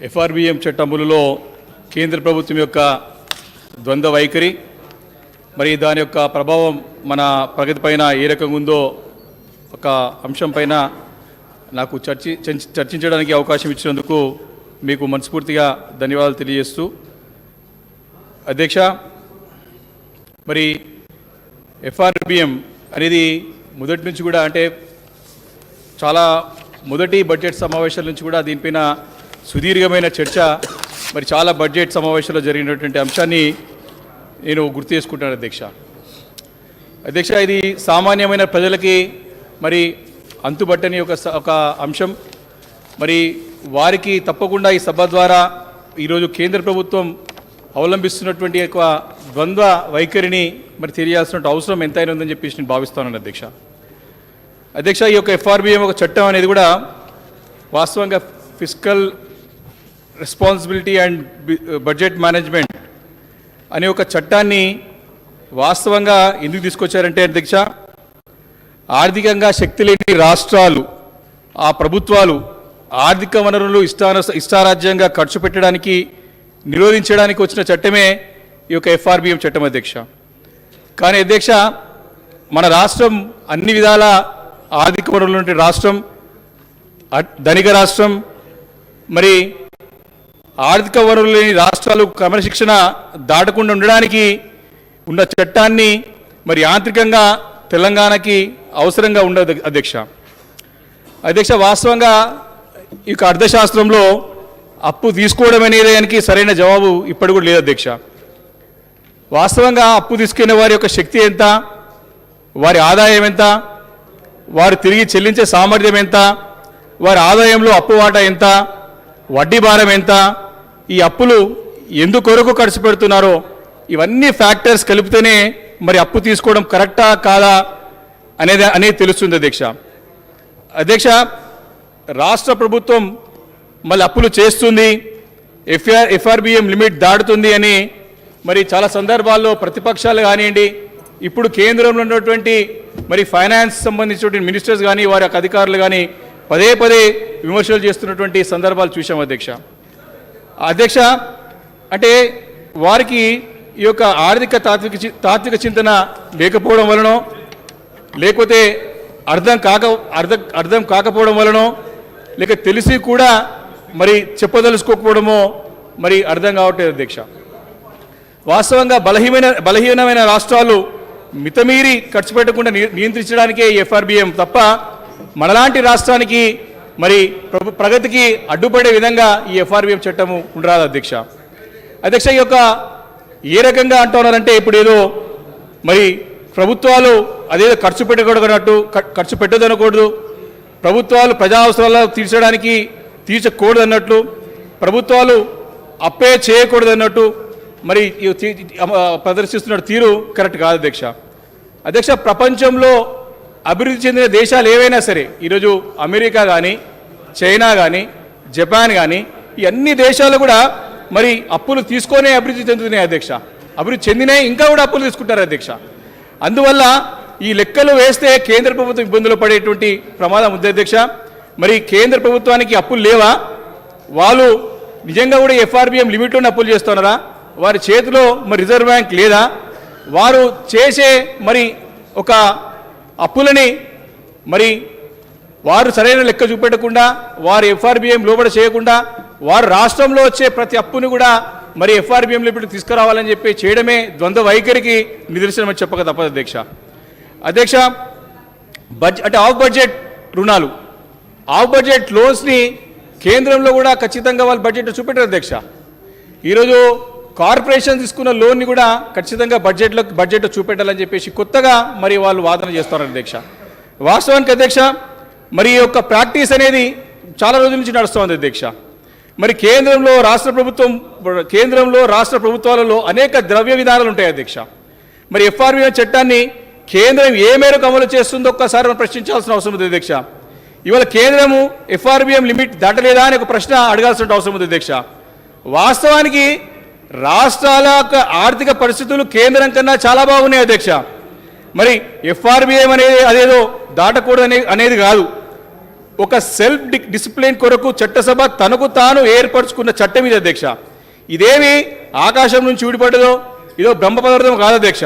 FRBM చట్టములలో కేంద్ర ప్రభుత్వం యొక్క ద్వంద్వ వైఖరి మరి దాని యొక్క ప్రభావం మన ప్రగతి పైన ఏ రకంగా ఉందో ఒక అంశం పైన నాకు చర్చించడానికి అవకాశం ఇచ్చినందుకు మీకు మనస్ఫూర్తిగా ధన్యవాదాలు తెలియజేస్తూ, అధ్యక్ష, మరి ఎఫ్ఆర్బిఎం అనేది మొదటి నుంచి కూడా అంటే చాలా మొదటి బడ్జెట్ సమావేశాల నుంచి కూడా దీనిపైన సుదీర్ఘమైన చర్చ మరి చాలా బడ్జెట్ సమావేశాల్లో జరిగినటువంటి అంశాన్ని నేను గుర్తు చేసుకుంటాను అధ్యక్ష. ఇది సామాన్యమైన ప్రజలకి మరి అంతుబట్టని ఒక అంశం. మరి వారికి తప్పకుండా ఈ సభ ద్వారా ఈరోజు కేంద్ర ప్రభుత్వం అవలంబిస్తున్నటువంటి ఒక ద్వంద్వ వైఖరిని మరి తెలియాల్సిన అవసరం ఎంతైనా ఉందని చెప్పేసి నేను భావిస్తాను అధ్యక్ష. ఈ యొక్క ఎఫ్ఆర్బిఎం ఒక చట్టం అనేది కూడా వాస్తవంగా fiscal responsibility and budget management అనే ఒక చట్టాన్ని వాస్తవంగా ఎందుకు తీసుకొచ్చారంటే అధ్యక్ష, ఆర్థికంగా శక్తి లేని రాష్ట్రాలు, ఆ ప్రభుత్వాలు ఆర్థిక వనరులు ఇష్టారాజ్యంగా ఖర్చు పెట్టడానికి నిరోధించడానికి వచ్చిన చట్టమే ఈ యొక్క ఎఫ్ఆర్బిఎం చట్టం అధ్యక్ష. కానీ అధ్యక్ష, మన రాష్ట్రం అన్ని విధాల ఆర్థిక వనరులు ఉండే రాష్ట్రం, ధనిక రాష్ట్రం. మరి ఆర్థిక వనరులు లేని రాష్ట్రాలు క్రమశిక్షణ దాటకుండా ఉండడానికి ఉన్న చట్టాన్ని మరి యాంత్రికంగా తెలంగాణకి అవసరంగా ఉండదు అధ్యక్ష. వాస్తవంగా ఈ యొక్క అర్థశాస్త్రంలో అప్పు తీసుకోవడం అనేది దానికి సరైన జవాబు ఇప్పటి కూడా లేదు అధ్యక్ష. వాస్తవంగా అప్పు తీసుకునే వారి యొక్క శక్తి ఎంత, వారి ఆదాయం ఎంత, వారు తిరిగి చెల్లించే సామర్థ్యం ఎంత, వారి ఆదాయంలో అప్పు వాటా ఎంత, వడ్డీ భారం ఎంత, ఈ అప్పులు ఎందుకొరకు ఖర్చు పెడుతున్నారో ఇవన్నీ ఫ్యాక్టర్స్ కలిపితేనే మరి అప్పు తీసుకోవడం కరెక్టా కాదా అనేది తెలుస్తుంది అధ్యక్ష. రాష్ట్ర ప్రభుత్వం మళ్ళీ అప్పులు చేస్తుంది, ఎఫ్ఆర్బిఎం లిమిట్ దాటుతుంది అని మరి చాలా సందర్భాల్లో ప్రతిపక్షాలు కానివ్వండి, ఇప్పుడు కేంద్రంలో ఉన్నటువంటి మరి ఫైనాన్స్ సంబంధించినటువంటి మినిస్టర్స్ కానీ వారి యొక్క అధికారులు కానీ పదే విమర్శలు చేస్తున్నటువంటి సందర్భాలు చూసాం అధ్యక్ష. అంటే వారికి ఈ యొక్క ఆర్థిక తాత్విక చింతన లేకపోవడం వలనో, లేకపోతే అర్థం కాకపోవడం వలనో, లేక తెలిసి కూడా మరి చెప్పదలుచుకోకపోవడమో మరి అర్థం కావట్లేదు అధ్యక్ష. వాస్తవంగా బలహీనమైన రాష్ట్రాలు మితమీరి ఖర్చు పెట్టకుండా నియంత్రించడానికే ఈ ఎఫ్ఆర్బిఎం తప్ప మనలాంటి రాష్ట్రానికి మరి ప్రగతికి అడ్డుపడే విధంగా ఈ ఎఫ్ఆర్బిఎం చట్టము ఉండరాదు అధ్యక్ష. ఈ యొక్క ఏ రకంగా అంటున్నారంటే ఇప్పుడు ఏదో మరి ప్రభుత్వాలు అదేదో ఖర్చు పెట్టదనకూడదు, ప్రభుత్వాలు ప్రజా అవసరాలు తీర్చకూడదు అన్నట్లు, ప్రభుత్వాలు అప్పే చేయకూడదు అన్నట్టు మరి ప్రదర్శిస్తున్న తీరు కరెక్ట్ కాదు అధ్యక్ష. ప్రపంచంలో అభివృద్ధి చెందిన దేశాలు ఏవైనా సరే, ఈరోజు అమెరికా కానీ, చైనా కానీ, జపాన్ కానీ, ఈ అన్ని దేశాలు కూడా మరి అప్పులు తీసుకొనే అభివృద్ధి చెందుతున్నాయి అధ్యక్ష. అభివృద్ధి చెందినాయి, ఇంకా కూడా అప్పులు తీసుకుంటారు అధ్యక్ష. అందువల్ల ఈ లెక్కలు వేస్తే కేంద్ర ప్రభుత్వం ఇబ్బందులు పడేటువంటి ప్రమాదం ఉంది అధ్యక్ష. మరి కేంద్ర ప్రభుత్వానికి అప్పులు లేవా? వాళ్ళు నిజంగా కూడా ఎఫ్ఆర్బిఎం లిమిట్లోనే అప్పులు చేస్తున్నారా? వారి చేతిలో మరి రిజర్వ్ బ్యాంక్ లేదా? వారు చేసే మరి ఒక అప్పులని మరి వారు సరైన లెక్క చూపెట్టకుండా, వారు ఎఫ్ఆర్బిఎం లోబడ చేయకుండా, వారు రాష్ట్రంలో వచ్చే ప్రతి అప్పును కూడా మరి ఎఫ్ఆర్బిఎం లిమిట్ తీసుకురావాలని చెప్పి చేయడమే ద్వంద్వ వైఖరికి నిదర్శనం అని చెప్పక తప్పదు అధ్యక్ష. అంటే ఆఫ్ బడ్జెట్ రుణాలు, ఆఫ్ బడ్జెట్ లోన్స్ని కేంద్రంలో కూడా ఖచ్చితంగా వాళ్ళు బడ్జెట్ చూపెట్టారు అధ్యక్ష. ఈరోజు కార్పొరేషన్ తీసుకున్న లోన్ని కూడా ఖచ్చితంగా బడ్జెట్లో చూపెట్టాలని చెప్పేసి కొత్తగా మరి వాళ్ళు వాదన చేస్తారు అధ్యక్ష. వాస్తవానికి అధ్యక్ష, మరి ఈ యొక్క ప్రాక్టీస్ అనేది చాలా రోజుల నుంచి నడుస్తుంది అధ్యక్ష. మరి కేంద్రంలో రాష్ట్ర ప్రభుత్వాలలో అనేక ద్రవ్య విధానాలు ఉంటాయి అధ్యక్ష. మరి ఎఫ్ఆర్బిఎం చట్టాన్ని కేంద్రం ఏ మేరకు అమలు చేస్తుందో ఒక్కసారి మనం ప్రశ్నించాల్సిన అవసరం ఉంది అధ్యక్ష. ఇవాళ కేంద్రము ఎఫ్ఆర్బిఎం లిమిట్ దాటలేదా అనే ఒక ప్రశ్న అడగాల్సిన అవసరం ఉంది అధ్యక్ష. వాస్తవానికి రాష్ట్రాల ఆర్థిక పరిస్థితులు కేంద్రం కన్నా చాలా బాగున్నాయి అధ్యక్ష. మరి ఎఫ్ఆర్బిఎం అనేది అదేదో దాటకూడదు అనేది కాదు. ఒక సెల్ఫ్ డిసిప్లిన్ కొరకు చట్టసభ తనకు తాను ఏర్పరచుకున్న చట్టం ఇది అధ్యక్ష. ఇదేమి ఆకాశం నుంచి ఊడిపడ్డదో ఇదో బ్రహ్మ పదార్థం కాదు అధ్యక్ష.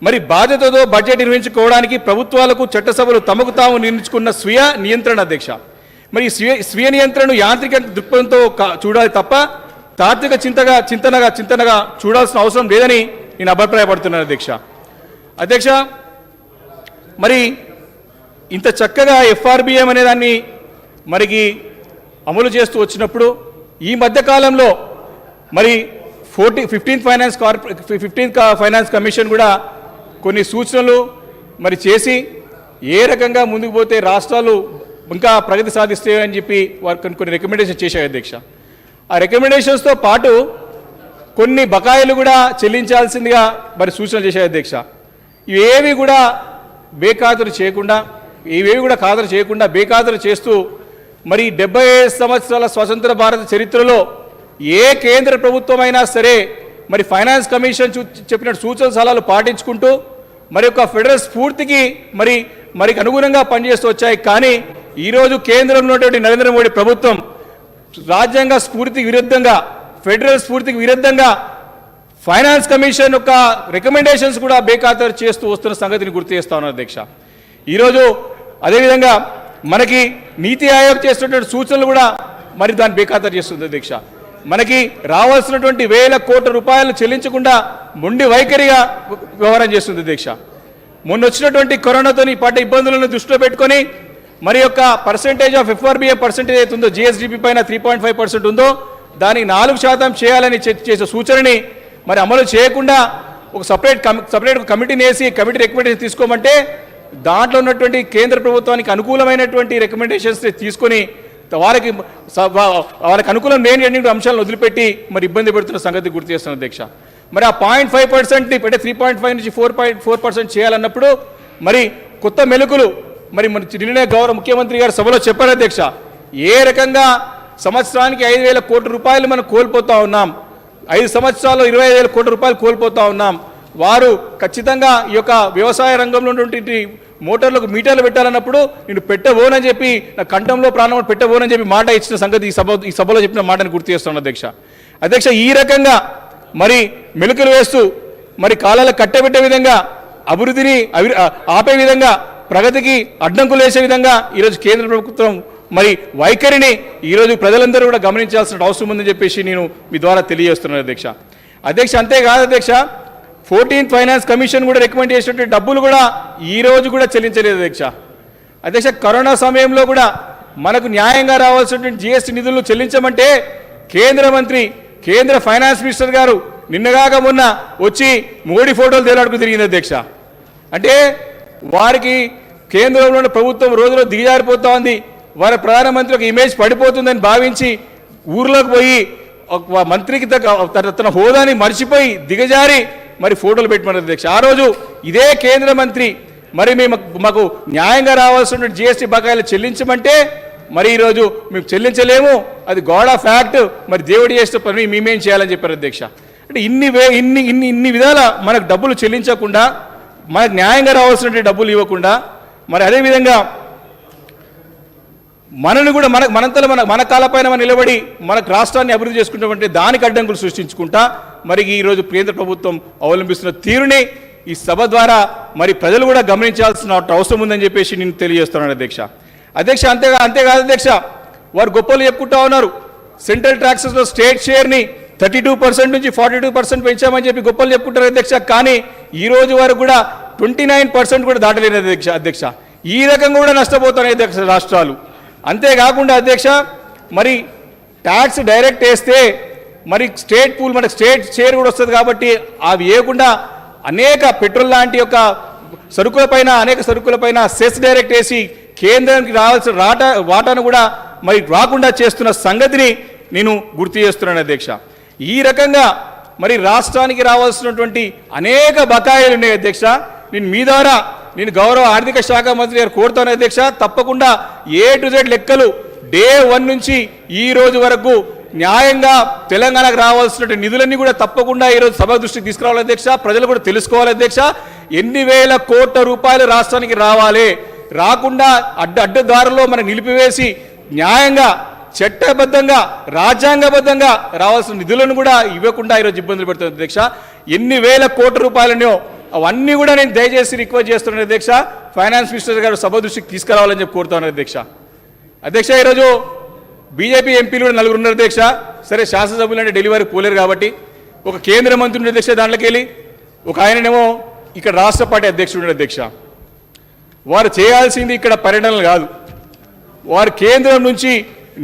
మరి బాధ్యతతో బడ్జెట్ నిర్వహించుకోవడానికి ప్రభుత్వాలకు చట్టసభలు తమకు తాము నిర్మించుకున్న స్వీయ నియంత్రణ అధ్యక్ష. మరి స్వీయ నియంత్రణను యాంత్రిక దృక్పథంతో చూడాలి తప్ప తాత్విక చింతనగా చూడాల్సిన అవసరం లేదని నేను అభిప్రాయపడుతున్నాను అధ్యక్ష. మరి ఇంత చక్కగా ఎఫ్ఆర్బిఎం అనే దాన్ని మరికి అమలు చేస్తూ వచ్చినప్పుడు ఈ మధ్యకాలంలో మరి 15th ఫైనాన్స్ కమిషన్ కూడా కొన్ని సూచనలు మరి చేసి ఏ రకంగా ముందుకు పోతే రాష్ట్రాలు ఇంకా ప్రగతి సాధిస్తాయని చెప్పి వారు కొన్ని రికమెండేషన్ చేశాయి అధ్యక్ష. ఆ రికమెండేషన్స్తో పాటు కొన్ని బకాయిలు కూడా చెల్లించాల్సిందిగా మరి సూచనలు చేశాయి అధ్యక్ష. ఇవేవి కూడా బేఖాతరు చేయకుండా బేఖాతరు చేస్తూ మరి 75 సంవత్సరాల స్వతంత్ర భారత చరిత్రలో ఏ కేంద్ర ప్రభుత్వమైనా సరే మరి ఫైనాన్స్ కమిషన్ చెప్పిన సూచన సలహాలు పాటించుకుంటూ మరి యొక్క ఫెడరల్ స్ఫూర్తికి మరి అనుగుణంగా పనిచేస్తూ వచ్చాయి. కానీ ఈరోజు కేంద్రంలో ఉన్నటువంటి నరేంద్ర మోడీ ప్రభుత్వం రాజ్యాంగ స్ఫూర్తికి విరుద్ధంగా ఫెడరల్ స్ఫూర్తికి విరుద్ధంగా ఫైనాన్స్ కమిషన్ యొక్క రికమెండేషన్స్ కూడా బేఖాతరు చేస్తూ వస్తున్న సంగతిని గుర్తు చేస్తా ఉన్నాను అధ్యక్ష. ఈరోజు అదేవిధంగా మనకి నీతి ఆయోగ్ చేస్తున్నటువంటి సూచనలు కూడా మరి దాన్ని బేఖాతరు చేస్తుంది అధ్యక్ష. మనకి రావాల్సినటువంటి వేల కోట్ల రూపాయలు చెల్లించకుండా మొండి వైఖరిగా వ్యవహారం చేస్తుంది అధ్యక్ష. మొన్న వచ్చినటువంటి కరోనాతోని పడ్డ ఇబ్బందులను దృష్టిలో పెట్టుకొని మరి యొక్క పర్సెంటేజ్ ఆఫ్ ఎఫ్ఆర్బిఎం పర్సెంటేజ్ అయితే ఉందో జిఎస్డిపి పైన 3.5% ఉందో దానికి 4% చేయాలని చేసే సూచనని మరి అమలు చేయకుండా ఒక సపరేట్ కమిటీని వేసి కమిటీ రికమెండేషన్ తీసుకోమంటే దాంట్లో ఉన్నటువంటి కేంద్ర ప్రభుత్వానికి అనుకూలమైనటువంటి రికమెండేషన్స్ తీసుకొని వాళ్ళకి అనుకూలం లేని అన్ని అంశాలను వదిలిపెట్టి మరి ఇబ్బంది పెడుతున్న సంగతి గుర్తు చేస్తున్న అధ్యక్ష. మరి ఆ 0.5% అంటే 3.5 నుంచి 4% చేయాలన్నప్పుడు మరి కొత్త మెలుకులు మరి నిన్ననే గౌరవ ముఖ్యమంత్రి గారు సభలో చెప్పారు అధ్యక్ష. ఏ రకంగా సంవత్సరానికి 5,000 కోట్ల రూపాయలు మనం కోల్పోతా ఉన్నాం, 5 సంవత్సరాల్లో 25,000 కోట్ల రూపాయలు కోల్పోతా ఉన్నాం. వారు ఖచ్చితంగా ఈ యొక్క వ్యవసాయ రంగంలో ఉన్నటువంటి మోటార్లకు మీటర్లు పెట్టాలన్నప్పుడు నేను పెట్టబోనని చెప్పి నా కంఠంలో ప్రాణం పెట్టబోనని చెప్పి మాట ఇచ్చిన సంగతి ఈ సభలో చెప్పిన మాటను గుర్తు చేస్తున్నాను అధ్యక్ష. ఈ రకంగా మరి మెలుకలు వేస్తూ మరి కాలాలకు కట్టబెట్టే విధంగా అభివృద్ధిని ఆపే విధంగా ప్రగతికి అడ్డంకులు వేసే విధంగా ఈరోజు కేంద్ర ప్రభుత్వం మరి వైఖరిని ఈరోజు ప్రజలందరూ కూడా గమనించాల్సిన అవసరం ఉందని చెప్పేసి నేను మీ ద్వారా తెలియజేస్తున్నాను అధ్యక్ష. అంతేకాదు అధ్యక్ష, 14th ఫైనాన్స్ కమిషన్ కూడా రికమెండ్ చేసినటువంటి డబ్బులు కూడా ఈరోజు కూడా చెల్లించలేదు అధ్యక్ష. కరోనా సమయంలో కూడా మనకు న్యాయంగా రావాల్సినటువంటి జిఎస్టీ నిధులు చెల్లించమంటే కేంద్ర ఫైనాన్స్ మినిస్టర్ గారు నిన్నగాక మొన్న వచ్చి మోడీ ఫోటోలు తేలాడుకు తిరిగింది అధ్యక్ష. అంటే వారికి కేంద్రంలో ఉన్న ప్రభుత్వం రోజులో దిగజారిపోతా ఉంది, వారి ప్రధానమంత్రి ఒక ఇమేజ్ పడిపోతుందని భావించి ఊర్లోకి పోయి మంత్రికి తన హోదాని మర్చిపోయి దిగజారి మరి ఫోటోలు పెట్టమన్నారు అధ్యక్ష. ఆ రోజు ఇదే కేంద్ర మంత్రి మరి మాకు న్యాయంగా రావాల్సిన జిఎస్టీ బకాయిలు చెల్లించమంటే మరి ఈరోజు మేము చెల్లించలేము, అది గాడ్ ఆఫ్ యాక్ట్, మరి దేవుడు చేస్తే పని మేమేం చేయాలని చెప్పారు అధ్యక్ష. అంటే ఇన్ని విధాల మనకు డబ్బులు చెల్లించకుండా మనకు న్యాయంగా రావాల్సినటువంటి డబ్బులు ఇవ్వకుండా మరి అదేవిధంగా మనల్ని కూడా మనంతలో మన కాళ్ళపైన మనం నిలబడి మనకు రాష్ట్రాన్ని అభివృద్ధి చేసుకుంటామంటే దానికి అడ్డంకులు సృష్టించుకుంటా మరి ఈరోజు కేంద్ర ప్రభుత్వం అవలంబిస్తున్న తీరుని ఈ సభ ద్వారా మరి ప్రజలు కూడా గమనించాల్సిన అవసరం ఉందని చెప్పేసి నేను తెలియజేస్తున్నాను అధ్యక్ష. అంతేకాదు అధ్యక్ష, వారు గొప్పలు చెప్పుకుంటా ఉన్నారు. సెంట్రల్ ట్యాక్సెస్లో స్టేట్ షేర్ని 32% నుంచి 42% పెంచామని చెప్పి గొప్పలు చెప్పుకుంటారు అధ్యక్ష. కానీ ఈ రోజు వరకు కూడా 29% కూడా దాటలేదు అధ్యక్ష. ఈ రకంగా కూడా నష్టపోతున్నాయి అధ్యక్ష రాష్ట్రాలు. అంతేకాకుండా అధ్యక్ష, మరి ట్యాక్స్ డైరెక్ట్ వేస్తే మరి స్టేట్ పూల్ మనకు స్టేట్ షేర్ కూడా వస్తుంది కాబట్టి అవి వేయకుండా అనేక పెట్రోల్ లాంటి యొక్క అనేక సరుకులపైన సెస్ డైరెక్ట్ వేసి కేంద్రానికి రావాల్సిన వాటాను కూడా మరి రాకుండా చేస్తున్న సంగతిని నేను గుర్తు చేస్తున్నాను అధ్యక్ష. ఈ రకంగా మరి రాష్ట్రానికి రావాల్సినటువంటి అనేక బకాయిలు ఉన్నాయి అధ్యక్ష. నేను మీ ద్వారా గౌరవ ఆర్థిక శాఖ మంత్రి గారు కోరుతాను అధ్యక్ష, తప్పకుండా A to Z లెక్కలు Day 1 నుంచి ఈ రోజు వరకు న్యాయంగా తెలంగాణకు రావాల్సిన నిధులన్నీ కూడా తప్పకుండా ఈరోజు సభ దృష్టికి తీసుకురావాలి అధ్యక్ష. ప్రజలు కూడా తెలుసుకోవాలి అధ్యక్ష, ఎన్ని వేల కోట్ల రూపాయలు రాష్ట్రానికి రావాలి, రాకుండా అడ్డదారులో మనకు నిలిపివేసి న్యాయంగా చట్టబద్ధంగా రాజ్యాంగబద్ధంగా రావాల్సిన నిధులను కూడా ఇవ్వకుండా ఈరోజు ఇబ్బందులు పెడుతుంది అధ్యక్ష. ఎన్ని వేల కోట్ల రూపాయలనో అవన్నీ కూడా నేను దయచేసి రిక్వెస్ట్ చేస్తున్నాను అధ్యక్ష. ఫైనాన్స్ మినిస్టర్ గారు సభ దృష్టికి తీసుకురావాలని చెప్పి కోరుతాను అధ్యక్ష. అధ్యక్ష ఈరోజు బీజేపీ ఎంపీలు కూడా 4 ఉన్నారు అధ్యక్ష. సరే శాసనసభ్యులు అంటే డెలివరీ పోలేరు కాబట్టి ఒక కేంద్ర మంత్రి అధ్యక్ష, దాంట్లోకి వెళ్ళి ఒక ఆయననేమో ఇక్కడ రాష్ట్ర పార్టీ అధ్యక్షుడు అధ్యక్ష. వారు చేయాల్సింది ఇక్కడ పర్యటనలు కాదు, వారు కేంద్రం నుంచి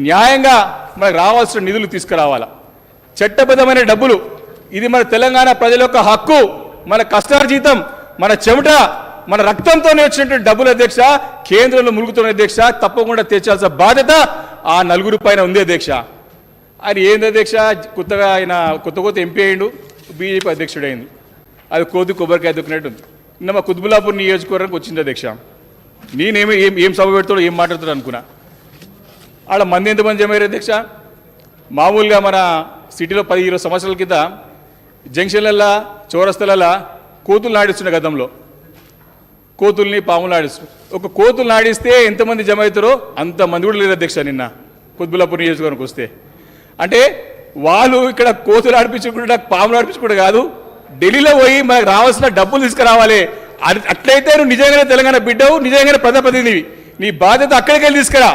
న్యాయంగా మనకు రావాల్సిన నిధులు తీసుకురావాలా, చట్టబద్ధమైన డబ్బులు. ఇది మన తెలంగాణ ప్రజల యొక్క హక్కు, మన కష్టార్జితం, మన చెమట, మన రక్తంతోనే వచ్చినటువంటి డబ్బులు అధ్యక్ష. కేంద్రంలో ములుగుతున్న అధ్యక్ష, తప్పకుండా తెచ్చాల్సిన బాధ్యత ఆ 4 పైన ఉంది అధ్యక్ష. ఆయన ఏంది అధ్యక్ష, కొత్తగా ఆయన కొత్త ఎంపీ అయ్యిండు, బీజేపీ అధ్యక్షుడు అయింది. అది కొబ్బరికాయ దుక్కునట్టు ఉంది. నిన్న మా కుతుబులాపూర్ నియోజకవర్గానికి వచ్చింది అధ్యక్ష. నేనేమి ఏం సభ పెడతాడో ఏం మాట్లాడతాడు అనుకున్నా. ఆడ మంది ఎంతమంది జమ అయ్యారు అధ్యక్ష. మామూలుగా మన సిటీలో 10-20 సంవత్సరాల కింద జంక్షన్లల్లో చౌరస్తలలో కోతులు నాడిస్తున్న గతంలో, కోతుల్ని పాములు నాడిస్తున్నారు. ఒక కోతులు నాడిస్తే ఎంతమంది జమ అవుతారో అంతమంది కూడా లేరు అధ్యక్ష. నిన్న కుతుబులాపూర్ నియోజకవర్గానికి వస్తే అంటే వాళ్ళు ఇక్కడ కోతులు ఆడిపించకుండా పాములు ఆడిపించకుండా కాదు, ఢిల్లీలో పోయి మనకు రావాల్సిన డబ్బులు తీసుకురావాలి. అట్లయితే నువ్వు నిజంగానే తెలంగాణ బిడ్డవు, నిజంగానే ప్రజాప్రతినిధివి. నీ బాధ్యత అక్కడికి వెళ్ళి తీసుకురా.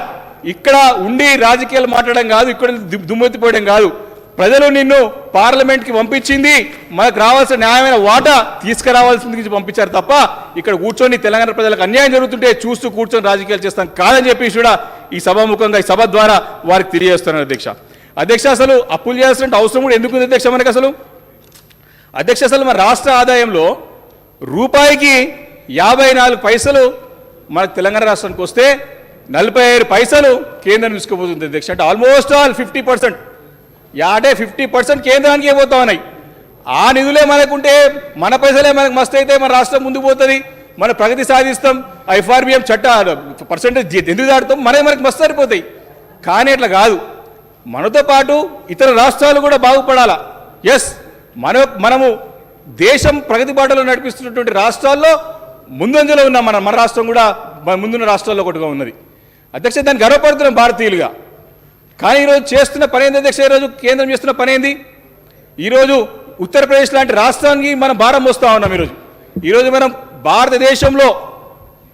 ఇక్కడ ఉండి రాజకీయాలు మాట్లాడడం కాదు, ఇక్కడ దుమ్మెత్తిపోయడం కాదు. ప్రజలు నిన్ను పార్లమెంట్కి పంపించింది మనకు రావాల్సిన న్యాయమైన వాటా తీసుకురావాల్సింది పంపించారు తప్ప ఇక్కడ కూర్చొని తెలంగాణ ప్రజలకు అన్యాయం జరుగుతుంటే చూస్తూ కూర్చొని రాజకీయాలు చేస్తాం కాదని చెప్పి కూడా ఈ సభాముఖంగా ఈ సభ ద్వారా వారికి తెలియజేస్తున్నారు అధ్యక్ష. అధ్యక్ష అసలు అప్పులు చేయాల్సిన అవసరం కూడా ఎందుకు ఉంది అధ్యక్ష మనకు అసలు? అధ్యక్ష అసలు మన రాష్ట్ర ఆదాయంలో రూపాయికి 54 పైసలు మన తెలంగాణ రాష్ట్రానికి వస్తే 45 పైసలు కేంద్రం తీసుకుపోతుంది అధ్యక్ష. అంటే ఆల్మోస్ట్ ఆల్ 50%, 50% కేంద్రానికి పోతా ఉన్నాయి. ఆ నిధులే మనకుంటే మన పైసలే మనకు మస్తు అయితే మన రాష్ట్రం ముందుకు పోతుంది, మన ప్రగతి సాధిస్తాం. FRBM చట్ట పర్సెంటేజ్ ఎందుకు దాటుతాం, మనకు మస్తు సరిపోతాయి. కానీ అట్లా కాదు, మనతో పాటు ఇతర రాష్ట్రాలు కూడా బాగుపడాలా. ఎస్, మనము దేశం ప్రగతి బాటలో నడిపిస్తున్నటువంటి రాష్ట్రాల్లో ముందంజలో ఉన్నాం. మన రాష్ట్రం కూడా ముందున్న రాష్ట్రాల్లో ఒకటిగా ఉన్నది అధ్యక్ష. దాన్ని గర్వపడుతున్నాం భారతీయులుగా. కానీ ఈరోజు చేస్తున్న పని ఏంది అధ్యక్ష? ఈరోజు కేంద్రం చేస్తున్న పని ఏంది? ఈరోజు ఉత్తరప్రదేశ్ లాంటి రాష్ట్రానికి మనం భారం మోస్తూ ఉన్నాం. ఈరోజు మనం భారతదేశంలో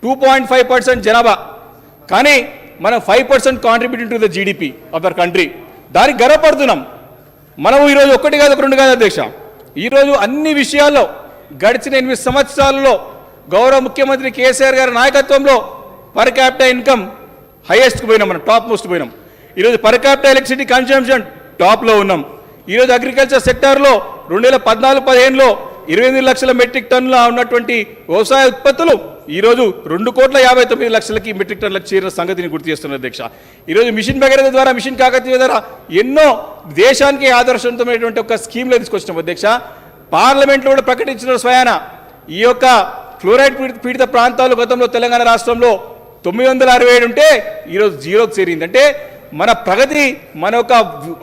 2.5% జనాభా, కానీ మనం 5% contributing to the GDP of their country. దానికి గర్వపడుతున్నాం. మనం ఈరోజు 1 కాదు 2 కాదు అధ్యక్ష. ఈరోజు అన్ని విషయాల్లో గడిచిన 8 సంవత్సరాలలో గౌరవ ముఖ్యమంత్రి కేసీఆర్ గారి నాయకత్వంలో పర్ క్యాపిటల్ ఇన్కమ్ హైయెస్ట్కి పోయినాం, మనం టాప్ మోస్ట్ పోయినాం. ఈరోజు పర్ క్యాపిటల్ ఎలక్ట్రిసిటీ కన్సంప్షన్ టాప్లో ఉన్నాం. ఈరోజు అగ్రికల్చర్ సెక్టార్లో 2014-15లో 28 లక్షల మెట్రిక్ టన్నుల ఉన్నటువంటి వ్యవసాయ ఉత్పత్తులు ఈరోజు 2,59,00,000 మెట్రిక్ టన్నులకు చేరిన సంగతిని గుర్తు చేస్తున్నారు అధ్యక్ష. ఈరోజు మిషన్ భగీరథ ద్వారా, మిషన్ కాకతీయ ద్వారా ఎన్నో దేశానికి ఆదర్శవంతమైనటువంటి ఒక స్కీమ్లో తీసుకొచ్చినాం అధ్యక్ష. పార్లమెంట్లో కూడా ప్రకటించిన స్వయాన ఈ యొక్క ఫ్లోరైడ్ పీడిత ప్రాంతాలు గతంలో తెలంగాణ రాష్ట్రంలో 967 ఉంటే ఈరోజు 0కి చేరింది. అంటే మన ప్రగతి, మన యొక్క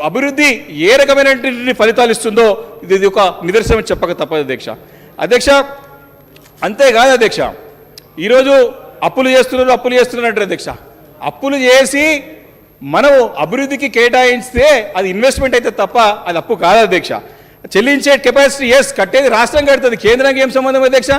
అభివృద్ధి ఏ రకమైనటువంటి ఫలితాలు ఇస్తుందో ఇది ఒక నిదర్శనం చెప్పక తప్పదు అధ్యక్ష. అధ్యక్ష అంతేకాదు అధ్యక్ష, ఈరోజు అప్పులు చేస్తున్నారు అంటే అధ్యక్ష, అప్పులు చేసి మనం అభివృద్ధికి కేటాయిస్తే అది ఇన్వెస్ట్మెంట్ అయితే తప్ప అది అప్పు కాదు అధ్యక్ష. చెల్లించే కెపాసిటీ ఎస్, కట్టేది రాష్ట్రం కడుతుంది, కేంద్రానికి ఏం సంబంధం అధ్యక్ష?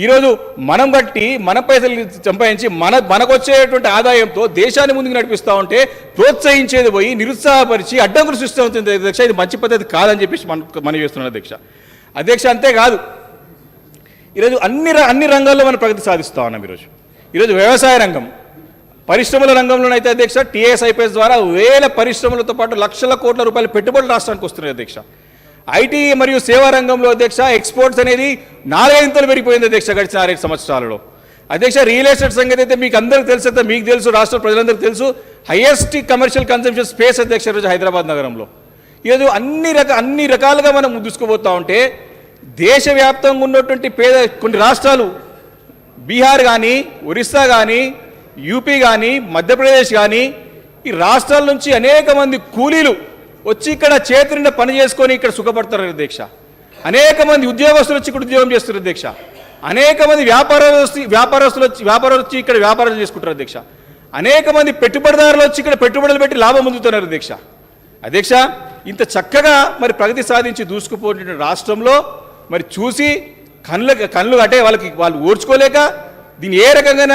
ఈరోజు మనం కట్టి మన పైసలు సంపాదించి మనకు వచ్చేటువంటి ఆదాయంతో దేశాన్ని ముందుకు నడిపిస్తూ ఉంటే ప్రోత్సహించేది పోయి నిరుత్సాహపరిచి అడ్డంకులు సృష్టి అవుతుంది అధ్యక్ష. ఇది మంచి పద్ధతి కాదని చెప్పేసి మనం చేస్తున్నాం అధ్యక్ష. అధ్యక్ష అంతేకాదు, ఈరోజు అన్ని రంగాల్లో మనం ప్రగతి సాధిస్తూ ఉన్నాం. ఈరోజు వ్యవసాయ రంగం, పరిశ్రమల రంగంలోనైతే అధ్యక్ష TSIPS ద్వారా వేల పరిశ్రమలతో పాటు లక్షల కోట్ల రూపాయల పెట్టుబడులు రాష్ట్రానికి వస్తున్నాయి అధ్యక్ష. ఐటీ మరియు సేవా రంగంలో అధ్యక్ష ఎక్స్పోర్ట్స్ అనేది 4 ఇంతలు పెరిగిపోయింది అధ్యక్ష గడిచిన 6 సంవత్సరాలలో. అధ్యక్ష రియల్ ఎస్టేట్ సంగతి అయితే మీకు అందరికీ తెలుసు, మీకు తెలుసు, రాష్ట్ర ప్రజలందరికీ తెలుసు. హైయెస్ట్ కమర్షియల్ కన్సంప్షన్ స్పేస్ అధ్యక్ష ఈరోజు హైదరాబాద్ నగరంలో. ఈరోజు అన్ని రకాలుగా మనం దూసుకుపోతూ ఉంటే దేశవ్యాప్తంగా ఉన్నటువంటి కొన్ని రాష్ట్రాలు, బీహార్ కానీ, ఒరిస్సా కానీ, యూపీ కానీ, మధ్యప్రదేశ్ కానీ, ఈ రాష్ట్రాల నుంచి అనేక మంది కూలీలు వచ్చి ఇక్కడ చేతి పని చేసుకొని ఇక్కడ సుఖపడతారు అధ్యక్ష. అనేక మంది ఉద్యోగస్తులు వచ్చి ఇక్కడ ఉద్యోగం చేస్తున్నారు అధ్యక్ష. అనేక మంది వ్యాపారస్తులు వచ్చి ఇక్కడ వ్యాపారాలు చేసుకుంటారు అధ్యక్ష. అనేక మంది పెట్టుబడిదారులు వచ్చి ఇక్కడ పెట్టుబడులు పెట్టి లాభం పొందుతున్నారు అధ్యక్ష. అధ్యక్ష, ఇంత చక్కగా మరి ప్రగతి సాధించి దూసుకుపోయిన రాష్ట్రంలో మరి చూసి కళ్ళు అంటే వాళ్ళు ఓర్చుకోలేక దీన్ని ఏ రకంగా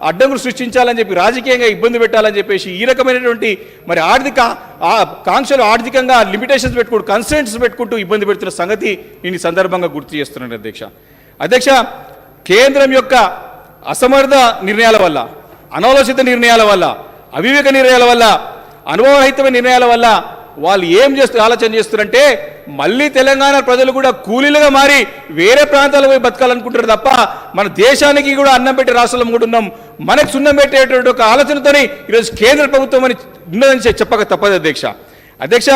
అడ్డంకులు సృష్టించాలని చెప్పి రాజకీయంగా ఇబ్బంది పెట్టాలని చెప్పేసి ఈ రకమైనటువంటి మరి ఆర్థిక కాంక్షలు ఆర్థికంగా లిమిటేషన్స్ పెట్టుకుంటూ కన్స్ట్రెంట్స్ పెట్టుకుంటూ ఇబ్బంది పెడుతున్న సంగతి నేను ఈ సందర్భంగా గుర్తు చేస్తున్నాను అధ్యక్ష. కేంద్రం యొక్క అసమర్థ నిర్ణయాల వల్ల, అనాలోచిత నిర్ణయాల వల్ల, అవివేక నిర్ణయాల వల్ల, అనుభవరహితమైన నిర్ణయాల వల్ల వాళ్ళు ఆలోచన చేస్తున్నారంటే మళ్ళీ తెలంగాణ ప్రజలు కూడా కూలీలుగా మారి వేరే ప్రాంతాలకు పోయి బతకాలనుకుంటారు తప్ప మన దేశానికి కూడా అన్నం పెట్టే రాష్ట్రంలో కూడా ఉన్నాం, మనకు సున్నం పెట్టేటువంటి ఒక ఆలోచనతోనే ఈరోజు కేంద్ర ప్రభుత్వం అని ఉన్నదని చెప్పక తప్పదు అధ్యక్ష.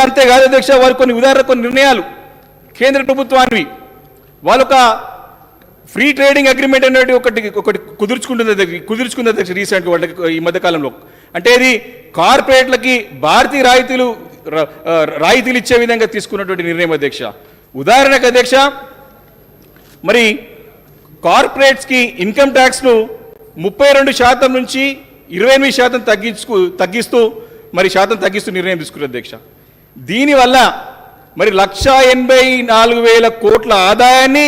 అంతేకాదు అధ్యక్ష, వారు కొన్ని నిర్ణయాలు కేంద్ర ప్రభుత్వాన్ని వాళ్ళొక ఫ్రీ ట్రేడింగ్ అగ్రిమెంట్ అనేది ఒకటి కుదుర్చుకుంది అధ్యక్ష రీసెంట్గా ఈ మధ్యకాలంలో. అంటే ఇది కార్పొరేట్లకి భారతీయ రాయితీలు ఇచ్చే విధంగా తీసుకున్నటువంటి నిర్ణయం అధ్యక్ష. ఉదాహరణకు అధ్యక్ష, మరి కార్పొరేట్స్కి ఇన్కమ్ ట్యాక్స్ను 32% నుంచి 28% తగ్గిస్తూ నిర్ణయం తీసుకున్నారు అధ్యక్ష. దీనివల్ల మరి 1,84,000 కోట్ల ఆదాయాన్ని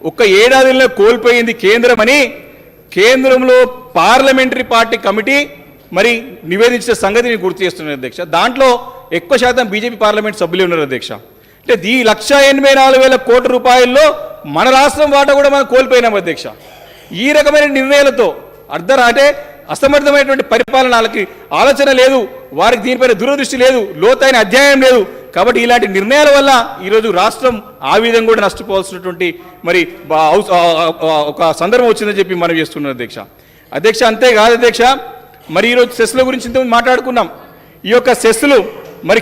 ఒక్క ఏడాదిలో కోల్పోయింది కేంద్రం అని కేంద్రంలో పార్లమెంటరీ పార్టీ కమిటీ మరి నివేదించిన సంగతిని గుర్తు చేస్తున్నారు అధ్యక్ష. దాంట్లో ఎక్కువ శాతం బీజేపీ పార్లమెంట్ సభ్యులు ఉన్నారు అధ్యక్ష. అంటే 1,84,000 కోట్ల రూపాయల్లో మన రాష్ట్రం వాటా కూడా మనం కోల్పోయినాం అధ్యక్ష. ఈ రకమైన నిర్ణయాలతో అంటే అసమర్థమైనటువంటి పరిపాలనకి ఆలోచన లేదు, వారికి దీనిపైన దూరదృష్టి లేదు, లోతైన అధ్యాయం లేదు. కాబట్టి ఇలాంటి నిర్ణయాల వల్ల ఈరోజు రాష్ట్రం ఆ విధంగా కూడా నష్టపోవాల్సినటువంటి మరి ఒక సందర్భం వచ్చిందని చెప్పి మనం చేస్తున్నాం అధ్యక్ష. అంతేకాదు అధ్యక్ష, మరి ఈరోజు సెస్ల గురించి ఇంతకుముందు మాట్లాడుకున్నాం. ఈ యొక్క సెస్లు మరి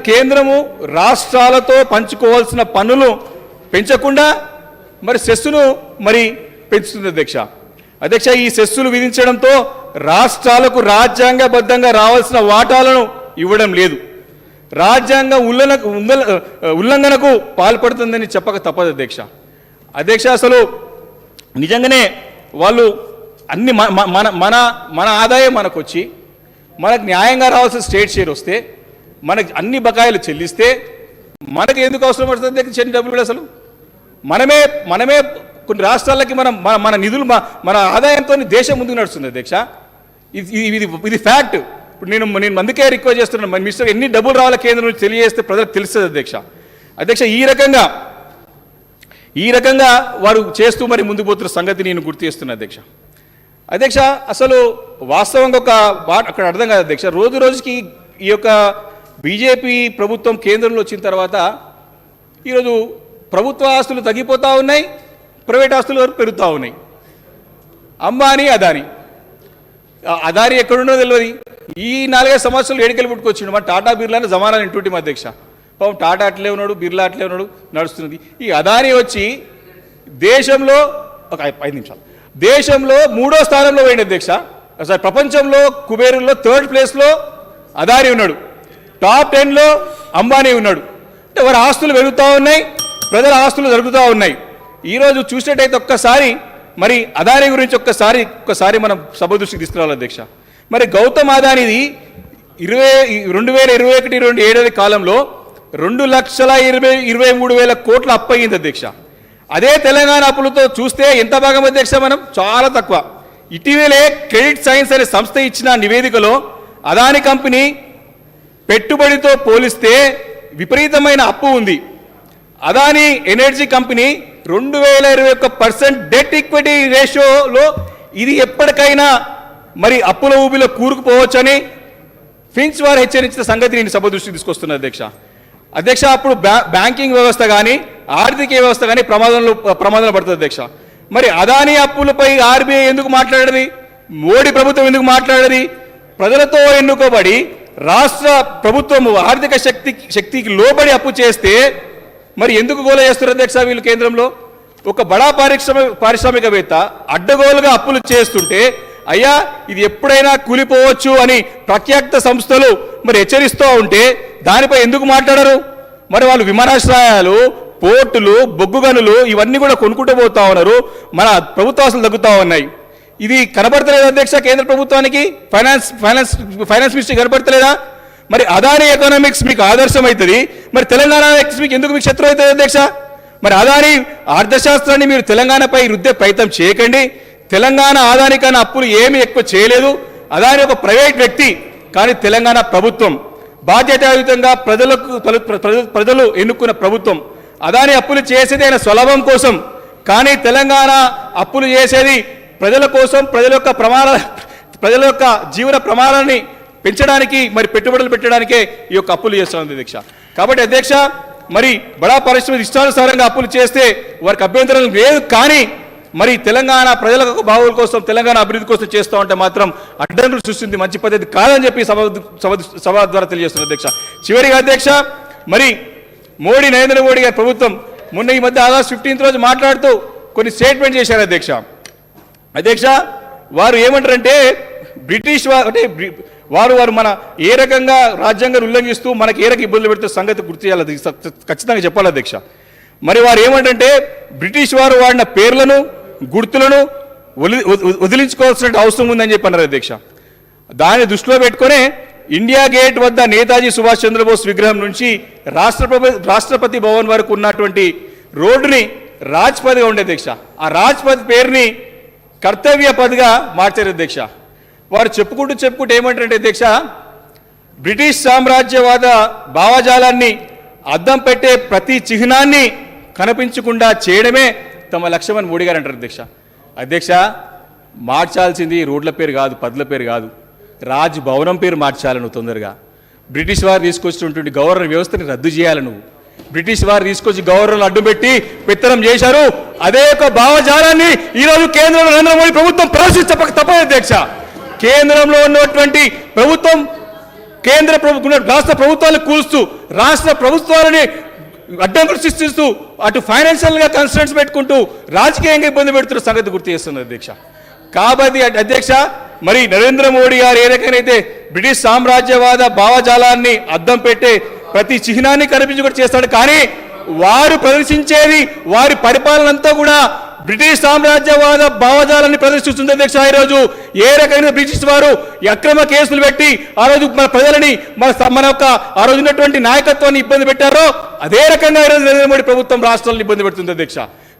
కేంద్రము రాష్ట్రాలతో పంచుకోవాల్సిన పన్నులు పెంచకుండా మరి సెస్సును మరి పెంచుతుంది అధ్యక్ష. ఈ సెస్సులు విధించడంతో రాష్ట్రాలకు రాజ్యాంగబద్ధంగా రావాల్సిన వాటాలను ఇవ్వడం లేదు, రాజ్యాంగ ఉల్లంఘనకు పాల్పడుతుందని చెప్పక తప్పదు అధ్యక్ష. అసలు నిజంగానే వాళ్ళు అన్ని మన ఆదాయం మనకు వచ్చి మనకు న్యాయంగా రావాల్సిన స్టేట్ షేర్ వస్తే మనకి అన్ని బకాయిలు చెల్లిస్తే మనకు ఎందుకు అవసరం పడుతుంది చెల్లి డబ్బులు? అసలు మనమే కొన్ని రాష్ట్రాలకి మన నిధులు మన ఆదాయంతో దేశం ముందుకు నడుస్తుంది అధ్యక్ష. ఇది ఫ్యాక్ట్. ఇప్పుడు నేను అందుకే రిక్వెస్ట్ చేస్తున్నాను, మినిస్టర్ ఎన్ని డబ్బులు రావాలో కేంద్రం నుంచి తెలియజేస్తే ప్రజలకు తెలుస్తుంది అధ్యక్ష. ఈ రకంగా వారు చేస్తూ మరి ముందుకు పోతున్న సంగతి నేను గుర్తు చేస్తున్నా అధ్యక్ష. అసలు వాస్తవంగా ఒక అక్కడ అర్థం కాదు అధ్యక్ష. రోజు రోజుకి ఈ యొక్క బీజేపీ ప్రభుత్వం కేంద్రంలో వచ్చిన తర్వాత ఈరోజు ప్రభుత్వ ఆస్తులు తగ్గిపోతూ ఉన్నాయి, ప్రైవేట్ ఆస్తులు వరకు పెరుగుతూ ఉన్నాయి. అంబానీ అదాని ఎక్కడున్నో తెలియదు. ఈ 4-5 సంవత్సరాలు ఏడికెళ్ళి పుట్టుకొచ్చిండు. మా టాటా బిర్లాని జమానాలు ఇంటుంటే మా అధ్యక్ష. పాపం టాటా అట్లే ఉన్నాడు, బిర్లా అట్లే ఉన్నాడు, నడుస్తున్నది. ఈ అదాని వచ్చి దేశంలో ఒక 5 నిమిషాలు దేశంలో 3వ స్థానంలో పోయింది అధ్యక్ష. అసలు ప్రపంచంలో కుబేరుల్లో 3rd ప్లేస్లో అదాని ఉన్నాడు, టాప్ 10లో అంబానీ ఉన్నాడు. అంటే వారి ఆస్తులు పెరుగుతూ ఉన్నాయి, ప్రజల ఆస్తులు జరుగుతూ ఉన్నాయి. ఈరోజు చూసినట్టయితే ఒక్కసారి మరి అదాని గురించి ఒక్కసారి మనం సభ దృష్టికి తీసుకురావాలి అధ్యక్ష. మరి గౌతమ్ అదానిది 2021-2027 కాలంలో 2,23,000 కోట్ల అప్పు అయ్యింది అధ్యక్ష. అదే తెలంగాణ అప్పులతో చూస్తే ఎంత భాగం అధ్యక్ష? మనం చాలా తక్కువ. ఇటీవలే క్రెడిట్ సైన్స్ అనే సంస్థ ఇచ్చిన నివేదికలో అదాని కంపెనీ పెట్టుబడితో పోలిస్తే విపరీతమైన అప్పు ఉంది. Adani energy company 2021% debt equity రేషియోలో ఇది ఎప్పటికైనా మరి అప్పుల ఊబిలో కూరుకుపోవచ్చని ఫించ్ వారు హెచ్చరించిన సంగతి నేను సభ దృష్టికి తీసుకొస్తున్నా అధ్యక్ష. అప్పుడు బ్యాంకింగ్ వ్యవస్థ కానీ ఆర్థిక వ్యవస్థ కానీ ప్రమాదంలో పడుతుంది అధ్యక్ష. మరి అదాని అప్పులపై ఆర్బీఐ ఎందుకు మాట్లాడేది? మోడీ ప్రభుత్వం ఎందుకు మాట్లాడేది? ప్రజలతో ఎన్నుకోబడి రాష్ట్ర ప్రభుత్వం ఆర్థిక శక్తికి లోబడి అప్పు చేస్తే మరి ఎందుకు గోల చేస్తారు అధ్యక్ష? వీళ్ళు కేంద్రంలో ఒక బడా పారిశ్రామికవేత్త అడ్డగోలుగా అప్పులు చేస్తుంటే అయ్యా ఇది ఎప్పుడైనా కూలిపోవచ్చు అని ప్రఖ్యాత సంస్థలు మరి హెచ్చరిస్తూ ఉంటే దానిపై ఎందుకు మాట్లాడరు? మరి వాళ్ళు విమానాశ్రయాలు, పోర్టులు, బొగ్గు గనులు ఇవన్నీ కూడా కొనుక్కుంటూ పోతా ఉన్నారు. మన ప్రభుత్వ ఆస్తులు తగ్గుతూ ఉన్నాయి. ఇది కనబడతలేదు అధ్యక్ష కేంద్ర ప్రభుత్వానికి? ఫైనాన్స్ మినిస్ట్రీ కనబడతలేదా? మరి అదానీ ఎకనామిక్స్ మీకు ఆదర్శం అవుతుంది, మరి తెలంగాణ మీకు ఎందుకు మీకు శత్రు అవుతుంది అధ్యక్ష? మరి అదానీ అర్థశాస్త్రాన్ని మీరు తెలంగాణపై రుద్దే ప్రయత్నం చేయకండి. తెలంగాణ అదానీ కన్నా అప్పులు ఏమీ ఎక్కువ చేయలేదు. అదానీ ఒక ప్రైవేట్ వ్యక్తి, కానీ తెలంగాణ ప్రభుత్వం బాధ్యతాయుతంగా ప్రజలు ఎన్నుకున్న ప్రభుత్వం. అదానీ అప్పులు చేసేది ఆయన స్వలాభం కోసం, కానీ తెలంగాణ అప్పులు చేసేది ప్రజల కోసం, ప్రజల యొక్క జీవన ప్రమాణాన్ని పెంచడానికి, మరి పెట్టుబడులు పెట్టడానికే ఈ యొక్క అప్పులు చేస్తుంది అధ్యక్ష. కాబట్టి అధ్యక్ష, మరి బడా పరిశ్రమ ఇష్టానుసారంగా అప్పులు చేస్తే వారికి అభ్యంతరం లేదు, కానీ మరి తెలంగాణ ప్రజల బావుల కోసం, తెలంగాణ అభివృద్ధి కోసం చేస్తూ ఉంటే మాత్రం అడ్డంకులు సృష్టింది మంచి పద్ధతి కాదని చెప్పి సభ ద్వారా తెలియజేస్తుంది అధ్యక్ష. చివరిగా అధ్యక్ష, మరి నరేంద్ర మోడీ గారి ప్రభుత్వం మొన్న ఈ మధ్య ఆగస్టు 15 రోజు మాట్లాడుతూ కొన్ని స్టేట్మెంట్ చేశారు అధ్యక్ష. వారు ఏమంటారంటే బ్రిటిష్ అంటే వారు మన ఏ రకంగా రాజ్యాంగాన్ని ఉల్లంఘిస్తూ మనకి ఏ రకంగా ఇబ్బందులు పెడుతూ సంగతి గుర్తు చేయాలి, ఖచ్చితంగా చెప్పాలి అధ్యక్ష. మరి వారు ఏమంటే బ్రిటిష్ వారు వాడిన పేర్లను, గుర్తులను వదిలించుకోవాల్సిన అవసరం ఉందని చెప్పి అన్నారు అధ్యక్ష. దాన్ని దృష్టిలో పెట్టుకునే ఇండియా గేట్ వద్ద నేతాజీ సుభాష్ చంద్రబోస్ విగ్రహం నుంచి రాష్ట్రపతి భవన్ వరకు ఉన్నటువంటి రోడ్డుని రాజ్పథ్గా ఉండే అధ్యక్ష. ఆ రాజ్పథ్ పేరుని కర్తవ్య పథ్గా మార్చారు అధ్యక్ష. వారు చెప్పుకుంటూ ఏమంటారంటే అధ్యక్ష, బ్రిటిష్ సామ్రాజ్యవాద భావజాలాన్ని అద్దం పెట్టే ప్రతి చిహ్నాన్ని కనిపించకుండా చేయడమే తమ లక్ష్యమని మోడీ గారు అంటారు అధ్యక్ష. మార్చాల్సింది రోడ్ల పేరు కాదు, పదుల పేరు కాదు, రాజ్ భవనం పేరు మార్చాలి నువ్వు తొందరగా. బ్రిటిష్ వారు తీసుకొచ్చినటువంటి గవర్నర్ వ్యవస్థని రద్దు చేయాలి నువ్వు. బ్రిటిష్ వారు తీసుకొచ్చి గవర్నర్లు అడ్డుపెట్టి పెత్తనం చేశారు. అదే ఒక భావజాలాన్ని ఈరోజు కేంద్రంలో నరేంద్ర మోడీ ప్రభుత్వం ప్రదర్శించక తప్పదు అధ్యక్ష. కేంద్రంలో ఉన్నటువంటి ప్రభుత్వం రాష్ట్ర ప్రభుత్వాలను కూలుస్తూ, రాష్ట్ర ప్రభుత్వాలని అడ్డంకులు సృష్టిస్తూ, అటు ఫైనాన్షియల్గా కన్స్ట్రెంట్స్ పెట్టుకుంటూ రాజకీయంగా ఇబ్బంది పెడుతున్న సంగతి గుర్తు చేస్తున్నారు అధ్యక్ష. కాబట్టి అధ్యక్ష, మరి నరేంద్ర మోడీ గారు ఏ రకంగా బ్రిటిష్ సామ్రాజ్యవాద భావజాలాన్ని అద్దం పెట్టే ప్రతి చిహ్నాన్ని కనిపించుకుంటూ చేస్తాడు, కానీ వారు ప్రదర్శించేది, వారి పరిపాలన అంతా కూడా బ్రిటిష్ సామ్రాజ్యవాద భావజాలాన్ని ప్రదర్శిస్తుంది అధ్యక్ష. ఈరోజు ఏ రకమైన బ్రిటిష్ వారు అక్రమ కేసులు పెట్టి ఆ రోజు మన ప్రజలని మన యొక్క ఆ రోజు ఉన్నటువంటి నాయకత్వాన్ని ఇబ్బంది పెట్టారో, అదే రకంగా ఈరోజు నరేంద్ర మోడీ ప్రభుత్వం రాష్ట్రాలను ఇబ్బంది పెడుతుంది అధ్యక్ష.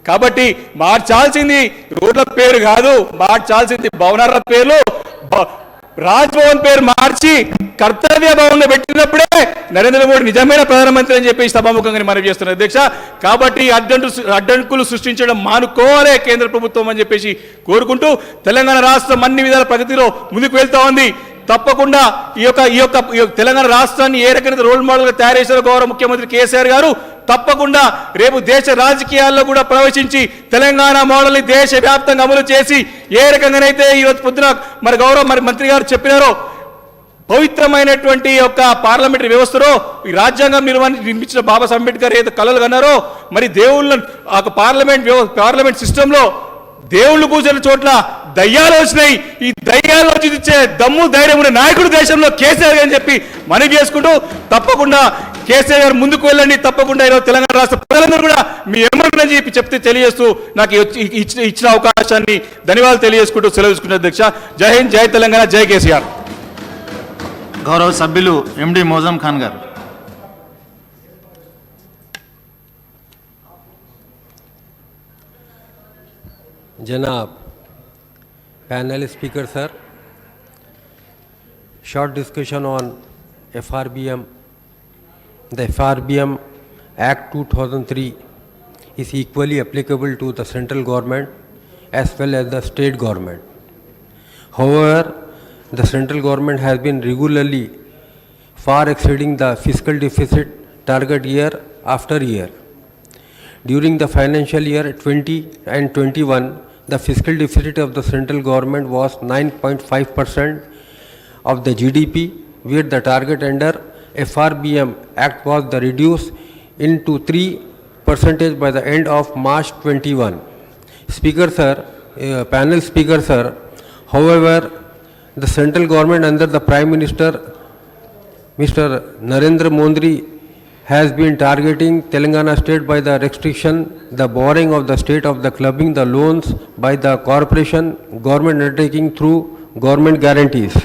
కాబట్టి మార్చాల్సింది రోడ్ల పేరు కాదు, మార్చాల్సింది భవనాల పేర్లు. రాజ్భవన్ పేరు మార్చి కర్తవ్య భవన్ పెట్టినప్పుడే నరేంద్ర మోడీ నిజమైన ప్రధానమంత్రి అని చెప్పి సభాముఖంగా మనవి చేస్తున్నారు అధ్యక్ష. కాబట్టి అడ్డంకులు సృష్టించడం మానుకోవాలే కేంద్ర ప్రభుత్వం అని చెప్పేసి కోరుకుంటూ, తెలంగాణ రాష్ట్రం అన్ని విధాల ప్రగతిలో ముందుకు వెళ్తా ఉంది. తప్పకుండా ఈ యొక్క తెలంగాణ రాష్ట్రాన్ని ఏ రకమైన రోల్ మోడల్గా తయారు చేశారో గౌరవ ముఖ్యమంత్రి కేసీఆర్ గారు, తప్పకుండా రేపు దేశ రాజకీయాల్లో కూడా ప్రవేశించి తెలంగాణ మోడల్ని దేశవ్యాప్తంగా అమలు చేసి, ఏ రకంగానైతే ఈరోజు పొద్దున గౌరవ మంత్రి గారు చెప్పినారో, పవిత్రమైనటువంటి యొక్క పార్లమెంటరీ వ్యవస్థలో ఈ రాజ్యాంగం నిర్మించిన బాబాసాహెబ్ అంబేద్కర్ ఏదో కలలు కన్నారో, మరి దేవుళ్ళ పార్లమెంట్ సిస్టంలో దేవుళ్ళు కూర్చున్న చోట్ల దయ్యాలు వచ్చినాయి. ఈ దయ్యాలు ఇచ్చే దమ్ము ధైర్యం ఉన్న నాయకుడు దేశంలో కేసీఆర్ అని చెప్పి మనవి చేసుకుంటూ, తప్పకుండా కేసీఆర్ గారు ముందుకు వెళ్ళండి. తప్పకుండా ఈరోజు తెలంగాణ రాష్ట్ర ప్రజలందరూ కూడా మీ ఎమ్మని చెప్పి తెలియజేస్తూ నాకు ఇచ్చిన అవకాశాన్ని ధన్యవాదాలు తెలియజేసుకుంటూ సెలవు తీసుకుంటున్న అధ్యక్ష. జై హింద్, జై తెలంగాణ, జై కేసీఆర్. గౌరవ సభ్యులు ఎండి మోజం ఖాన్ గారు. जनाब panel speaker sir, short discussion on FRBM. The FRBM Act 2003 is equally applicable to the central government as well as the state government. However, the central government has been regularly far exceeding the fiscal deficit target year after year. During the financial year 20 and 21, the fiscal deficit of the central government was 9.5% of the GDP, where the target under FRBM Act was reduced into 3% by the end of March 21. Speaker sir, panel speaker sir, however, the central government under the Prime Minister Mr. Narendra Modi has been targeting Telangana state by the restriction, the borrowing of the state of the clubbing the loans by the corporation, government undertaking through government guarantees.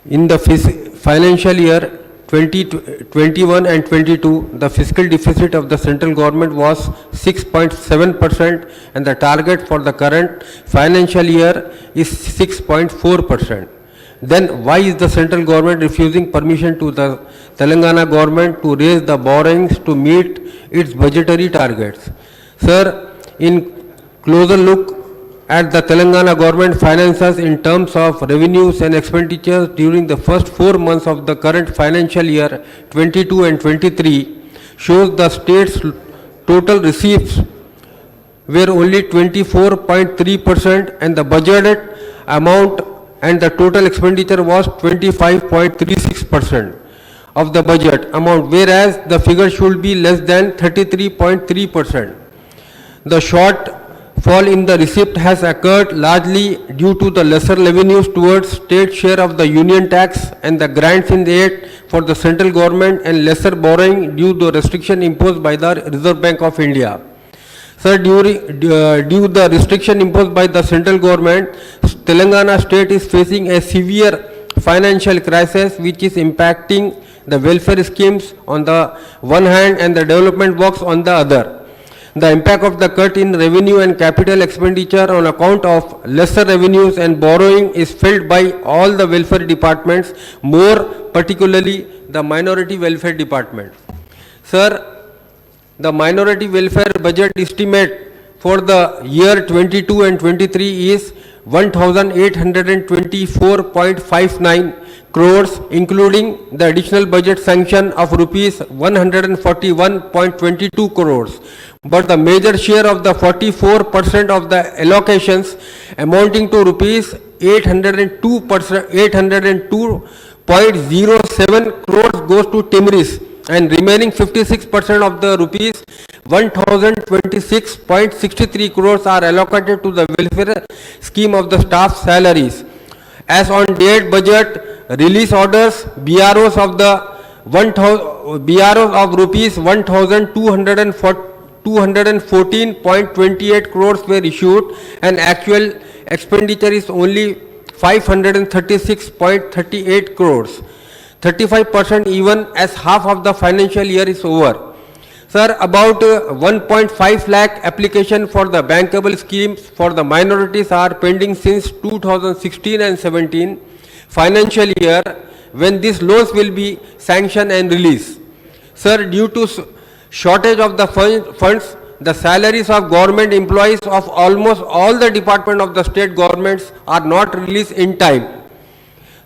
In the financial year 2021 and 22, the fiscal deficit of the central government was 6.7% and the target for the current financial year is 6.4%. Then why is the central government refusing permission to the Telangana government to raise the borrowings to meet its budgetary targets? Sir, in closer look at the Telangana government finances in terms of revenues and expenditures during the first 4 months of the current financial year 22 and 23 shows the state's total receipts were only 24.3% and the budgeted amount and the total expenditure was 25.36% of the budget amount, whereas the figure should be less than 33.3%. The shortfall in the receipt has occurred largely due to the lesser revenues towards state share of the union tax and the grants in aid for the central government and lesser borrowing due to restriction imposed by the Reserve Bank of India. Sir, due the restriction imposed by the central government, Telangana state is facing a severe financial crisis which is impacting the welfare schemes on the one hand and the development works on the other. The impact of the cut in revenue and capital expenditure on account of lesser revenues and borrowing is felt by all the welfare departments, more particularly the minority welfare department. Sir, the minority welfare budget estimate for the year 22 and 23 is 1,824.59 crores, including the additional budget sanction of rupees 141.22 crores. But the major share of the 44% of the allocations amounting to rupees 802.07 crores goes to TIMRIS, and remaining 56% of the rupees 1026.63 crores are allocated to the welfare scheme of the staff salaries. As on date budget release orders, BROs of rupees 1,214.28 crores were issued and actual expenditure is only 536.38 crores. 35% even as half of the financial year is over. Sir, about 1.5 lakh application for the bankable schemes for the minorities are pending since 2016 and 17 financial year, when these loans will be sanctioned and released. Sir, due to shortage of the funds, the salaries of government employees of almost all the departments of the state governments are not released in time.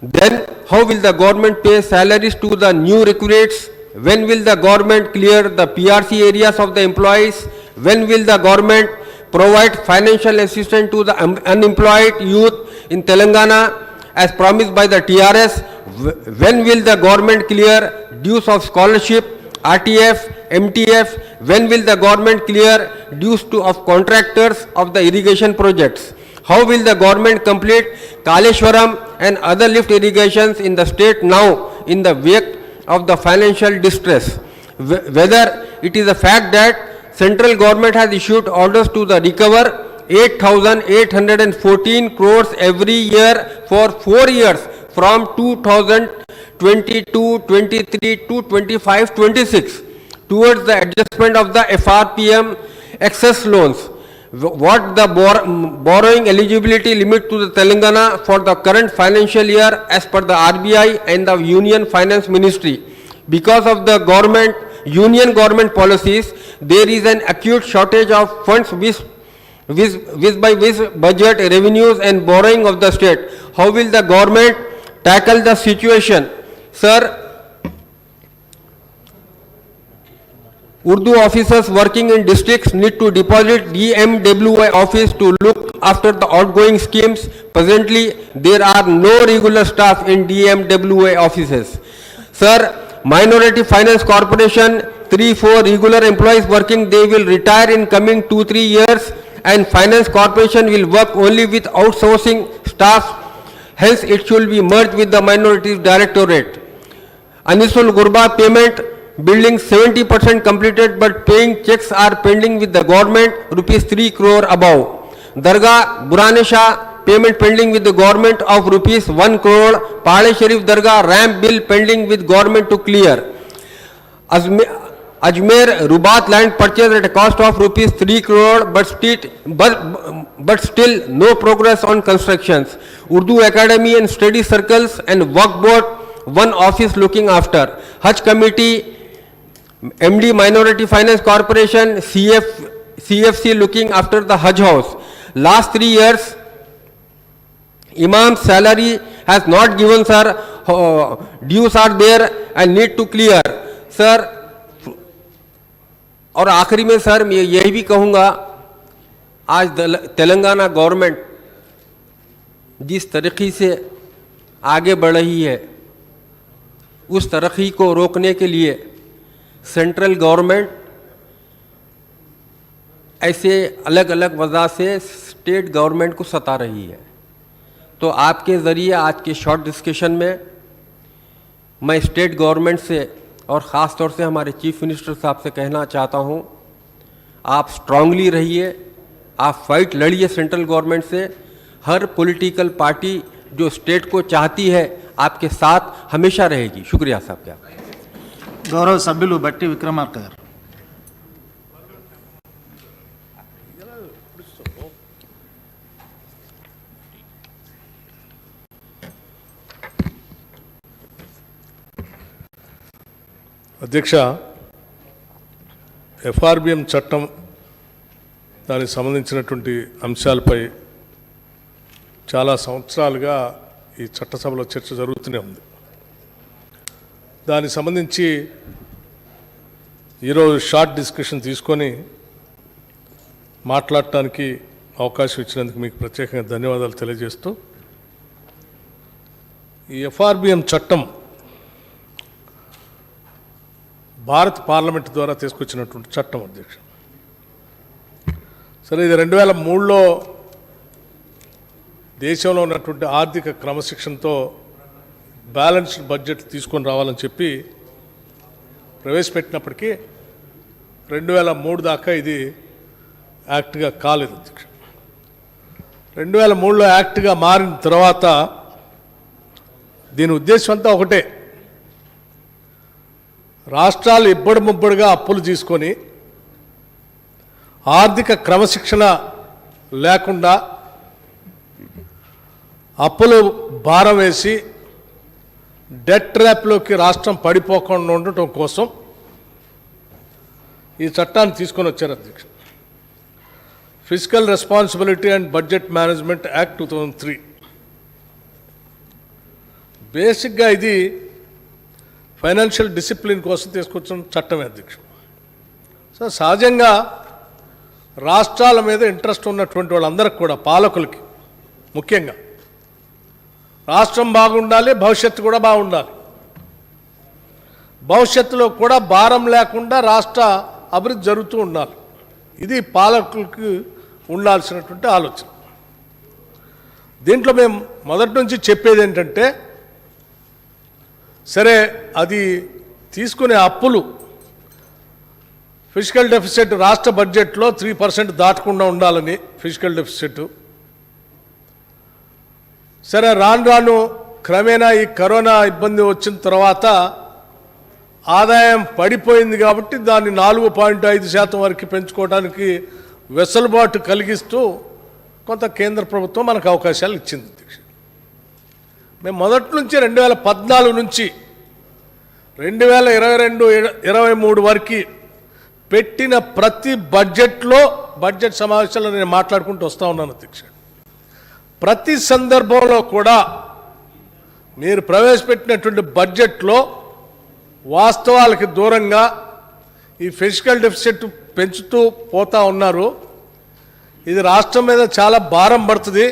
Then how will the government pay salaries to the new recruits? When will the government clear the PRC areas of the employees? When will the government provide financial assistance to the unemployed youth in Telangana as promised by the TRS? When will the government clear dues of scholarship, RTF, MTF? When will the government clear dues of contractors of the irrigation projects? How will the government complete Kaleshwaram and other lift irrigations in the state now in the wake of the financial distress? Whether it is a fact that central government has issued orders to the recover 8,814 crores every year for 4 years from 2022, 23 to 25, 26 towards the adjustment of the FRPM excess loans. What the borrowing eligibility limit to the Telangana for the current financial year as per the RBI and the Union Finance Ministry? Because of the union government policies, there is an acute shortage of funds with budget revenues and borrowing of the state. How will the government tackle the situation? Sir, Urdu officers working in districts need to deposit DMWI office to look after the outgoing schemes. Presently, there are no regular staff in DMWI offices. Sir, Minority Finance Corporation, 3-4 regular employees working, they will retire in coming 2-3 years, and Finance Corporation will work only with outsourcing staff. Hence, it should be merged with the Minorities Directorate. Anisul Gurba payment Buildings 70% completed, but paying checks are pending with the government, rupees 3 crore above. Dargah Burane Shah, payment pending with the government of rupees 1 crore. Pale Sharif Dargah, ramp bill pending with government to clear. Ajmer Rubat land purchase at a cost of rupees 3 crore, but still no progress on constructions. Urdu Academy and study circles and work board, one office looking after. Hajj committee, MD Minority Finance Corporation, CFC looking after the Hajj house. Last 3 years, Imam's salary has not given, sir. Dues are there and need to clear, sir. और आखिरी में sir मैं यही भी कहूँगा, आज Telangana government जिस तरक्की से आगे बढ़ रही है, उस तरक्की को रोकने के लिए सेंट्रल गवर्नमेंट ऐसे अलग अलग वजह से स्टेट गवर्नमेंट को सता रही है। तो आपके ज़रिए आज के शॉर्ट डिस्कशन में मैं स्टेट गवर्नमेंट से और ख़ास तौर से हमारे चीफ मिनिस्टर साहब से कहना चाहता हूँ, आप स्ट्रांगली रहिए, आप फाइट लड़िए सेंट्रल गवर्नमेंट से। हर पॉलिटिकल पार्टी जो स्टेट को चाहती है आपके साथ हमेशा रहेगी। शुक्रिया साहब क्या గౌరవ సభ్యులు బట్టి విక్రమార్క గారు. అధ్యక్ష, ఎఫ్ఆర్బిఎం చట్టం దానికి సంబంధించినటువంటి అంశాలపై చాలా సంవత్సరాలుగా ఈ చట్టసభలో చర్చ జరుగుతూనే ఉంది. దానికి సంబంధించి ఈరోజు షార్ట్ డిస్కషన్ తీసుకొని మాట్లాడటానికి అవకాశం ఇచ్చినందుకు మీకు ప్రత్యేకంగా ధన్యవాదాలు తెలియజేస్తూ, ఈ ఎఫ్ఆర్బిఎం చట్టం భారత పార్లమెంట్ ద్వారా తీసుకొచ్చినటువంటి చట్టం అధ్యక్ష. సరే, ఇది 2003లో దేశంలో ఉన్నటువంటి ఆర్థిక క్రమశిక్షణతో బ్యాలెన్స్డ్ బడ్జెట్ తీసుకొని రావాలని చెప్పి ప్రవేశపెట్టినప్పటికీ 2003 దాకా ఇది యాక్ట్గా కాలేదు అధ్యక్ష. 2003లో యాక్ట్గా మారిన తర్వాత దీని ఉద్దేశం అంతా ఒకటే, రాష్ట్రాలు ఇబ్బడి ముబ్బడిగా అప్పులు తీసుకొని ఆర్థిక క్రమశిక్షణ లేకుండా అప్పులు భారం వేసి డెట్ ట్రాప్లోకి రాష్ట్రం పడిపోకుండా ఉండటం కోసం ఈ చట్టాన్ని తీసుకొని వచ్చారు అధ్యక్ష. Physical responsibility and budget management act 2003. బేసిక్గా ఇది ఫైనాన్షియల్ డిసిప్లిన్ కోసం తీసుకొచ్చిన చట్టమే అధ్యక్ష. సో సహజంగా రాష్ట్రాల మీద ఇంట్రెస్ట్ ఉన్నటువంటి వాళ్ళందరికీ కూడా, పాలకులకి ముఖ్యంగా, రాష్ట్రం బాగుండాలి, భవిష్యత్తు కూడా బాగుండాలి. భవిష్యత్తులో కూడా భారం లేకుండా రాష్ట్ర అభివృద్ధి జరుగుతూ ఉండాలి. ఇది పాలకులకు ఉండాల్సినటువంటి ఆలోచన. దీంట్లో మేము మొదటి నుంచి చెప్పేది ఏంటంటే, సరే అది తీసుకునే అప్పులు ఫిజికల్ డెఫిసిట్ రాష్ట్ర బడ్జెట్లో 3% దాటకుండా ఉండాలని ఫిజికల్ డెఫిసిట్. సరే, రాను రాను క్రమేణా ఈ కరోనా ఇబ్బంది వచ్చిన తర్వాత ఆదాయం పడిపోయింది కాబట్టి దాన్ని 4.5% వరకు పెంచుకోవడానికి వెసులుబాటు కలిగిస్తూ కొంత కేంద్ర ప్రభుత్వం మనకు అవకాశాలు ఇచ్చింది. మేము మొదటి నుంచి 2014 నుంచి 2022-23 వరకు పెట్టిన ప్రతి బడ్జెట్లో, బడ్జెట్ సమావేశాల్లో నేను మాట్లాడుకుంటూ వస్తూ ఉన్నాను అధ్యక్ష. ప్రతి సందర్భంలో కూడా మీరు ప్రవేశపెట్టినటువంటి బడ్జెట్లో వాస్తవాలకి దూరంగా ఈ ఫిజికల్ డెఫిసిట్ పెంచుతూ పోతూ ఉన్నారు. ఇది రాష్ట్రం మీద చాలా భారం పడుతుంది.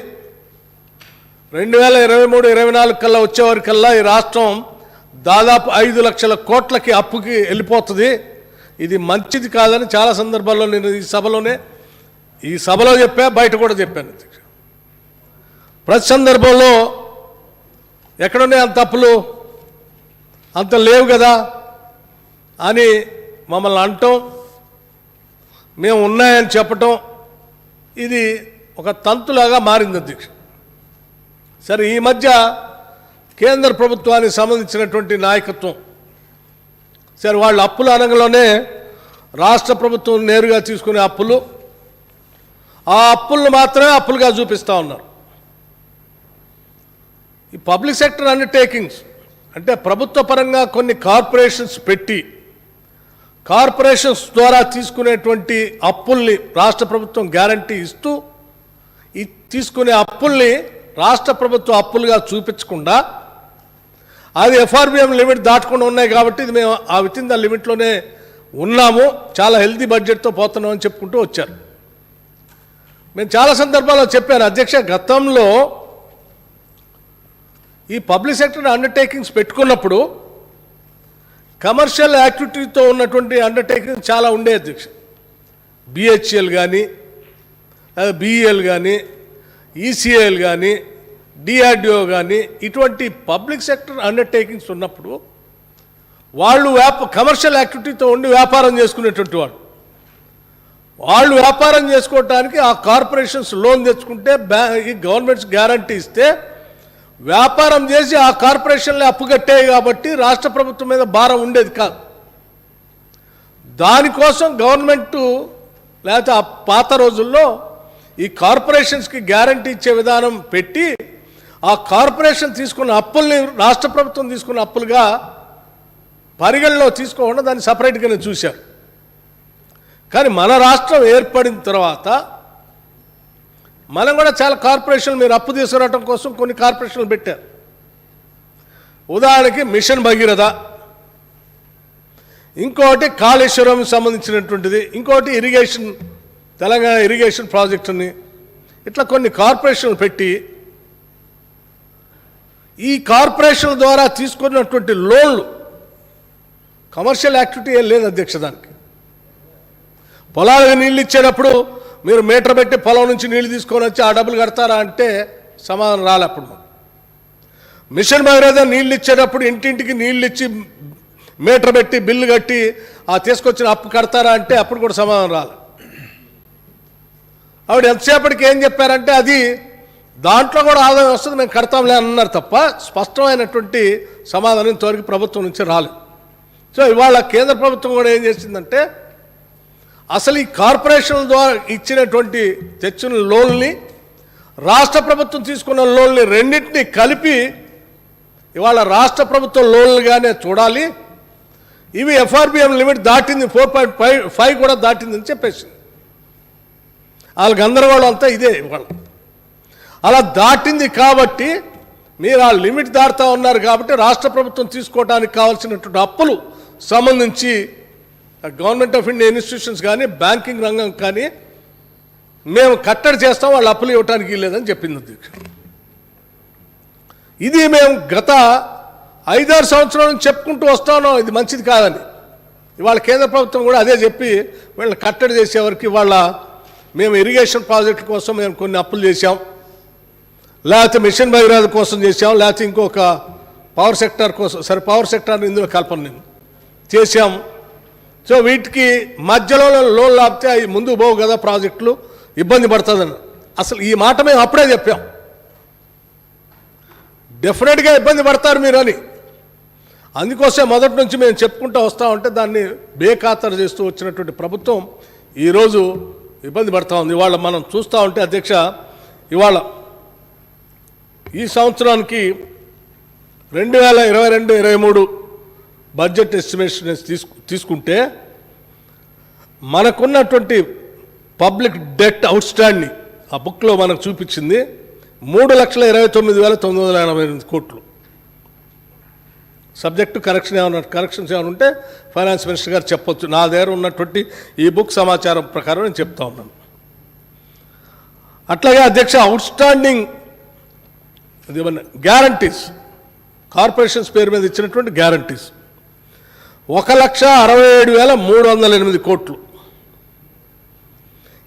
2023-24 కల్లా వచ్చేవరకల్లా ఈ రాష్ట్రం దాదాపు 5 లక్షల కోట్లకి అప్పుకి వెళ్ళిపోతుంది. ఇది మంచిది కాదని చాలా సందర్భాల్లో నేను ఈ సభలో చెప్పా, బయట కూడా చెప్పాను అధ్యక్ష. ప్రతి సందర్భంలో ఎక్కడున్నాయి అంత అప్పులు? అంత లేవు కదా. అని మమ్మల్ని అంటాం, మేము ఉన్నాయని చెప్పటం, ఇది ఒక తంతులాగా మారింది అధ్యక్ష. సరే, ఈ మధ్య కేంద్ర ప్రభుత్వానికి సంబంధించినటువంటి నాయకత్వం సరే వాళ్ళు అప్పుల అనగంలోనే రాష్ట్ర ప్రభుత్వం నేరుగా తీసుకునే అప్పులు, ఆ అప్పులను మాత్రమే అప్పులుగా చూపిస్తూ ఉన్నారు. ఈ పబ్లిక్ సెక్టర్ అండర్టేకింగ్స్ అంటే ప్రభుత్వ పరంగా కొన్ని కార్పొరేషన్స్ పెట్టి కార్పొరేషన్స్ ద్వారా తీసుకునేటువంటి అప్పుల్ని రాష్ట్ర ప్రభుత్వం గ్యారంటీ ఇస్తూ ఈ తీసుకునే అప్పుల్ని రాష్ట్ర ప్రభుత్వ అప్పులుగా చూపించకుండా అది ఎఫ్ఆర్బిఎం లిమిట్ దాటకుండా ఉన్నాయి కాబట్టి ఇది మేము ఆ విత్ ఇన్ ద లిమిట్లోనే ఉన్నాము, చాలా హెల్తీ బడ్జెట్తో పోతున్నాం అని చెప్పుకుంటూ వచ్చారు. మేము చాలా సందర్భాల్లో చెప్పాను అధ్యక్ష, గతంలో ఈ పబ్లిక్ సెక్టర్ అండర్టేకింగ్స్ పెట్టుకున్నప్పుడు కమర్షియల్ యాక్టివిటీతో ఉన్నటువంటి అండర్టేకింగ్ చాలా ఉండే అధ్యక్ష. బిహెచ్ఎల్ కానీ, బిఈఎల్ కానీ, ఈసీఐఎల్ కానీ, డిఆర్డిఓ కానీ ఇటువంటి పబ్లిక్ సెక్టర్ అండర్టేకింగ్స్ ఉన్నప్పుడు వాళ్ళు కమర్షియల్ యాక్టివిటీతో ఉండి వ్యాపారం చేసుకునేటువంటి వాళ్ళు వ్యాపారం చేసుకోవటానికి ఆ కార్పొరేషన్స్ లోన్ తెచ్చుకుంటే ఈ గవర్నమెంట్స్ గ్యారంటీ ఇస్తే వ్యాపారం చేసి ఆ కార్పొరేషన్లే అప్పు కట్టాయి కాబట్టి రాష్ట్ర ప్రభుత్వం మీద భారం ఉండేది కాదు. దానికోసం గవర్నమెంటు లేకపోతే ఆ పాత రోజుల్లో ఈ కార్పొరేషన్స్కి గ్యారంటీ ఇచ్చే విధానం పెట్టి ఆ కార్పొరేషన్ తీసుకున్న అప్పుల్ని రాష్ట్ర ప్రభుత్వం తీసుకున్న అప్పులుగా పరిగణలో తీసుకోకుండా దాన్ని సపరేట్గానే చూశారు. కానీ మన రాష్ట్రం ఏర్పడిన తర్వాత మనం కూడా చాలా కార్పొరేషన్లు మీరు అప్పు తీసుకురావడం కోసం కొన్ని కార్పొరేషన్లు పెట్టారు. ఉదాహరణకి మిషన్ భగీరథ, ఇంకోటి కాళేశ్వరం సంబంధించినటువంటిది, ఇంకోటి ఇరిగేషన్ తెలంగాణ ఇరిగేషన్ ప్రాజెక్టుని, ఇట్లా కొన్ని కార్పొరేషన్లు పెట్టి ఈ కార్పొరేషన్ల ద్వారా తీసుకున్నటువంటి లోన్లు కమర్షియల్ యాక్టివిటీ ఏం లేదు అధ్యక్ష. దానికి పొలాలకు నీళ్ళు ఇచ్చేటప్పుడు మీరు మీటర్ పెట్టి పొలం నుంచి నీళ్లు తీసుకొని వచ్చి ఆ డబ్బులు కడతారా అంటే సమాధానం రాలే. అప్పుడు మిషన్ భగీరథ నీళ్ళు ఇచ్చేటప్పుడు ఇంటింటికి నీళ్ళు ఇచ్చి మీటర్ పెట్టి బిల్లు కట్టి ఆ తీసుకొచ్చిన అప్పు కడతారా అంటే అప్పుడు కూడా సమాధానం రాలే. ఆవిడ ఎంతసేపటికి ఏం చెప్పారంటే అది దాంట్లో కూడా ఆదాయం వస్తుంది, మేము కడతాంలే అన్నారు తప్ప స్పష్టమైనటువంటి సమాధానం ఇంతవరకు ప్రభుత్వం నుంచి రాలేదు. సో ఇవాళ కేంద్ర ప్రభుత్వం కూడా ఏం చేసిందంటే అసలు ఈ కార్పొరేషన్ల ద్వారా ఇచ్చినటువంటి తెచ్చిన లోన్ని రాష్ట్ర ప్రభుత్వం తీసుకున్న లోన్ని రెండింటినీ కలిపి ఇవాళ రాష్ట్ర ప్రభుత్వం లోన్లుగానే చూడాలి, ఇవి ఎఫ్ఆర్బిఎం లిమిట్ దాటింది 4.5 కూడా దాటిందని చెప్పేసింది. వాళ్ళ గందరగోళం అంతా ఇదే. ఇవాళ అలా దాటింది కాబట్టి మీరు ఆ లిమిట్ దాటుతూ ఉన్నారు కాబట్టి రాష్ట్ర ప్రభుత్వం తీసుకోవడానికి కావాల్సినటువంటి అప్పులు సంబంధించి గవర్నమెంట్ ఆఫ్ ఇండియా ఇన్స్టిట్యూషన్స్ కానీ బ్యాంకింగ్ రంగం కానీ మేము కట్టడి చేస్తాం, వాళ్ళు అప్పులు ఇవ్వడానికి లేదని చెప్పింది అధ్యక్ష. ఇది మేము గత 5-6 సంవత్సరాల నుంచి చెప్పుకుంటూ వస్తా ఉన్నాం, ఇది మంచిది కాదని. ఇవాళ కేంద్ర ప్రభుత్వం కూడా అదే చెప్పి వీళ్ళని కట్టడి చేసేవరకు ఇవాళ మేము ఇరిగేషన్ ప్రాజెక్టుల కోసం మేము కొన్ని అప్పులు చేశాం, లేకపోతే మిషన్ భగీరథ కోసం చేశాం, లేకపోతే ఇంకొక పవర్ సెక్టార్ కోసం, సరే పవర్ సెక్టార్ని ఇందులో కల్పన నేను చేశాం. సో వీటికి మధ్యలో లోన్ లాపితే అవి ముందుకు పోవు కదా, ప్రాజెక్టులు ఇబ్బంది పడుతుందని. అసలు ఈ మాట మేము అప్పుడే చెప్పాం, డెఫినెట్గా ఇబ్బంది పడతారు మీరు అని. అందుకోసం మొదటి నుంచి మేము చెప్పుకుంటూ వస్తూ ఉంటే దాన్ని బేఖాతరు చేస్తూ వచ్చినటువంటి ప్రభుత్వం ఈరోజు ఇబ్బంది పడతా ఉంది. ఇవాళ మనం చూస్తూ ఉంటే అధ్యక్ష, ఇవాళ ఈ సంవత్సరానికి 2022-23 బడ్జెట్ ఎస్టిమేషన్ తీసుకుంటే మనకున్నటువంటి పబ్లిక్ డెట్ అవుట్స్టాండింగ్ ఆ బుక్లో మనకు చూపించింది 3,29,988 కోట్లు. సబ్జెక్టు కరెక్షన్స్ ఏమైనా ఉంటే ఫైనాన్స్ మినిస్టర్ గారు చెప్పొచ్చు. నా దగ్గర ఉన్నటువంటి ఈ బుక్ సమాచారం ప్రకారం నేను చెప్తా ఉన్నాను. అట్లాగే అధ్యక్ష, అవుట్స్టాండింగ్ అదేమన్నా గ్యారంటీస్, కార్పొరేషన్స్ పేరు మీద ఇచ్చినటువంటి గ్యారంటీస్ 1,67,308 కోట్లు.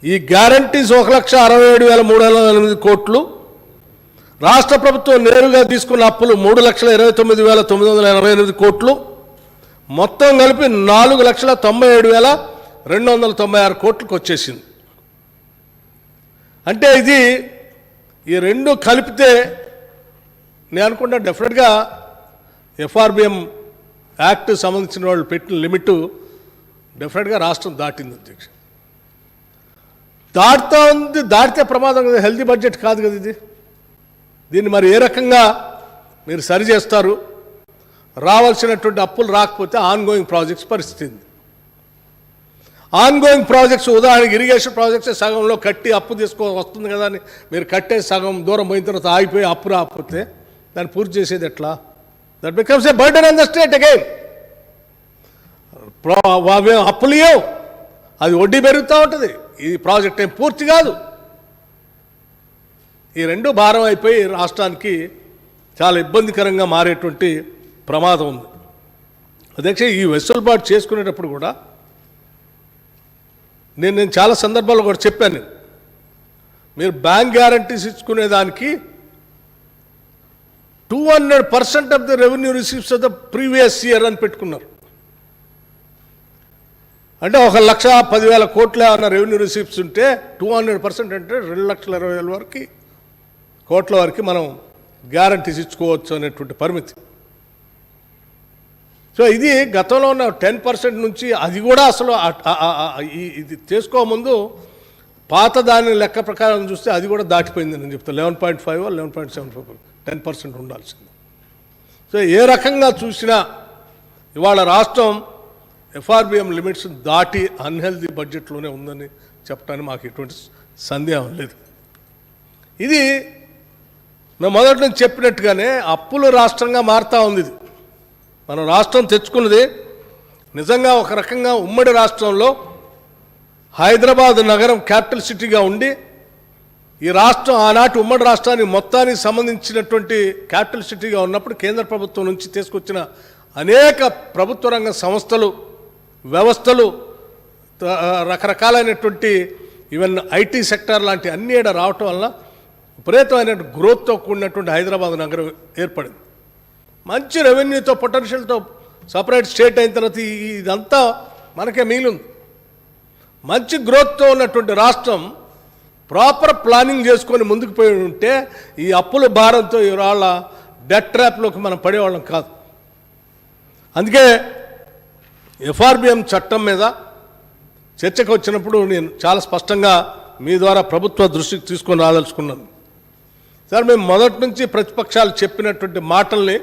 ఈ గ్యారంటీస్ 1,67,308 కోట్లు. రాష్ట్ర ప్రభుత్వం నేరుగా తీసుకున్న అప్పులు 3,29,988 కోట్లు. మొత్తం కలిపి 4,97,296 కోట్లకు వచ్చేసింది. అంటే ఇది ఈ రెండు కలిపితే నేను అనుకుంటా డెఫినెట్గా ఎఫ్ఆర్బిఎం యాక్ట్ సంబంధించిన వాళ్ళు పెట్టిన లిమిట్ డెఫినెట్గా రాష్ట్రం దాటింది అధ్యక్ష. దాటితే ప్రమాదం కదా, హెల్తీ బడ్జెట్ కాదు కదా ఇది. దీన్ని మరి ఏ రకంగా మీరు సరి చేస్తారు? రావాల్సినటువంటి అప్పులు రాకపోతే ఆన్గోయింగ్ ప్రాజెక్ట్స్ పరిస్థితి. ఆన్గోయింగ్ ప్రాజెక్ట్స్ ఉదాహరణకి ఇరిగేషన్ ప్రాజెక్ట్స్ సగంలో కట్టి అప్పు వస్తుంది కదా అని మీరు కట్టే సగం దూరం పోయిన తర్వాత ఆగిపోయి అప్పు రాకపోతే దాన్ని పూర్తి చేసేది ఎట్లా? That becomes a burden on the state again. అప్పులు ఇవ్వవు, అది వడ్డీ పెరుగుతూ ఉంటుంది, ఈ ప్రాజెక్ట్ ఏం పూర్తి కాదు. ఈ రెండు భారం అయిపోయి రాష్ట్రానికి చాలా ఇబ్బందికరంగా మారేటువంటి ప్రమాదం ఉంది. అధ్యక్ష, ఈ వెసులుబాటు చేసుకునేటప్పుడు కూడా నేను చాలా సందర్భాల్లో కూడా చెప్పాను, మీరు బ్యాంక్ గ్యారంటీస్ ఇచ్చుకునేదానికి 200% of the revenue receives of the previous year అని పెట్టుకున్నారు. అంటే 1,10,000 కోట్ల అన్న రెవెన్యూ రిసీప్ట్స్ ఉంటే 200% అంటే 2,20,000 వరకు కోట్ల వరకు మనం గ్యారంటీస్ ఇచ్చుకోవచ్చు అనేటువంటి పరిమితి. సో ఇది గతంలో ఉన్న 10% నుంచి అది కూడా అసలు ఇది చేసుకోముందు పాత దాని లెక్క ప్రకారం చూస్తే అది కూడా దాటిపోయింది నేను చెప్తాను. 11.5 11.75 10% ఉండాల్సింది. సో ఏ రకంగా చూసినా ఇవాళ రాష్ట్రం ఎఫ్ఆర్బిఎం లిమిట్స్ దాటి అన్హెల్దీ బడ్జెట్లోనే ఉందని చెప్పడానికి మాకు ఎటువంటి సందేహం లేదు. ఇది మేము మొదటి నుంచి చెప్పినట్టుగానే అప్పుల రాష్ట్రంగా మారుతూ ఉంది. ఇది మనం రాష్ట్రం తెచ్చుకున్నది నిజంగా ఒక రకంగా ఉమ్మడి రాష్ట్రంలో హైదరాబాద్ నగరం క్యాపిటల్ సిటీగా ఉండి ఈ రాష్ట్రం ఆనాటి ఉమ్మడి రాష్ట్రానికి మొత్తానికి సంబంధించినటువంటి క్యాపిటల్ సిటీగా ఉన్నప్పుడు కేంద్ర ప్రభుత్వం నుంచి తీసుకొచ్చిన అనేక ప్రభుత్వ రంగ సంస్థలు వ్యవస్థలు రకరకాలైనటువంటి ఈవెన్ ఐటీ సెక్టార్ లాంటి అన్ని ఏడ రావటం వల్ల విపరీతమైన గ్రోత్తో కూడినటువంటి హైదరాబాద్ నగరం ఏర్పడింది. మంచి రెవెన్యూతో పొటెన్షియల్తో సపరేట్ స్టేట్ అయిన తర్వాత ఇదంతా మనకే మిగిలింది. మంచి గ్రోత్తో ఉన్నటువంటి రాష్ట్రం ప్రాపర్ ప్లానింగ్ చేసుకొని ముందుకు పోయి ఉంటే ఈ అప్పుల భారంతో ఇవాళ డెట్ ట్రాప్లోకి మనం పడేవాళ్ళం కాదు. అందుకే ఎఫ్ఆర్బిఎం చట్టం మీద చర్చకు వచ్చినప్పుడు నేను చాలా స్పష్టంగా మీ ద్వారా ప్రభుత్వ దృష్టికి తీసుకొని రాదలుచుకున్నాను. సార్, మేము మొదటి నుంచి ప్రతిపక్షాలు చెప్పినటువంటి మాటల్ని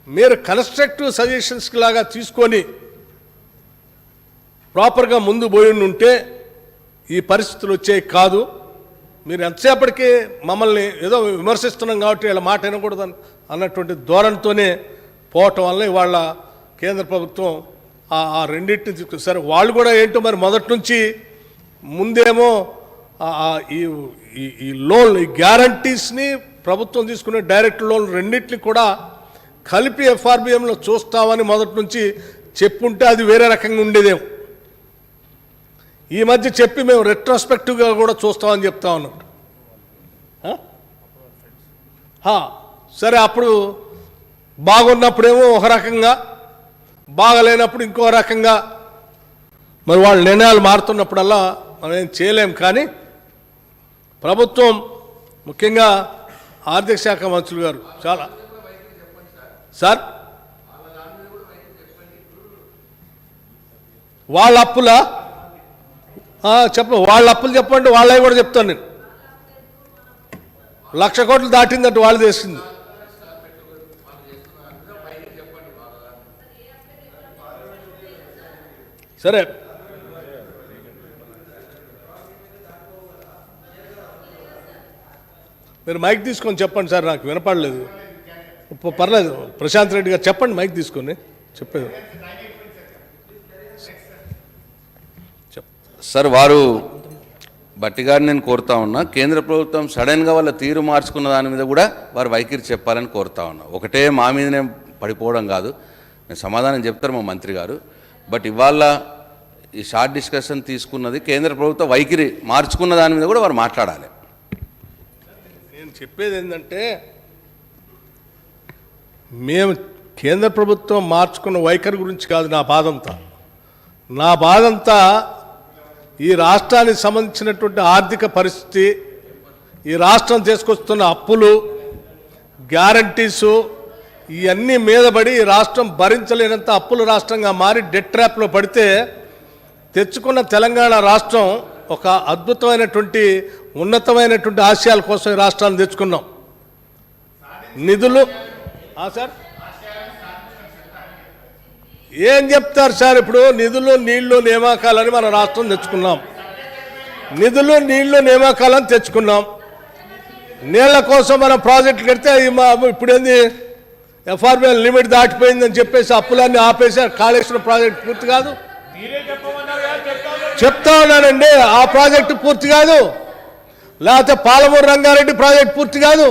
మీరు కన్స్ట్రక్టివ్ సజెషన్స్ లాగా తీసుకొని ప్రాపర్గా ముందు పోయి ఉంటే ఈ పరిస్థితులు వచ్చేవి కాదు. మీరు ఎంతసేపటికి మమ్మల్ని ఏదో విమర్శిస్తున్నాం కాబట్టి ఇలా మాట వినకూడదు అన్నటువంటి ధోరణితోనే పోవటం వల్ల ఇవాళ కేంద్ర ప్రభుత్వం ఆ రెండింటిని తీసుకు సరే వాళ్ళు కూడా ఏంటో మరి మొదటి నుంచి ముందేమో ఈ లోన్ ఈ గ్యారంటీస్ని ప్రభుత్వం తీసుకునే డైరెక్ట్ లోన్ రెండింటిని కూడా కలిపి ఎఫ్ఆర్బిఎంలో చూస్తామని మొదటి నుంచి చెప్పుంటే అది వేరే రకంగా ఉండేదేమో. ఈ మధ్య చెప్పి మేము రెట్రోస్పెక్టివ్గా కూడా చూస్తామని చెప్తా ఉన్నాం. సరే, అప్పుడు బాగున్నప్పుడేమో ఒక రకంగా, బాగలేనప్పుడు ఇంకో రకంగా, మరి వాళ్ళ నిర్ణయాలు మారుతున్నప్పుడల్లా మనం ఏం చేయలేం. కానీ ప్రభుత్వం ముఖ్యంగా ఆర్థిక శాఖ మంత్రులు గారు చాలా సార్ వాళ్ళ అప్పులా వాళ్ళ అప్పులు చెప్పండి, వాళ్ళవి కూడా చెప్తాను నేను. 1,00,000 కోట్లు దాటిందంటే వాళ్ళు చేసింది. సరే, మీరు మైక్ తీసుకొని చెప్పండి సార్, నాకు వినపడలేదు. పర్లేదు, ప్రశాంత్ రెడ్డి గారు చెప్పండి, మైక్ తీసుకొని చెప్పేది. సార్, వారు బట్టి గారిని నేను కోరుతా ఉన్నా, కేంద్ర ప్రభుత్వం సడన్గా వాళ్ళ తీరు మార్చుకున్న దాని మీద కూడా వారు వైఖరి చెప్పాలని కోరుతా ఉన్నా. ఒకటే మా మీదనే పడిపోవడం కాదు, నేను సమాధానం చెప్తారు మా మంత్రి గారు. బట్ ఇవాళ ఈ షార్ట్ డిస్కషన్ తీసుకున్నది కేంద్ర ప్రభుత్వ వైఖరి మార్చుకున్న దాని మీద కూడా వారు మాట్లాడాలి. నేను చెప్పేది ఏంటంటే, మేము కేంద్ర ప్రభుత్వం మార్చుకున్న వైఖరి గురించి కాదు నా బాధంతా. నా బాధంతా ఈ రాష్ట్రానికి సంబంధించినటువంటి ఆర్థిక పరిస్థితి, ఈ రాష్ట్రం తీసుకొస్తున్న అప్పులు, గ్యారంటీసు, ఇవన్నీ మీద పడి ఈ రాష్ట్రం భరించలేనంత అప్పుల రాష్ట్రంగా మారి డెట్ ట్రాప్లో పడితే తెచ్చుకున్న తెలంగాణ రాష్ట్రం ఒక అద్భుతమైనటువంటి ఉన్నతమైనటువంటి ఆశయాల కోసం ఈ రాష్ట్రాన్ని తెచ్చుకున్నాం. నిధులు సార్ ఏం చెప్తారు సార్? ఇప్పుడు నిధులు నీళ్లు నియామకాలని మన రాష్ట్రం తెచ్చుకున్నాం. నిధులు నీళ్లు నియామకాలని తెచ్చుకున్నాం. నీళ్ల కోసం మనం ప్రాజెక్టులు కడితే ఇప్పుడేంది ఎఫ్ఆర్బిఎల్ లిమిట్ దాటిపోయిందని చెప్పేసి అప్పులన్నీ ఆపేసి కాళేశ్వరం ప్రాజెక్ట్ పూర్తి కాదు. చెప్తా ఉన్నానండి, ఆ ప్రాజెక్టు పూర్తి కాదు, లేకపోతే పాలమూరు రంగారెడ్డి ప్రాజెక్ట్ పూర్తి కాదు,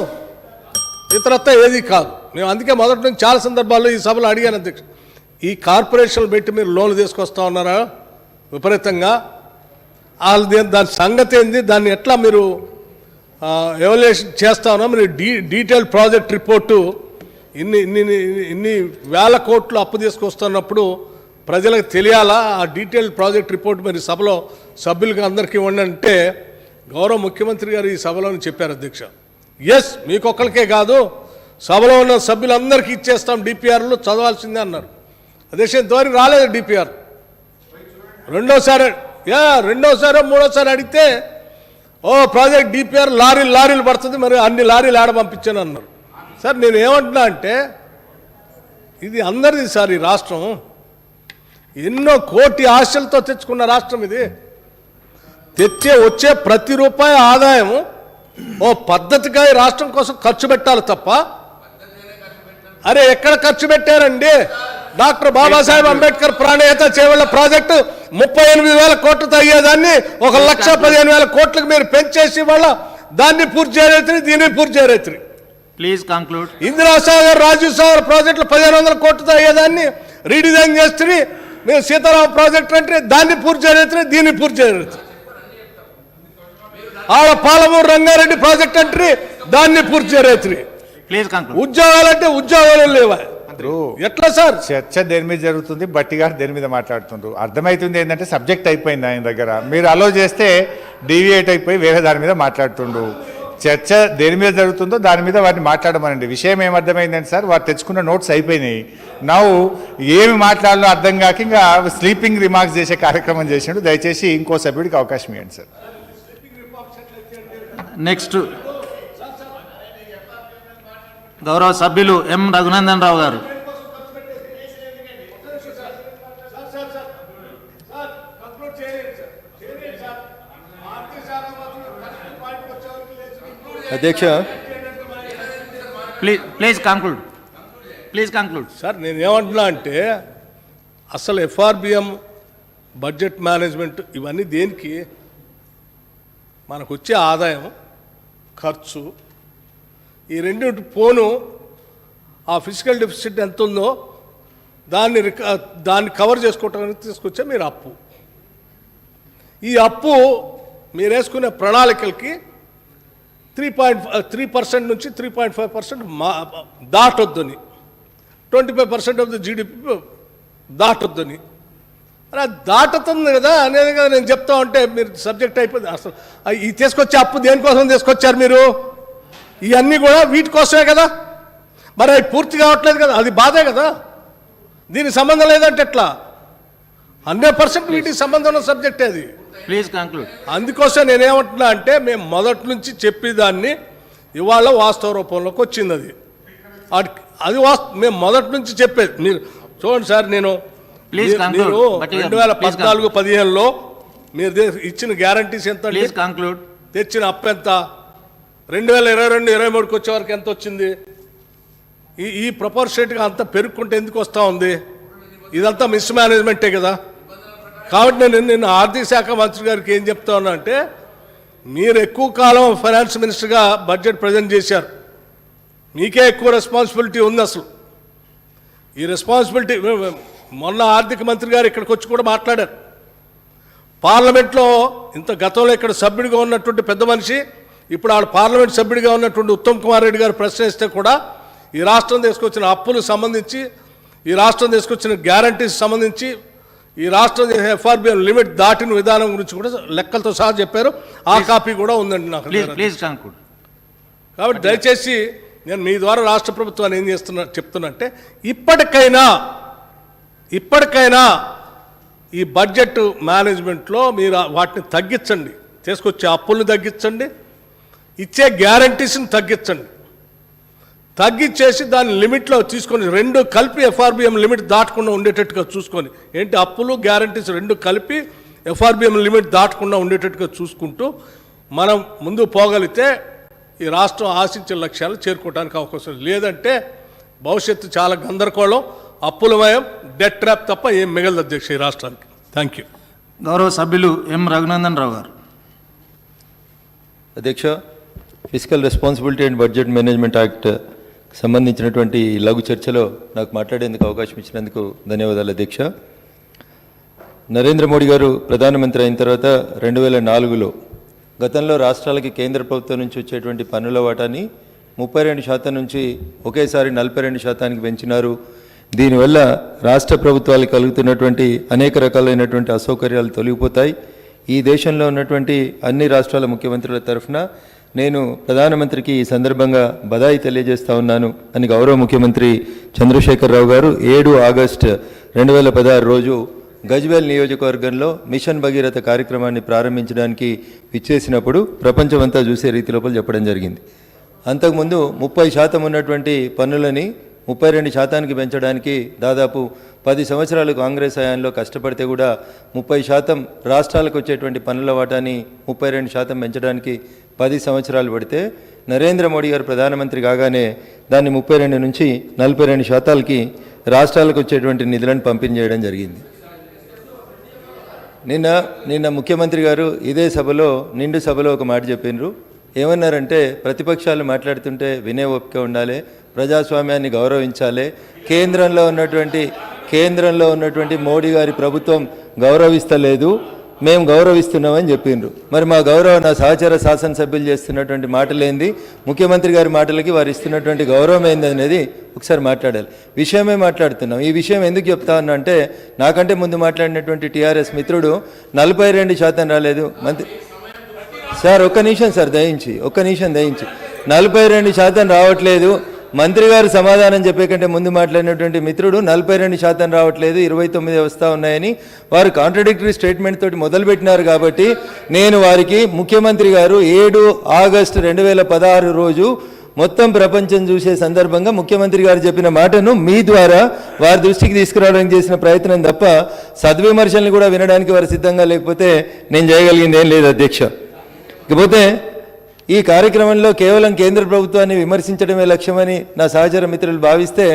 ఇతరత్తా ఏది కాదు. మేము అందుకే మొదటి నుంచి చాలా సందర్భాల్లో ఈ సభలో అడిగాను అధ్యక్ష, ఈ కార్పొరేషన్లు పెట్టి మీరు లోన్లు తీసుకొస్తా ఉన్నారా విపరీతంగా? దాని సంగతి ఏంది, దాన్ని ఎట్లా మీరు ఎవాల్యుయేషన్ చేస్తా ఉన్నా? మీరు డీటెయిల్ ప్రాజెక్ట్ రిపోర్టు ఇన్ని వేల కోట్లు అప్పు తీసుకొస్తున్నప్పుడు ప్రజలకు తెలియాలా? ఆ డీటెయిల్ ప్రాజెక్ట్ రిపోర్ట్ మరి సభలో సభ్యులకి అందరికీ ఇవ్వండి అంటే గౌరవ ముఖ్యమంత్రి గారు ఈ సభలోని చెప్పారు అధ్యక్ష. ఎస్, మీకొక్కరికే కాదు, సభలో ఉన్న సభ్యులందరికీ ఇచ్చేస్తాం, డిపిఆర్లు చదవాల్సిందే అన్నారు. అధ్యక్ష ఇంతవరకు రాలేదు డిపిఆర్. రెండోసారి మూడోసారి అడిగితే ప్రాజెక్ట్ డిపిఆర్ లారీలు పడుతుంది, మరి అన్ని లారీలు ఆడ పంపించాను అన్నారు. సార్ నేను ఏమంటున్నా అంటే ఇది అందరిది సార్. ఈ రాష్ట్రం ఎన్నో కోటి ఆశలతో తెచ్చుకున్న రాష్ట్రం ఇది. వచ్చే ప్రతి రూపాయి ఆదాయం పద్ధతిగా ఈ రాష్ట్రం కోసం ఖర్చు పెట్టాలి తప్ప, అరే ఎక్కడ ఖర్చు పెట్టారండి? డాక్టర్ బాబాసాహెబ్ అంబేద్కర్ ప్రాణేత చేవళ్ల ప్రాజెక్టు 38,000 కోట్లతో అయ్యేదాన్ని 1,15,000 కోట్లకు మీరు పెంచేసి వాళ్ళ దాన్ని పూర్తి చేయరైతే దీన్ని పూర్తి చేయరైతే. Please conclude. ఇందిరాసాగర్, రాజీవ్ సాగర్ ప్రాజెక్టులు 1,500 కోట్లతో అయ్యేదాన్ని రీడిజైన్ చేస్తే మీరు సీతారాం ప్రాజెక్టు అంటే దాన్ని పూర్తి చేయరైతే దీన్ని పూర్తి చేయరైతే. ఆడ పాలమూరు రంగారెడ్డి ప్రాజెక్ట్ అంటే దాన్ని పూర్తి చేయరైతే. Please conclude. ఉద్యోగాలంటే ఉద్యోగాలు లేవా? ఎట్లా సార్? చర్చ దేని మీద జరుగుతుంది, బట్టి గారు దేని మీద మాట్లాడుతుండ్రు? అర్థమవుతుంది ఏంటంటే సబ్జెక్ట్ అయిపోయింది ఆయన దగ్గర. మీరు అలో చేస్తే డీవియేట్ అయిపోయి వేరే దాని మీద మాట్లాడుతుండ్రు. చర్చ దేని మీద జరుగుతుందో దాని మీద వాటిని మాట్లాడమనండి. విషయం ఏమర్థమైందంటే సార్, వారు తెచ్చుకున్న నోట్స్ అయిపోయినాయి. నవ్వు ఏమి మాట్లాడాలో అర్థం కాక ఇంకా స్లీపింగ్ రిమార్క్స్ చేసే కార్యక్రమం చేసిండు. దయచేసి ఇంకో సభ్యుడికి అవకాశం ఇవ్వండి సార్. నెక్స్ట్ గౌరవ సభ్యులు ఎం రఘునందన్ రావు గారు. అధ్యక్ష please conclude. Please conclude. Sir నేను ఏమంటున్నా అంటే అసలు ఎఫ్ఆర్బిఎం, బడ్జెట్ మేనేజ్మెంట్ ఇవన్నీ దేనికి? మనకు వచ్చే ఆదాయం, ఖర్చు, ఈ రెండు పోను ఆ ఫిజికల్ డెఫిసిట్ ఎంత ఉందో దాన్ని కవర్ చేసుకోవటానికి తీసుకొచ్చే మీరు అప్పు. ఈ అప్పు మీరు వేసుకునే ప్రణాళికలకి 3% నుంచి 3.5% దాటొద్దని, 25% ఆఫ్ ద జీడిపి దాటొద్దని. అలా దాటుతుంది కదా అనేది కదా నేను చెప్తా ఉంటే మీరు సబ్జెక్ట్ అయిపోయింది. అసలు ఈ తీసుకొచ్చే అప్పు దేనికోసం తీసుకొచ్చారు మీరు? ఇవన్నీ కూడా వీటి కోసమే కదా. మరి అవి పూర్తి కావట్లేదు కదా, అది బాధే కదా. దీనికి సంబంధం లేదంటే ఎట్లా? 100% వీటికి సంబంధం ఉన్న సబ్జెక్టే అది. Please conclude. అందుకోసం నేనేమంటున్నా అంటే మేము మొదటి నుంచి చెప్పేదాన్ని ఇవాళ వాస్తవ రూపంలోకి వచ్చింది. అది మేము మొదటి నుంచి చెప్పేది. మీరు చూడండి సార్, నేను 2014-15లో మీరు ఇచ్చిన గ్యారంటీస్ ఎంత? Please conclude. తెచ్చిన అప్పు ఎంత? 2022-23కి వచ్చే వరకు ఎంత వచ్చింది? ఈ ప్రపోర్షనేట్గా అంతా పెరుగుకుంటే ఎందుకు వస్తూ ఉంది? ఇదంతా మిస్ మేనేజ్మెంటే కదా. కాబట్టి నేను ఆర్థిక శాఖ మంత్రి గారికి ఏం చెప్తా ఉన్నా అంటే, మీరు ఎక్కువ కాలం ఫైనాన్స్ మినిస్టర్గా బడ్జెట్ ప్రజెంట్ చేశారు, మీకే ఎక్కువ రెస్పాన్సిబిలిటీ ఉంది. అసలు ఈ రెస్పాన్సిబిలిటీ మొన్న ఆర్థిక మంత్రి గారు ఇక్కడికి వచ్చి కూడా మాట్లాడారు. పార్లమెంట్లో ఇంత గతంలో ఇక్కడ సభ్యుడిగా ఉన్నటువంటి పెద్ద మనిషి, ఇప్పుడు ఆడ పార్లమెంట్ సభ్యుడిగా ఉన్నటువంటి ఉత్తమ్ కుమార్ రెడ్డి గారు ప్రశ్నిస్తే కూడా ఈ రాష్ట్రం తీసుకొచ్చిన అప్పులకు సంబంధించి, ఈ రాష్ట్రం తీసుకొచ్చిన గ్యారంటీస్ సంబంధించి, ఈ రాష్ట్రం ఎఫ్ఆర్బిఎం లిమిట్ దాటిన విధానం గురించి కూడా లెక్కలతో సహా చెప్పారు. ఆ కాపీ కూడా ఉందండి నాకు. Please conclude. కాబట్టి దయచేసి నేను మీ ద్వారా రాష్ట్ర ప్రభుత్వాన్ని ఏం చెప్తున్నంటే ఇప్పటికైనా ఈ బడ్జెట్ మేనేజ్మెంట్లో మీరు వాటిని తగ్గించండి, తీసుకొచ్చే అప్పులను తగ్గించండి, ఇచ్చే గ్యారంటీస్ని తగ్గించేసి దాన్ని లిమిట్లో తీసుకొని రెండు కలిపి ఎఫ్ఆర్బిఎం లిమిట్ దాటకుండా ఉండేటట్టుగా చూసుకొని, ఏంటి అప్పులు గ్యారంటీస్ రెండు కలిపి ఎఫ్ఆర్బిఎం లిమిట్ దాటకుండా ఉండేటట్టుగా చూసుకుంటూ మనం ముందు పోగలిగితే ఈ రాష్ట్రం ఆశించిన లక్ష్యాలు చేరుకోవడానికి అవకాశం లేదంటే భవిష్యత్తు చాలా గందరగోళం, అప్పులమయం, డెట్ ట్రాప్ తప్ప ఏం మిగలదు అధ్యక్ష ఈ రాష్ట్రానికి. Thank you. గౌరవ సభ్యులు ఎం రఘునందన్ రావు గారు. అధ్యక్ష, physical responsibility and budget management act సంబంధించినటువంటి లఘు చర్చలో నాకు మాట్లాడేందుకు అవకాశం ఇచ్చినందుకు ధన్యవాదాలు అధ్యక్ష. నరేంద్ర మోడీ గారు ప్రధానమంత్రి అయిన తర్వాత 2004లో గతంలో రాష్ట్రాలకి కేంద్ర ప్రభుత్వం నుంచి వచ్చేటువంటి పన్నుల వాటాని 32% నుంచి ఒకేసారి 42%కి పెంచినారు. దీనివల్ల రాష్ట్ర ప్రభుత్వాలు కలుగుతున్నటువంటి అనేక రకాలైనటువంటి అసౌకర్యాలు తొలగిపోతాయి. ఈ దేశంలో ఉన్నటువంటి అన్ని రాష్ట్రాల ముఖ్యమంత్రుల తరఫున నేను ప్రధానమంత్రికి ఈ సందర్భంగా బధాయి తెలియజేస్తా ఉన్నాను అని గౌరవ ముఖ్యమంత్రి చంద్రశేఖరరావు గారు 7 ఆగస్టు 2016 రోజు గజ్వేల్ నియోజకవర్గంలో మిషన్ భగీరథ కార్యక్రమాన్ని ప్రారంభించడానికి విచ్చేసినప్పుడు ప్రపంచమంతా చూసే రీతి లోపల చెప్పడం జరిగింది. అంతకుముందు 30% ఉన్నటువంటి పన్నులని 32%కి పెంచడానికి దాదాపు 10 సంవత్సరాలు కాంగ్రెస్ హయాంలో కష్టపడితే కూడా 30% రాష్ట్రాలకు వచ్చేటువంటి పన్నుల వాటాని 32% పెంచడానికి 10 సంవత్సరాలు పడితే నరేంద్ర మోడీ గారు ప్రధానమంత్రి కాగానే దాన్ని 32 నుంచి 42%కి రాష్ట్రాలకు వచ్చేటువంటి నిధులను పంపిణీ చేయడం జరిగింది. నిన్న ముఖ్యమంత్రి గారు ఇదే సభలో నిండు సభలో ఒక మాట చెప్పినారు. ఏమన్నారంటే ప్రతిపక్షాలు మాట్లాడుతుంటే వినే ఓపిక ఉండాలి, ప్రజాస్వామ్యాన్ని గౌరవించాలి, కేంద్రంలో ఉన్నటువంటి మోడీ గారి ప్రభుత్వం గౌరవిస్తలేదు, మేము గౌరవిస్తున్నామని చెప్పిండ్రు. మరి మా గౌరవం నా సహచర శాసనసభ్యులు చేస్తున్నటువంటి మాటలేంది, ముఖ్యమంత్రి గారి మాటలకి వారు ఇస్తున్నటువంటి గౌరవం ఏంది అనేది ఒకసారి మాట్లాడాలి. విషయమే మాట్లాడుతున్నాం. ఈ విషయం ఎందుకు చెప్తా ఉన్నా అంటే నాకంటే ముందు మాట్లాడినటువంటి టీఆర్ఎస్ మిత్రుడు 42% రాలేదు మంత్రి సార్, ఒక్క నిమిషం సార్, దయించి 42% రావట్లేదు. మంత్రి గారు సమాధానం చెప్పే కంటే ముందు మాట్లాడినటువంటి మిత్రుడు 42% రావట్లేదు, 29 వస్తూ ఉన్నాయని వారు కాంట్రడిక్టరీ స్టేట్మెంట్ తోటి మొదలుపెట్టినారు. కాబట్టి నేను వారికి ముఖ్యమంత్రి గారు 7 ఆగస్టు 2016 రోజు మొత్తం ప్రపంచం చూసే సందర్భంగా ముఖ్యమంత్రి గారు చెప్పిన మాటను మీ ద్వారా వారి దృష్టికి తీసుకురావడానికి చేసిన ప్రయత్నం తప్ప సద్విమర్శల్ని కూడా వినడానికి వారు సిద్ధంగా లేకపోతే నేను చేయగలిగింది ఏం లేదు అధ్యక్ష. ఇకపోతే ఈ కార్యక్రమంలో కేవలం కేంద్ర ప్రభుత్వాన్ని విమర్శించడమే లక్ష్యమని నా సహచర మిత్రులు భావిస్తే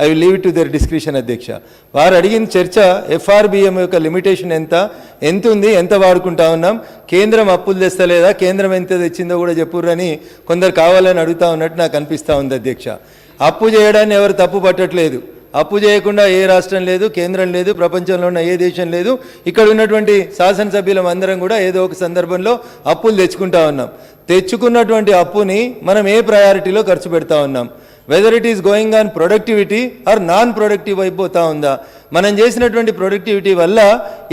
I will leave it to their description అధ్యక్ష. వారు అడిగిన చర్చ ఎఫ్ఆర్బిఎం యొక్క లిమిటేషన్ ఎంత ఉంది, ఎంత వాడుకుంటా ఉన్నాం, కేంద్రం అప్పులు తెస్తలేదా, కేంద్రం ఎంత తెచ్చిందో కూడా చెప్పుర్రని కొందరు కావాలని అడుగుతా ఉన్నట్టు నాకు అనిపిస్తూ ఉంది అధ్యక్ష. అప్పు చేయడాన్ని ఎవరు తప్పు పట్టట్లేదు. అప్పు చేయకుండా ఏ రాష్ట్రం లేదు, కేంద్రం లేదు, ప్రపంచంలో ఉన్న ఏ దేశం లేదు. ఇక్కడ ఉన్నటువంటి శాసనసభ్యులం అందరం కూడా ఏదో ఒక సందర్భంలో అప్పులు తెచ్చుకుంటా ఉన్నాం. తెచ్చుకున్నటువంటి అప్పుని మనం ఏ ప్రయారిటీలో ఖర్చు పెడతా ఉన్నాం, whether it is going on productivity or non productive అయిపోతా ఉందా, మనం చేసినటువంటి ప్రొడక్టివిటీ వల్ల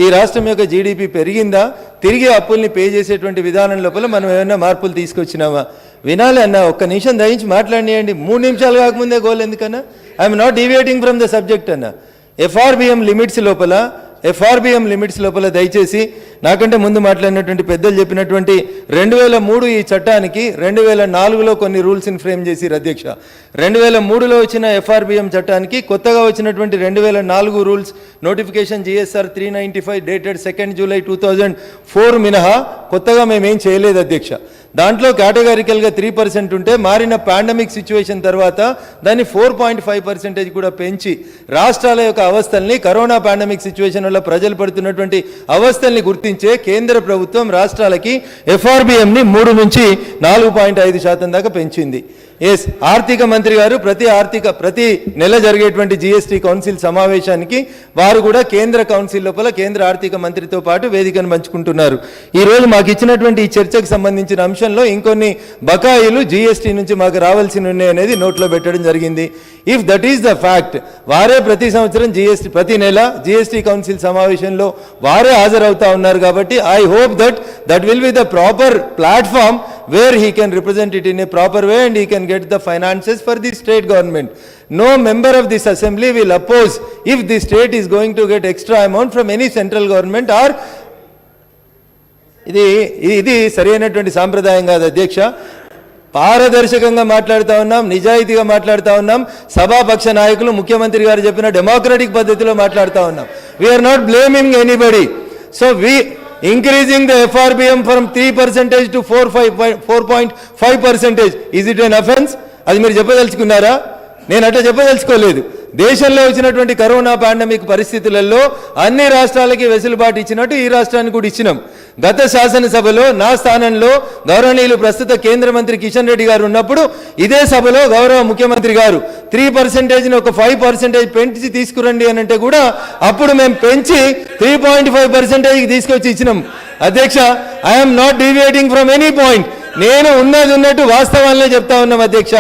ఈ రాష్ట్రం యొక్క జీడిపి పెరిగిందా, తిరిగి అప్పుల్ని పే చేసేటువంటి విధానం లోపల మనం ఏమైనా మార్పులు తీసుకొచ్చినామా వినాలి అన్న. ఒక్క నిమిషం దయించి మాట్లాడియండి. 3 నిమిషాలు కాకముందే గోల్ ఎందుకన్నా? I'm not deviating from the subject అన్న. ఎఫ్ఆర్బిఎం లిమిట్స్ లోపల దయచేసి నాకంటే ముందు మాట్లాడినటువంటి పెద్దలు చెప్పినటువంటి 2003 ఈ చట్టానికి 2004లో కొన్ని రూల్స్ని ఫ్రేమ్ చేసి అధ్యక్ష. 2003లో వచ్చిన ఎఫ్ఆర్బిఎం చట్టానికి కొత్తగా వచ్చినటువంటి 2004 rules notification GSR 395 dated 2 July 2004 మినహా కొత్తగా మేమేం చేయలేదు అధ్యక్ష. దాంట్లో కేటగారికల్గా 3% ఉంటే మారిన పాండమిక్ సిచ్యువేషన్ తర్వాత దాన్ని 4.5% కూడా పెంచి రాష్ట్రాల యొక్క అవస్థల్ని, కరోనా పాండమిక్ సిచ్యువేషన్ వల్ల ప్రజలు పడుతున్నటువంటి అవస్థల్ని గుర్తించే కేంద్ర ప్రభుత్వం రాష్ట్రాలకి ఎఫ్ఆర్బిఎంని 3 నుంచి 4.5% దాకా పెంచింది. ఎస్, ఆర్థిక మంత్రి గారు ప్రతి నెల జరిగేటువంటి జిఎస్టీ కౌన్సిల్ సమావేశానికి వారు కూడా కేంద్ర కౌన్సిల్ లోపల కేంద్ర ఆర్థిక మంత్రితో పాటు వేదికను పంచుకుంటున్నారు. ఈ రోజు మాకు ఇచ్చినటువంటి ఈ చర్చకు సంబంధించిన అంశంలో ఇంకొన్ని బకాయిలు జిఎస్టీ నుంచి మాకు రావాల్సి ఉన్నాయి అనేది నోట్లో పెట్టడం జరిగింది. If that is the fact, వారే ప్రతి సంవత్సరం ప్రతి నెల జిఎస్టీ కౌన్సిల్ సమావేశంలో వారే హాజరవుతా ఉన్నారు కాబట్టి I hope that will be the proper platform where he can represent it in a proper way and he can get the finances for the state government. No member of this assembly will oppose if the state is going to get extra amount from any central government or ఇది సరైనటువంటి సాంప్రదాయం కాదు అధ్యక్ష. పారదర్శకంగా మాట్లాడుతూ ఉన్నాం, నిజాయితీగా మాట్లాడుతూ ఉన్నాం, సభాపక్ష నాయకులు ముఖ్యమంత్రి గారు చెప్పిన డెమోక్రటిక్ పద్ధతిలో మాట్లాడుతూ ఉన్నాం. We are not blaming anybody. So increasing the FRBM from 3% to 4.5%, is it an offense? అది మీరు చెప్పదలుచుకున్నారా? నేను అట్లా చెప్పదలుచుకోలేదు. దేశంలో వచ్చినటువంటి కరోనా పాండమిక్ పరిస్థితులలో అన్ని రాష్ట్రాలకి వెసులుబాటు ఇచ్చినట్టు ఈ రాష్ట్రానికి కూడా ఇచ్చినాం. గత శాసనసభలో నా స్థానంలో గౌరవనీయులు ప్రస్తుత కేంద్ర మంత్రి కిషన్ రెడ్డి గారు ఉన్నప్పుడు ఇదే సభలో గౌరవ ముఖ్యమంత్రి గారు 3%ని ఒక 5% పెంచి తీసుకురండి అని అంటే కూడా అప్పుడు మేము పెంచి 3.5%కి తీసుకొచ్చి ఇచ్చినాం. అధ్యక్ష, I'm not deviating from any point. నేను ఉన్నది ఉన్నట్టు వాస్తవాలనే చెప్తా ఉన్నాం అధ్యక్ష.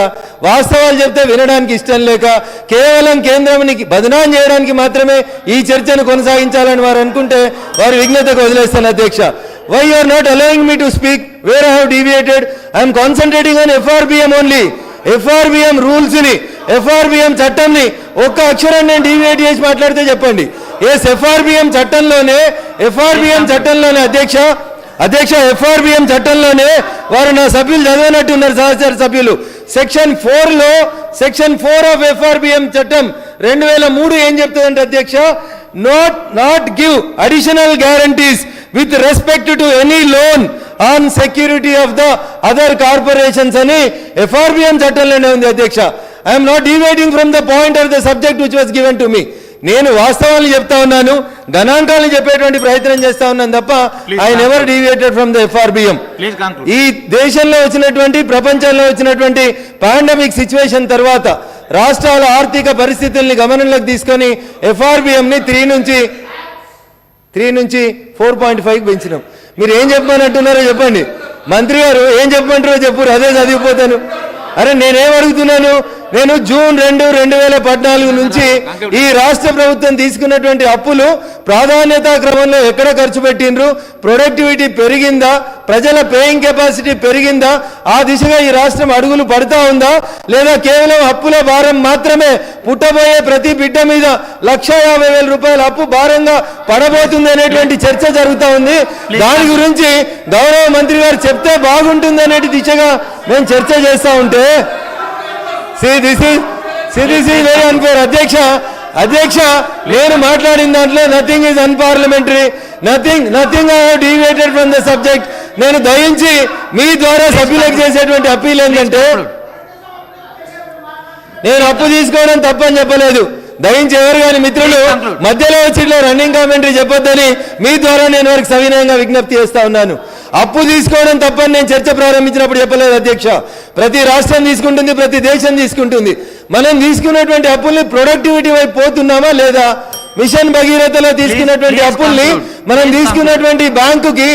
వాస్తవాలు చెప్తే వినడానికి ఇష్టం లేక కేవలం కేంద్రానికి బదనాం చేయడానికి మాత్రమే ఈ చర్చను కొనసాగించాలని వారు అనుకుంటే వారి విఘ్నతకు వదిలేస్తాను అధ్యక్ష. Why you are not allowing me to speak where I have deviated? I am concentrating on FRBM only. FRBM rules ni, FRBM చట్టంని ఒక్క అక్షరం నేను డీవియేట్ చేసి మాట్లాడితే చెప్పండి. ఎస్, FRBM చట్టంలోనే అధ్యక్ష FRBM చట్టంలోనే వారు నా సభ్యులు చదివినట్టు ఉన్నారు, సహచర సభ్యులు. సెక్షన్ 4 ఆఫ్ FRBM చట్టం 2003 ఏం చెప్తుందంటే అధ్యక్ష, not give additional guarantees with respect to any loan on security of the other corporations అని FRBM చట్టంలోనే ఉంది అధ్యక్ష. I am not deviating from the point or the subject which was given to me. నేను వాస్తవాలు చెప్తా ఉన్నాను, గణాంకాలను చెప్పేటువంటి ప్రయత్నం చేస్తా ఉన్నాను తప్ప I never deviated from the FRBM. ఈ దేశంలో వచ్చినటువంటి ప్రపంచంలో వచ్చినటువంటి పాండమిక్ సిచ్యువేషన్ తర్వాత రాష్ట్రాల ఆర్థిక పరిస్థితుల్ని గమనంలోకి తీసుకొని FRBMని 3 నుంచి 4.5 పెంచినాం. మీరు ఏం చెప్పమనంటున్నారో చెప్పండి. మంత్రి గారు ఏం చెప్పమంటారో చెప్పురు, అదే చదివిపోతాను. అరే నేనేం అడుగుతున్నాను, నేను జూన్ 2, 2014 నుంచి ఈ రాష్ట్ర ప్రభుత్వం తీసుకున్నటువంటి అప్పులు ప్రాధాన్యతా క్రమంలో ఎక్కడ ఖర్చు పెట్టిండ్రు, ప్రొడక్టివిటీ పెరిగిందా, ప్రజల పేయింగ్ కెపాసిటీ పెరిగిందా, ఆ దిశగా ఈ రాష్ట్రం అడుగులు పడతా ఉందా, లేదా కేవలం అప్పుల భారం మాత్రమే పుట్టబోయే ప్రతి బిడ్డ మీద 1,50,000 రూపాయల అప్పు భారంగా పడబోతుంది అనేటువంటి చర్చ జరుగుతూ ఉంది. దాని గురించి గౌరవ మంత్రి గారు చెప్తే బాగుంటుంది అనేటి దిశగా మేము చర్చ చేస్తూ ఉంటే this is very unfair. అధ్యక్ష నేను మాట్లాడిన దాంట్లో nothing is unparliamentary, nothing I have deviated from the subject. నేను దయించి మీ ద్వారా సభ్యులకు చేసేటువంటి అప్పీల్ ఏంటంటే, నేను అప్పు తీసుకోవడం తప్పని చెప్పలేదు. దయించి ఎవరు కానీ మిత్రులు మధ్యలో వచ్చి ఇట్లా రన్నింగ్ కామెంటరీ చెప్పొద్దని మీ ద్వారా నేను వారికి సవినయంగా విజ్ఞప్తి చేస్తా ఉన్నాను. అప్పు తీసుకోవడం తప్పని నేను చర్చ ప్రారంభించినప్పుడు చెప్పలేదు అధ్యక్ష. ప్రతి రాష్ట్రం తీసుకుంటుంది, ప్రతి దేశం తీసుకుంటుంది. మనం తీసుకున్నటువంటి అప్పుల్ని ప్రొడక్టివిటీ వైపు పోతున్నామా లేదా? మిషన్ భగీరథలో తీసుకున్నటువంటి అప్పుల్ని మనం తీసుకున్నటువంటి బ్యాంకుకి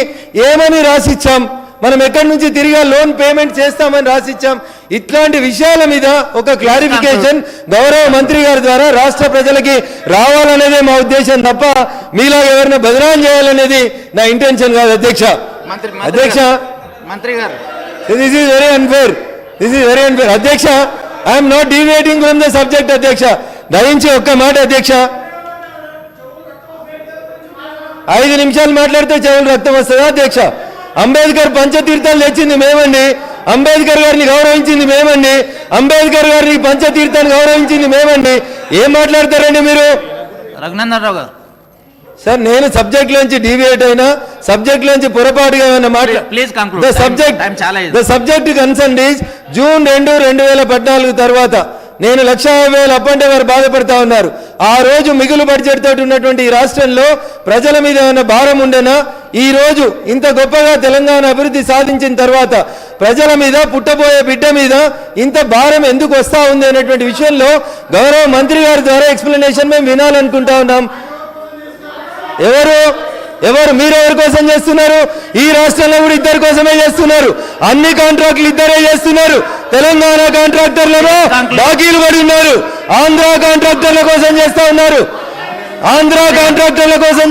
ఏమని రాసిచ్చాం, మనం ఎక్కడి నుంచి తిరిగి లోన్ పేమెంట్ చేస్తామని రాసిచ్చాం. ఇట్లాంటి విషయాల మీద ఒక క్లారిఫికేషన్ గౌరవ మంత్రి గారి ద్వారా రాష్ట్ర ప్రజలకి రావాలనేదే మా ఉద్దేశం తప్ప మీలా ఎవరిని బదనాం చేయాలనేది నా ఇంటెన్షన్ కాదు అధ్యక్ష. మంత్రి గారు, దిస్ ఈజ్ వెరీ అన్ఫేర్ అధ్యక్ష. I'm not deviating from the subject అధ్యక్ష. దయించి ఒక్క మాట అధ్యక్ష, 5 నిమిషాలు మాట్లాడితే చెవులు రక్తం వస్తుందా అధ్యక్ష? అంబేద్కర్ పంచతీర్థాలు తెచ్చింది మేమండి, అంబేద్కర్ గారిని గౌరవించింది మేమండి, అంబేద్కర్ గారిని పంచతీర్థాన్ని గౌరవించింది మేమండి. ఏం మాట్లాడతారండి మీరు? రఘునందన్ రావు గారు సార్, నేను సబ్జెక్ట్ లోంచి డీవియేట్ అయినా, సబ్జెక్ట్ లోంచి పొరపాటుగా ఏమైనా the subject concern is June 2, 2014 తర్వాత నేను 1,50,000 అప్పంటే వారు బాధపడతా ఉన్నారు. ఆ రోజు మిగులు బడ్జెట్ తోటి ఉన్నటువంటి ఈ రాష్ట్రంలో ప్రజల మీద ఏమైనా భారం ఉండేనా? ఈ రోజు ఇంత గొప్పగా తెలంగాణ అభివృద్ధి సాధించిన తర్వాత ప్రజల మీద పుట్టబోయే బిడ్డ మీద ఇంత భారం ఎందుకు వస్తూ ఉంది అనేటువంటి విషయంలో గౌరవ మంత్రి గారి ద్వారా ఎక్స్ప్లెనేషన్ మేము వినాలనుకుంటా ఉన్నాం. మీరు ఎవరి కోసం చేస్తున్నారు? ఈ రాష్ట్రంలో కూడా ఇద్దరి కోసమే చేస్తున్నారు. అన్ని కాంట్రాక్టులు ఇద్దరే చేస్తున్నారు. తెలంగాణ కాంట్రాక్టర్లలో బాకీలు పడి ఉన్నారు. ఆంధ్ర కాంట్రాక్టర్ల కోసం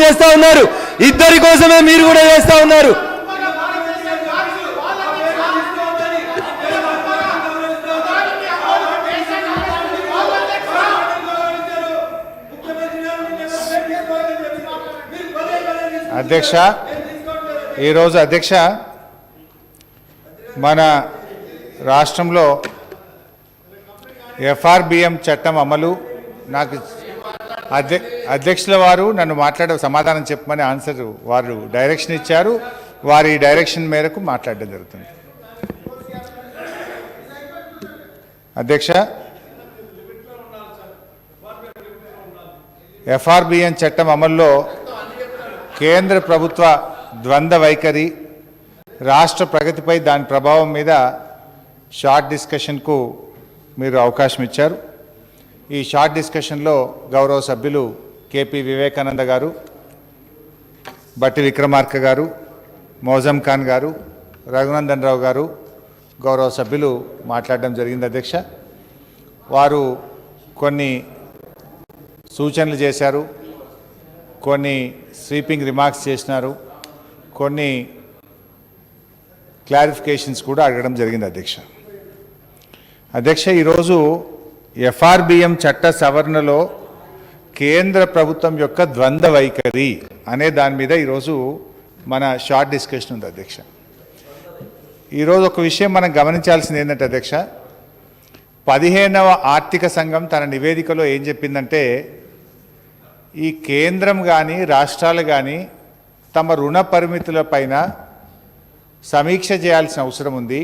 చేస్తా ఉన్నారు. ఇద్దరి కోసమే మీరు కూడా చేస్తా ఉన్నారు. అధ్యక్ష, ఈరోజు అధ్యక్ష మన రాష్ట్రంలో ఎఫ్ఆర్బిఎం చట్టం అమలు నాకు అధ్యక్షుల వారు నన్ను సమాధానం చెప్పమని ఆన్సర్ వారు డైరెక్షన్ ఇచ్చారు. వారి డైరెక్షన్ మేరకు మాట్లాడడం జరుగుతుంది. అధ్యక్ష, ఎఫ్ఆర్బిఎం చట్టం అమల్లో కేంద్ర ప్రభుత్వ ద్వంద్వ వైఖరి, రాష్ట్ర ప్రగతిపై దాని ప్రభావం మీద షార్ట్ డిస్కషన్కు మీరు అవకాశం ఇచ్చారు. ఈ షార్ట్ డిస్కషన్లో గౌరవ సభ్యులు కేపీ వివేకానంద గారు, బట్టి విక్రమార్క గారు, మౌజం ఖాన్ గారు, రఘునందన్ రావు గారు గౌరవ సభ్యులు మాట్లాడడం జరిగింది. అధ్యక్ష, వారు కొన్ని సూచనలు చేశారు, కొన్ని స్వీపింగ్ రిమార్క్స్ చేసినారు, కొన్ని క్లారిఫికేషన్స్ కూడా అడగడం జరిగింది. అధ్యక్ష, ఈరోజు ఎఫ్ఆర్బిఎం చట్ట సవరణలో కేంద్ర ప్రభుత్వం యొక్క ద్వంద్వ వైఖరి అనే దాని మీద ఈరోజు మన షార్ట్ డిస్కషన్ ఉంది. అధ్యక్ష, ఈరోజు ఒక విషయం మనం గమనించాల్సింది ఏంటంటే అధ్యక్ష, 15వ ఆర్థిక సంఘం తన నివేదికలో ఏం చెప్పిందంటే, ఈ కేంద్రం కానీ రాష్ట్రాలు కానీ తమ రుణ పరిమితులపైన సమీక్ష చేయాల్సిన అవసరం ఉంది.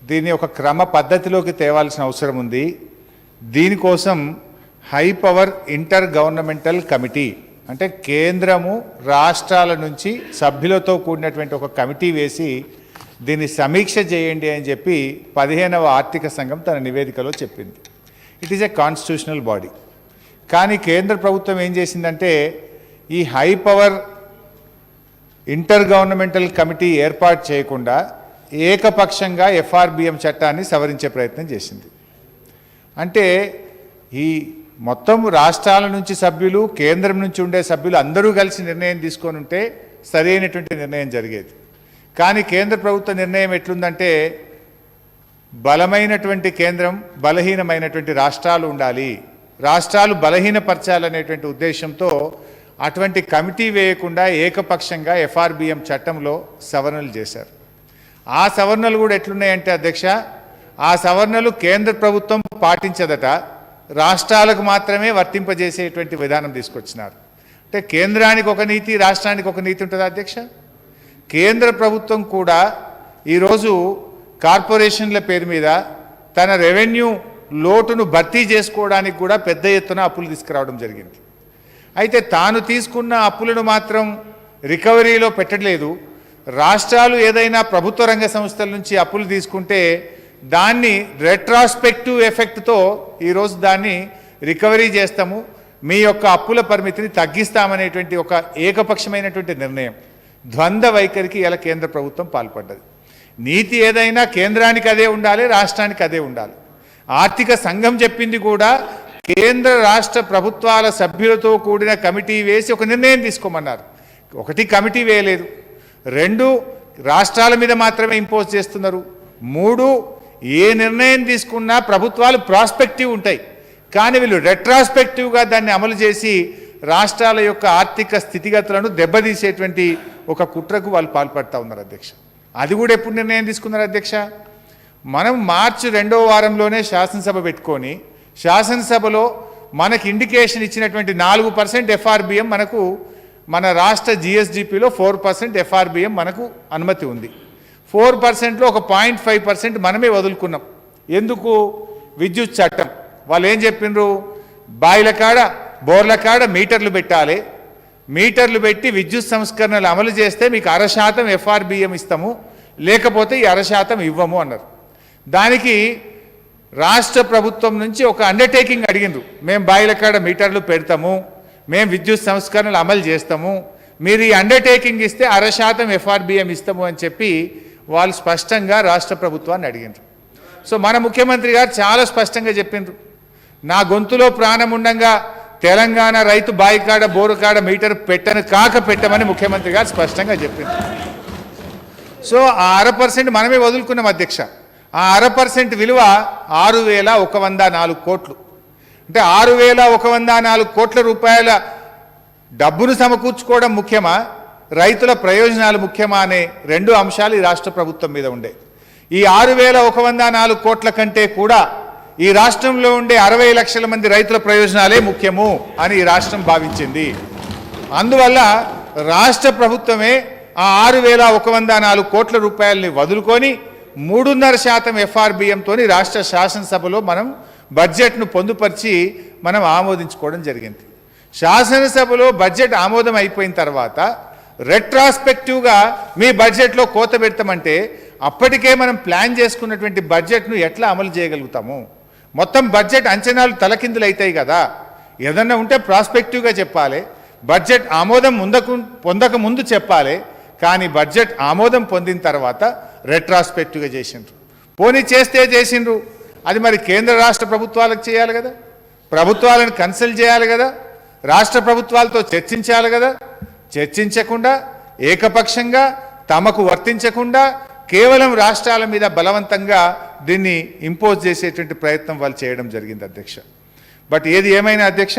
దీన్ని ఒక క్రమ పద్ధతిలోకి తేవాల్సిన అవసరం ఉంది. దీనికోసం high power inter governmental committee, అంటే కేంద్రము రాష్ట్రాల నుంచి సభ్యులతో కూడినటువంటి ఒక కమిటీ వేసి దీన్ని సమీక్ష చేయండి అని చెప్పి 15వ ఆర్థిక సంఘం తన నివేదికలో చెప్పింది. It is a constitutional body. కానీ కేంద్ర ప్రభుత్వం ఏం చేసిందంటే, ఈ high power inter governmental committee ఏర్పాటు చేయకుండా ఏకపక్షంగా ఎఫ్ఆర్బిఎం చట్టాన్ని సవరించే ప్రయత్నం చేసింది. అంటే ఈ మొత్తం రాష్ట్రాల నుంచి సభ్యులు, కేంద్రం నుంచి ఉండే సభ్యులు అందరూ కలిసి నిర్ణయం తీసుకొని ఉంటే సరైనటువంటి నిర్ణయం జరిగేది. కానీ కేంద్ర ప్రభుత్వ నిర్ణయం ఎట్లుందంటే, బలమైనటువంటి కేంద్రం, బలహీనమైనటువంటి రాష్ట్రాలు ఉండాలి, రాష్ట్రాలు బలహీనపరచాలనేటువంటి ఉద్దేశంతో అటువంటి కమిటీ వేయకుండా ఏకపక్షంగా ఎఫ్ఆర్బిఎం చట్టంలో సవరణలు చేశారు. ఆ సవరణలు కూడా ఎట్లున్నాయంటే అధ్యక్ష, ఆ సవరణలు కేంద్ర ప్రభుత్వం పాటించదట, రాష్ట్రాలకు మాత్రమే వర్తింపజేసేటువంటి విధానం తీసుకొచ్చినారు. అంటే కేంద్రానికి ఒక నీతి, రాష్ట్రానికి ఒక నీతి ఉంటుందా అధ్యక్ష? కేంద్ర ప్రభుత్వం కూడా ఈరోజు కార్పొరేషన్ల పేరు మీద తన రెవెన్యూ లోటును భర్తీ చేసుకోవడానికి కూడా పెద్ద ఎత్తున అప్పులు తీసుకురావడం జరిగింది. అయితే తాను తీసుకున్న అప్పులను మాత్రం రికవరీలో పెట్టలేదు. రాష్ట్రాలు ఏదైనా ప్రభుత్వ రంగ సంస్థల నుంచి అప్పులు తీసుకుంటే దాన్ని రెట్రాస్పెక్టివ్ ఎఫెక్ట్తో ఈరోజు దాన్ని రికవరీ చేస్తాము, మీ యొక్క అప్పుల పరిమితిని తగ్గిస్తామనేటువంటి ఒక ఏకపక్షమైనటువంటి నిర్ణయం, ద్వంద్వ వైఖరికి ఇలా కేంద్ర ప్రభుత్వం పాల్పడ్డది. నీతి ఏదైనా కేంద్రానికి అదే ఉండాలి, రాష్ట్రానికి అదే ఉండాలి. ఆర్థిక సంఘం చెప్పింది కూడా కేంద్ర రాష్ట్ర ప్రభుత్వాల సభ్యులతో కూడిన కమిటీ వేసి ఒక నిర్ణయం తీసుకోమన్నారు. ఒకటి కమిటీ వేయలేదు, 2 రాష్ట్రాల మీద మాత్రమే ఇంపోజ్ చేస్తున్నారు, 3 ఏ నిర్ణయం తీసుకున్నా ప్రభుత్వాలు ప్రాస్పెక్టివ్ ఉంటాయి, కానీ వీళ్ళు రెట్రాస్పెక్టివ్గా దాన్ని అమలు చేసి రాష్ట్రాల యొక్క ఆర్థిక స్థితిగతులను దెబ్బతీసేటువంటి ఒక కుట్రకు వాళ్ళు పాల్పడుతూ ఉన్నారు అధ్యక్ష. అది కూడా ఎప్పుడు నిర్ణయం తీసుకున్నారు అధ్యక్ష? మనం మార్చి 2వ వారంలోనే శాసనసభ పెట్టుకొని శాసనసభలో మనకి ఇండికేషన్ ఇచ్చినటువంటి 4% ఎఫ్ఆర్బిఎం మనకు మన రాష్ట్ర జిఎస్డిపిలో 4% ఎఫ్ఆర్బిఎం మనకు అనుమతి ఉంది. 4%లో ఒక 0.5% మనమే వదులుకున్నాం. ఎందుకు? విద్యుత్ చట్టం వాళ్ళు ఏం చెప్పిండ్రు, బాయిల కాడ బోర్ల కాడ మీటర్లు పెట్టాలి, మీటర్లు పెట్టి విద్యుత్ సంస్కరణలు అమలు చేస్తే మీకు 0.5% ఎఫ్ఆర్బిఎం ఇస్తాము, లేకపోతే ఈ 0.5% ఇవ్వము అన్నారు. దానికి రాష్ట్ర ప్రభుత్వం నుంచి ఒక అండర్టేకింగ్ అడిగిండ్రు. మేము బాయిల కాడ మీటర్లు పెడతాము, మేము విద్యుత్ సంస్కరణలు అమలు చేస్తాము, మీరు ఈ అండర్టేకింగ్ ఇస్తే 0.5% FRBM ఇస్తాము అని చెప్పి వాళ్ళు స్పష్టంగా రాష్ట్ర ప్రభుత్వాన్ని అడిగిండ్రు. సో మన ముఖ్యమంత్రి గారు చాలా స్పష్టంగా చెప్పిండ్రు, నా గొంతులో ప్రాణం ఉండంగా తెలంగాణ రైతు బాయికాడ బోరుకాడ మీటర్ పెట్టమని ముఖ్యమంత్రి గారు స్పష్టంగా చెప్పిండ్రు. సో ఆ 0.5% మనమే వదులుకున్నాం అధ్యక్ష. ఆ 0.5% విలువ 6,104 కోట్లు. అంటే 6,104 కోట్ల రూపాయల డబ్బును సమకూర్చుకోవడం ముఖ్యమా, రైతుల ప్రయోజనాలు ముఖ్యమా అనే 2 అంశాలు ఈ రాష్ట్ర ప్రభుత్వం మీద ఉండే. ఈ 6,104 కోట్ల కంటే కూడా ఈ రాష్ట్రంలో ఉండే 60 లక్షల మంది రైతుల ప్రయోజనాలే ముఖ్యము అని ఈ రాష్ట్రం భావించింది. అందువల్ల రాష్ట్ర ప్రభుత్వమే ఆ 6,104 కోట్ల రూపాయలని వదులుకొని 3.5% FRBMతో రాష్ట్ర శాసనసభలో మనం బడ్జెట్ను పొందుపరిచి మనం ఆమోదించుకోవడం జరిగింది. శాసనసభలో బడ్జెట్ ఆమోదం అయిపోయిన తర్వాత రెట్రాస్పెక్టివ్గా మీ బడ్జెట్లో కోత పెడతామంటే అప్పటికే మనం ప్లాన్ చేసుకున్నటువంటి బడ్జెట్ను ఎట్లా అమలు చేయగలుగుతాము? మొత్తం బడ్జెట్ అంచనాలు తలకిందులు అవుతాయి కదా. ఏదన్నా ఉంటే ప్రాస్పెక్టివ్గా చెప్పాలి, బడ్జెట్ ఆమోదం పొందక ముందు చెప్పాలి. కానీ బడ్జెట్ ఆమోదం పొందిన తర్వాత రెట్రాస్పెక్టివ్గా చేసిండ్రు. పోనీ చేస్తే చేసిండ్రు, అది మరి కేంద్ర రాష్ట్ర ప్రభుత్వాలకు చేయాలి కదా, ప్రభుత్వాలను కన్సల్ట్ చేయాలి కదా, రాష్ట్ర ప్రభుత్వాలతో చర్చించాలి కదా. చర్చించకుండా ఏకపక్షంగా తమకు వర్తించకుండా కేవలం రాష్ట్రాల మీద బలవంతంగా దీన్ని ఇంపోజ్ చేసేటువంటి ప్రయత్నం వాళ్ళు చేయడం జరిగింది అధ్యక్ష. బట్ ఏది ఏమైనా అధ్యక్ష,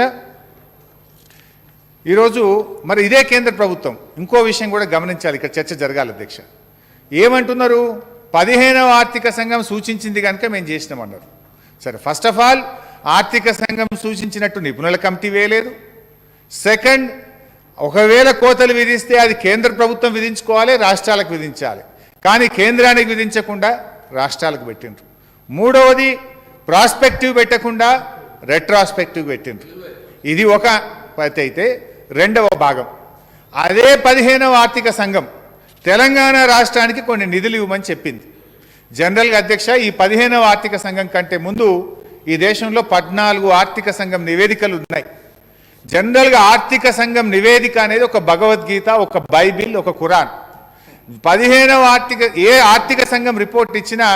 ఈరోజు మరి ఇదే కేంద్ర ప్రభుత్వం ఇంకో విషయం కూడా గమనించాలి, ఇక్కడ చర్చ జరగాలి అధ్యక్ష. ఏమంటున్నారు? 15వ ఆర్థిక సంఘం సూచించింది కనుక మేము చేసినామన్నారు. సరే, ఫస్ట్ ఆఫ్ ఆల్ ఆర్థిక సంఘం సూచించినట్టు నిపుణుల కమిటీ వేయలేదు. సెకండ్, ఒకవేళ కోతలు విధిస్తే అది కేంద్ర ప్రభుత్వం విధించుకోవాలి, రాష్ట్రాలకు విధించాలి. కానీ కేంద్రానికి విధించకుండా రాష్ట్రాలకు పెట్టిండ్రు. మూడవది, ప్రాస్పెక్టివ్ పెట్టకుండా రెట్రాస్పెక్టివ్ పెట్టిండ్రు. ఇది ఒక పద్ధతి అయితే, రెండవ భాగం అదే 15వ ఆర్థిక సంఘం తెలంగాణ రాష్ట్రానికి కొన్ని నిధులు ఇవ్వమని చెప్పింది. జనరల్గా అధ్యక్ష, ఈ 15వ ఆర్థిక సంఘం కంటే ముందు ఈ దేశంలో 14 ఆర్థిక సంఘం నివేదికలు ఉన్నాయి. జనరల్గా ఆర్థిక సంఘం నివేదిక అనేది ఒక భగవద్గీత, ఒక బైబిల్, ఒక ఖురాన్. 15వ ఆర్థిక సంఘం రిపోర్ట్ ఇచ్చినా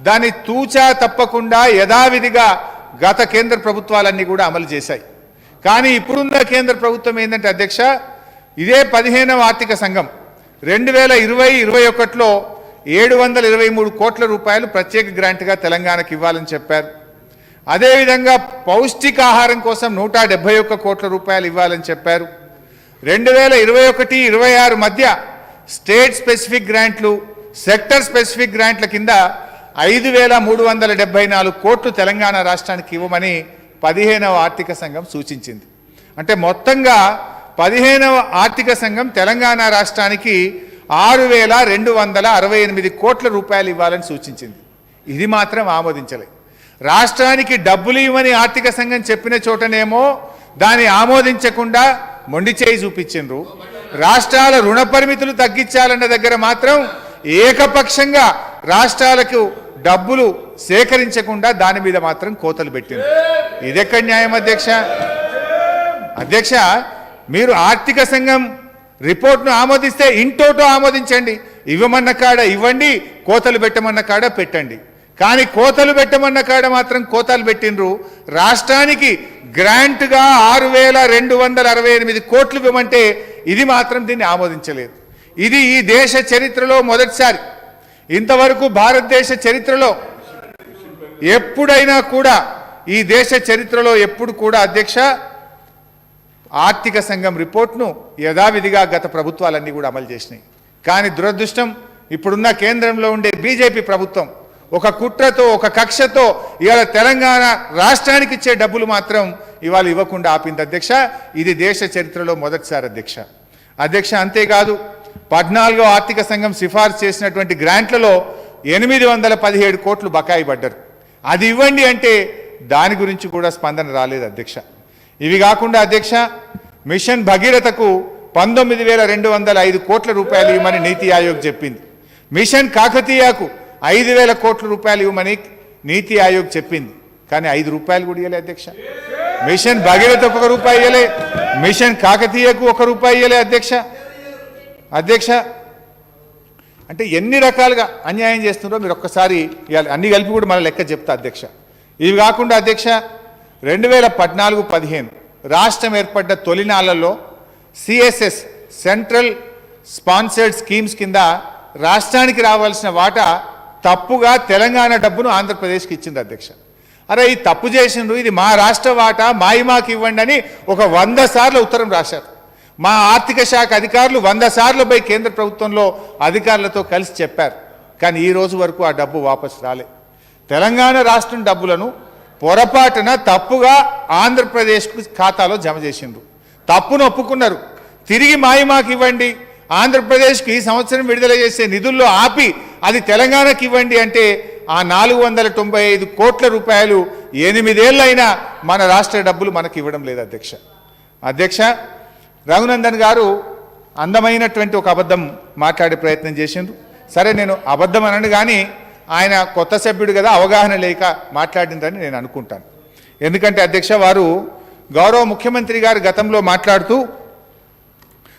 దాన్ని తూచా తప్పకుండా యథావిధిగా గత కేంద్ర ప్రభుత్వాలన్నీ కూడా అమలు చేశాయి. కానీ ఇప్పుడున్న కేంద్ర ప్రభుత్వం ఏంటంటే అధ్యక్ష, ఇదే 15వ ఆర్థిక సంఘం 2020-21లో 723 కోట్ల రూపాయలు ప్రత్యేక గ్రాంట్గా తెలంగాణకు ఇవ్వాలని చెప్పారు. అదేవిధంగా పౌష్టికాహారం కోసం 171 కోట్ల రూపాయలు ఇవ్వాలని చెప్పారు. 2021-26 మధ్య స్టేట్ స్పెసిఫిక్ గ్రాంట్లు, సెక్టర్ స్పెసిఫిక్ గ్రాంట్ల కింద 5,374 కోట్లు తెలంగాణ రాష్ట్రానికి ఇవ్వమని 15వ ఆర్థిక సంఘం సూచించింది. అంటే మొత్తంగా 15వ ఆర్థిక సంఘం తెలంగాణ రాష్ట్రానికి 6,268 కోట్ల రూపాయలు ఇవ్వాలని సూచించింది. ఇది మాత్రం ఆమోదించలేదు. రాష్ట్రానికి డబ్బులు ఇవ్వని ఆర్థిక సంఘం చెప్పిన చోటనేమో దాన్ని ఆమోదించకుండా మొండి చేయి చూపించిండ్రు. రాష్ట్రాల రుణ పరిమితులు తగ్గించాలన్న దగ్గర మాత్రం ఏకపక్షంగా రాష్ట్రాలకు డబ్బులు సేకరించకుండా దాని మీద మాత్రం కోతలు పెట్టింది. ఇదెక్కడ న్యాయం అధ్యక్ష? అధ్యక్ష, మీరు ఆర్థిక సంఘం రిపోర్ట్ను ఆమోదిస్తే ఇంటోటో ఆమోదించండి, ఇవ్వమన్న కాడ ఇవ్వండి, కోతలు పెట్టమన్న కాడ పెట్టండి. కానీ కోతలు పెట్టమన్న కాడ మాత్రం కోతలు పెట్టిండ్రు. రాష్ట్రానికి గ్రాంట్గా 6,268 కోట్లు ఇవ్వమంటే ఇది మాత్రం దీన్ని ఆమోదించలేదు. ఇది ఈ దేశ చరిత్రలో మొదటిసారి. ఇంతవరకు భారతదేశ చరిత్రలో ఎప్పుడైనా కూడా, ఈ దేశ చరిత్రలో ఎప్పుడు కూడా అధ్యక్ష, ఆర్థిక సంఘం రిపోర్ట్ను యథావిధిగా గత ప్రభుత్వాలన్నీ కూడా అమలు చేసినాయి. కానీ దురదృష్టం, ఇప్పుడున్న కేంద్రంలో ఉండే బీజేపీ ప్రభుత్వం ఒక కుట్రతో, ఒక కక్షతో ఇవాళ తెలంగాణ రాష్ట్రానికి ఇచ్చే డబ్బులు మాత్రం ఇవాళ ఇవ్వకుండా ఆపింది అధ్యక్ష. ఇది దేశ చరిత్రలో మొదటిసారి అధ్యక్ష. అంతేకాదు, 14వ ఆర్థిక సంఘం సిఫార్సు చేసినటువంటి గ్రాంట్లలో 817 కోట్లు బకాయి పడ్డారు. అది ఇవ్వండి అంటే దాని గురించి కూడా స్పందన రాలేదు అధ్యక్ష. ఇవి కాకుండా అధ్యక్ష, మిషన్ భగీరథకు 19,205 కోట్ల రూపాయలు ఇవ్వమని నీతి ఆయోగ్ చెప్పింది. మిషన్ కాకతీయకు 5,000 కోట్ల రూపాయలు ఇవ్వమని నీతి ఆయోగ్ చెప్పింది, కానీ 5 రూపాయలు కూడా ఇవ్వలే అధ్యక్ష. మిషన్ భగీరథకు 1 రూపాయి ఇవ్వలే, మిషన్ కాకతీయకు 1 రూపాయి ఇవ్వలే అధ్యక్ష. అంటే ఎన్ని రకాలుగా అన్యాయం చేస్తున్నారో మీరు ఒక్కసారి అన్ని కలిపి కూడా మన లెక్క చెప్తా అధ్యక్ష. ఇవి కాకుండా అధ్యక్ష 2014-15 రాష్ట్రం ఏర్పడ్డ తొలినాళ్లలో సిఎస్ఎస్ సెంట్రల్ స్పాన్సర్డ్ స్కీమ్స్ కింద రాష్ట్రానికి రావాల్సిన వాటా తప్పుగా తెలంగాణ డబ్బును ఆంధ్రప్రదేశ్కి ఇచ్చింది అధ్యక్ష. అరే ఈ తప్పు చేసిండ్రు, ఇది మా రాష్ట్ర వాటా మాకు ఇవ్వండి అని ఒక 100 సార్లు ఉత్తరం రాశారు. మా ఆర్థిక శాఖ అధికారులు 100 సార్లు పోయి కేంద్ర ప్రభుత్వంలో అధికారులతో కలిసి చెప్పారు, కానీ ఈ రోజు వరకు ఆ డబ్బు వాపసు రాలే. తెలంగాణ రాష్ట్రం డబ్బులను పొరపాటున తప్పుగా ఆంధ్రప్రదేశ్కు ఖాతాలో జమ చేసిండ్రు. తప్పును ఒప్పుకున్నారు, తిరిగి మాకు ఇవ్వండి, ఆంధ్రప్రదేశ్కి ఈ సంవత్సరం విడుదల చేసే నిధుల్లో ఆపి అది తెలంగాణకి ఇవ్వండి అంటే ఆ 495 కోట్ల రూపాయలు 8 ఏళ్ళైనా మన రాష్ట్ర డబ్బులు మనకి ఇవ్వడం లేదు అధ్యక్ష. రఘునందన్ గారు అందమైనటువంటి ఒక అబద్ధం మాట్లాడే ప్రయత్నం చేసిండ్రు. సరే నేను అబద్ధం అనను, కానీ ఆయన కొత్త సభ్యుడు కదా, అవగాహన లేక మాట్లాడిందని నేను అనుకుంటాను. ఎందుకంటే అధ్యక్ష వారు గౌరవ ముఖ్యమంత్రి గారు గతంలో మాట్లాడుతూ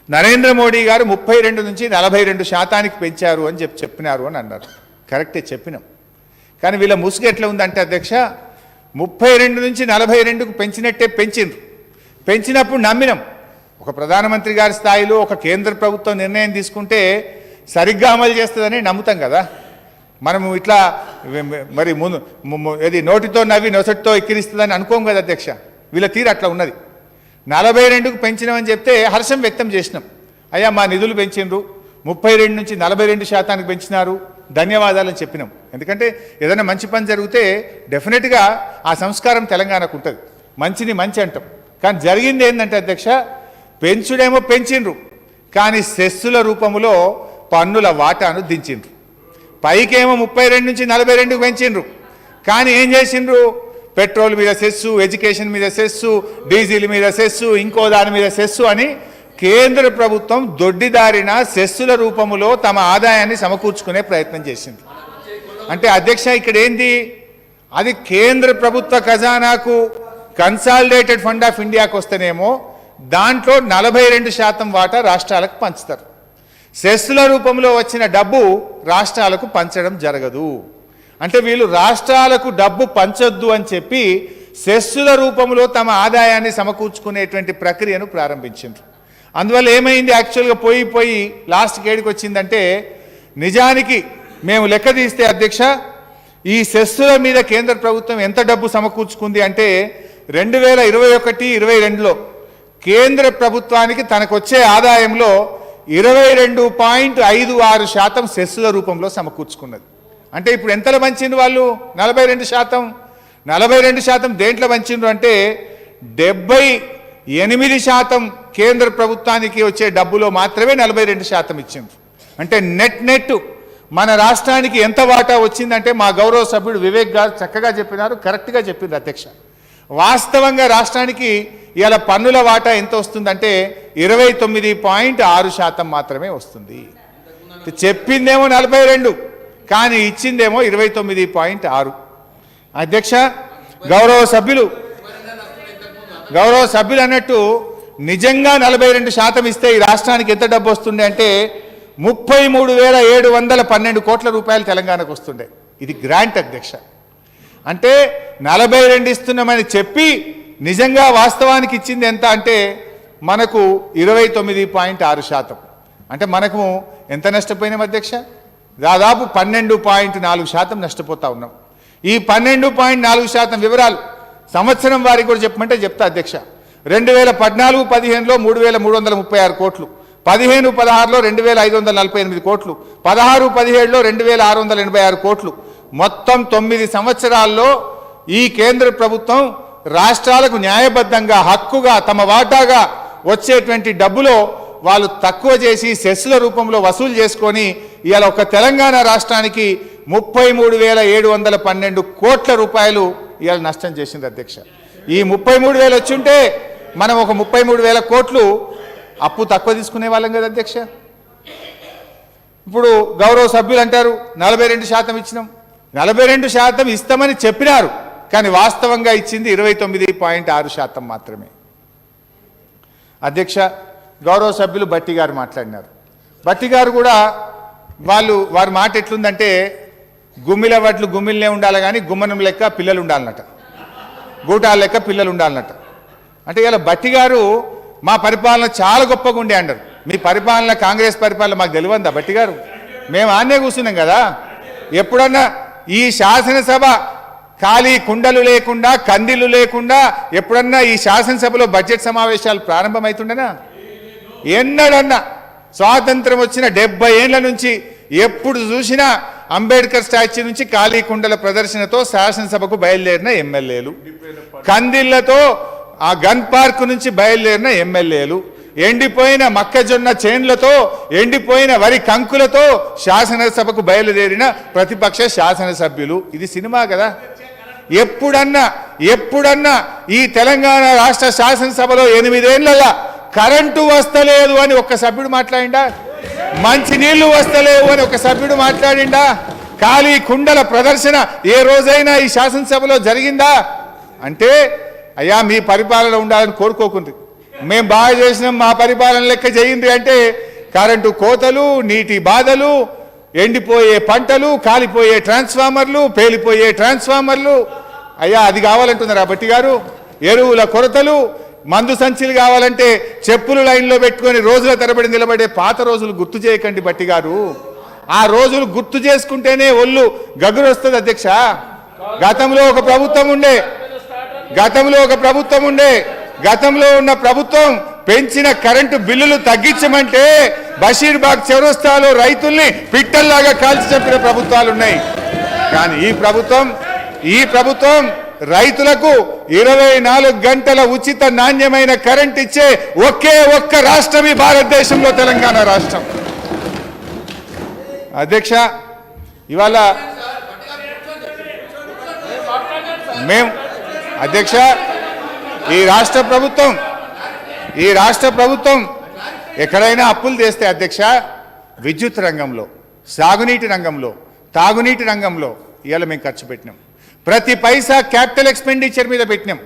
నరేంద్ర మోడీ గారు 32 నుంచి 42% పెంచారు అని చెప్పినారు అని అన్నారు. కరెక్టే చెప్పినాం, కానీ వీళ్ళ ముసుగు ఎట్లా ఉందంటే అధ్యక్ష 32 నుంచి 42కు పెంచినట్టే పెంచినప్పుడు నమ్మినాం. ఒక ప్రధానమంత్రి గారి స్థాయిలో ఒక కేంద్ర ప్రభుత్వం నిర్ణయం తీసుకుంటే సరిగ్గా అమలు చేస్తుందని నమ్ముతాం కదా. మనము ఇట్లా మరి ముందు ఇది నోటితో నవ్వి నొసటితో ఎక్కిరిస్తుందని అనుకోం కదా అధ్యక్ష. వీళ్ళ తీరు అట్లా ఉన్నది. 42కు పెంచినామని చెప్తే హర్షం వ్యక్తం చేసినాం, అయ్యా మా నిధులు పెంచిండ్రు, 32 నుంచి 42% పెంచినారు, ధన్యవాదాలని చెప్పినాం. ఎందుకంటే ఏదైనా మంచి పని జరిగితే డెఫినెట్గా ఆ సంస్కారం తెలంగాణకు ఉంటుంది, మంచిని మంచి అంటాం. కానీ జరిగింది ఏంటంటే అధ్యక్ష పెంచుడేమో పెంచిండ్రు, కానీ సెస్సుల రూపంలో పన్నుల వాటాను దించిండ్రు. పైకేమో 32 నుంచి 42కు పెంచిండ్రు, కానీ ఏం చేసిండ్రు, పెట్రోల్ మీద సెస్సు, ఎడ్యుకేషన్ మీద సెస్సు, డీజిల్ మీద సెస్సు, ఇంకో దాని మీద సెస్సు అని కేంద్ర ప్రభుత్వం దొడ్డిదారిన సెస్సుల రూపంలో తమ ఆదాయాన్ని సమకూర్చుకునే ప్రయత్నం చేసింది. అంటే అధ్యక్ష ఇక్కడ ఏంది, అది కేంద్ర ప్రభుత్వ ఖజానాకు కన్సాలిడేటెడ్ ఫండ్ ఆఫ్ ఇండియాకు వస్తేనేమో దాంట్లో 42% వాటా రాష్ట్రాలకు పంచుతారు. సెస్సుల రూపంలో వచ్చిన డబ్బు రాష్ట్రాలకు పంచడం జరగదు. అంటే వీళ్ళు రాష్ట్రాలకు డబ్బు పంచొద్దు అని చెప్పి సెస్సుల రూపంలో తమ ఆదాయాన్ని సమకూర్చుకునేటువంటి ప్రక్రియను ప్రారంభించారు. అందువల్ల ఏమైంది, యాక్చువల్గా పోయి లాస్ట్కి ఏడికి వచ్చిందంటే నిజానికి మేము లెక్క తీస్తే అధ్యక్ష ఈ సెస్సుల మీద కేంద్ర ప్రభుత్వం ఎంత డబ్బు సమకూర్చుకుంది అంటే 2021-22లో కేంద్ర ప్రభుత్వానికి తనకు వచ్చే ఆదాయంలో 22.56% సెస్సుల రూపంలో సమకూర్చుకున్నది. అంటే ఇప్పుడు ఎంతలో పంచిండ్రు వాళ్ళు, 42%. 42% దేంట్లో పంచిండ్రు అంటే 78% కేంద్ర ప్రభుత్వానికి వచ్చే డబ్బులో మాత్రమే 42% ఇచ్చిండ్రు. అంటే నెట్ మన రాష్ట్రానికి ఎంత వాటా వచ్చిందంటే మా గౌరవ సభ్యుడు వివేక్ గారు చక్కగా చెప్పినారు, కరెక్ట్గా చెప్పింది అధ్యక్ష. వాస్తవంగా రాష్ట్రానికి ఇవాళ పన్నుల వాటా ఎంత వస్తుందంటే 29.6% మాత్రమే వస్తుంది. చెప్పిందేమో 42, కానీ ఇచ్చిందేమో 29.6. అధ్యక్ష గౌరవ సభ్యులు అన్నట్టు నిజంగా 42% ఇస్తే ఈ రాష్ట్రానికి ఎంత డబ్బు వస్తుండే అంటే 33,712 కోట్ల రూపాయలు తెలంగాణకు వస్తుండే. ఇది గ్రాంట్ అధ్యక్ష. అంటే 42 ఇస్తున్నామని చెప్పి నిజంగా వాస్తవానికి ఇచ్చింది ఎంత అంటే మనకు 29.6%. అంటే మనకు ఎంత నష్టపోయినాం అధ్యక్ష, దాదాపు 12.4% నష్టపోతా ఉన్నాం. ఈ 12.4% వివరాలు సంవత్సరం వారికి కూడా చెప్పమంటే చెప్తా అధ్యక్ష. 2014-15లో 3,336 కోట్లు, 15-16లో 2,548 కోట్లు, 16-17లో 2,686 కోట్లు, మొత్తం 9 సంవత్సరాల్లో ఈ కేంద్ర ప్రభుత్వం రాష్ట్రాలకు న్యాయబద్ధంగా హక్కుగా తమ వాటాగా వచ్చేటువంటి డబ్బులో వాళ్ళు తక్కువ చేసి సెస్సుల రూపంలో వసూలు చేసుకొని ఇవాళ ఒక తెలంగాణ రాష్ట్రానికి 33,712 కోట్ల రూపాయలు ఇవాళ నష్టం చేసింది అధ్యక్ష. ఈ 33,000 వచ్చి ఉంటే మనం ఒక 33,000 కోట్లు అప్పు తక్కువ తీసుకునే వాళ్ళం కదా అధ్యక్ష. ఇప్పుడు గౌరవ సభ్యులు అంటారు 42% ఇచ్చినాం. 42% ఇస్తామని చెప్పినారు, కానీ వాస్తవంగా ఇచ్చింది 29.6% మాత్రమే. అధ్యక్ష, గౌరవ సభ్యులు భట్టి గారు మాట్లాడినారు. భట్టి గారు కూడా వారి మాట ఎట్లుందంటే గుమ్మిల వడ్లు గుమ్మిలనే ఉండాలి కానీ గుమ్మనం లెక్క పిల్లలు ఉండాలన్నట, గూటాల లెక్క పిల్లలు ఉండాలన్నట. అంటే ఇలా భట్టి గారు మా పరిపాలన చాలా గొప్పగా ఉండే అన్నారు. మీ పరిపాలన కాంగ్రెస్ పరిపాలన మాకు తెలియదా భట్టి గారు? మేము ఆన్నే కూర్చున్నాం కదా. ఎప్పుడన్నా ఈ శాసనసభ ఖాళీ కుండలు లేకుండా కందిలు లేకుండా ఎప్పుడన్నా ఈ శాసనసభలో బడ్జెట్ సమావేశాలు ప్రారంభమవుతుండేనా? ఎన్నడన్నా స్వాతంత్రం వచ్చిన 70 ఏళ్ల నుంచి ఎప్పుడు చూసినా అంబేద్కర్ స్టాచ్యూ నుంచి ఖాళీ కుండల ప్రదర్శనతో శాసనసభకు బయలుదేరిన ఎమ్మెల్యేలు, కందిళ్లతో ఆ గన్ పార్క్ నుంచి బయలుదేరిన ఎమ్మెల్యేలు, ఎండిపోయిన మొక్కజొన్న చేన్లతో ఎండిపోయిన వరి కంకులతో శాసనసభకు బయలుదేరిన ప్రతిపక్ష శాసనసభ్యులు. ఇది సినిమా కదా. ఎప్పుడన్నా ఈ తెలంగాణ రాష్ట్ర శాసనసభలో 8 ఏళ్లలో కరెంటు వస్తలేదు అని ఒక సభ్యుడు మాట్లాడిండా? మంచినీళ్లు వస్తలేవు అని ఒక సభ్యుడు మాట్లాడిండా? ఖాళీ కుండల ప్రదర్శన ఏ రోజైనా ఈ శాసనసభలో జరిగిందా? అంటే అయ్యా మీ పరిపాలన ఉండాలని కోరుకోకుంది, మేము బాగా చేసినాం మా పరిపాలన లెక్క చేయండి అంటే కరెంటు కోతలు, నీటి బాధలు, ఎండిపోయే పంటలు, కాలిపోయే ట్రాన్స్ఫార్మర్లు, పేలిపోయే ట్రాన్స్ఫార్మర్లు. అయ్యా అది కావాలంటున్నారా భట్టి గారు? ఎరువుల కొరతలు, మందు సంచులు కావాలంటే చెప్పులు లైన్లో పెట్టుకొని రోజుల తరబడి నిలబడే పాత రోజులు గుర్తు చేయకండి భట్టి గారు. ఆ రోజులు గుర్తు చేసుకుంటేనే ఒళ్ళు గగురు వస్తుంది అధ్యక్ష. గతంలో ఒక ప్రభుత్వం ఉండే గతంలో ఉన్న ప్రభుత్వం పెంచిన కరెంటు బిల్లులు తగ్గించమంటే బషీర్బాగ్ చౌరస్తాలో రైతుల్ని పిట్టల్లాగా కాల్చి చంపిన ప్రభుత్వాలు ఉన్నాయి. కానీ ఈ ప్రభుత్వం రైతులకు 24 గంటల ఉచిత నాణ్యమైన కరెంట్ ఇచ్చే ఒకే ఒక్క రాష్ట్రం ఈ భారతదేశంలో తెలంగాణ రాష్ట్రం. అధ్యక్ష, ఇవాళ అధ్యక్ష ఈ రాష్ట్ర ప్రభుత్వం ఎక్కడైనా అప్పులు తెస్తే అధ్యక్ష విద్యుత్ రంగంలో, సాగునీటి రంగంలో, తాగునీటి రంగంలో ఇవాళ మేము ఖర్చు పెట్టినాం. ప్రతి పైసా క్యాపిటల్ ఎక్స్పెండిచర్ మీద పెట్టినాం.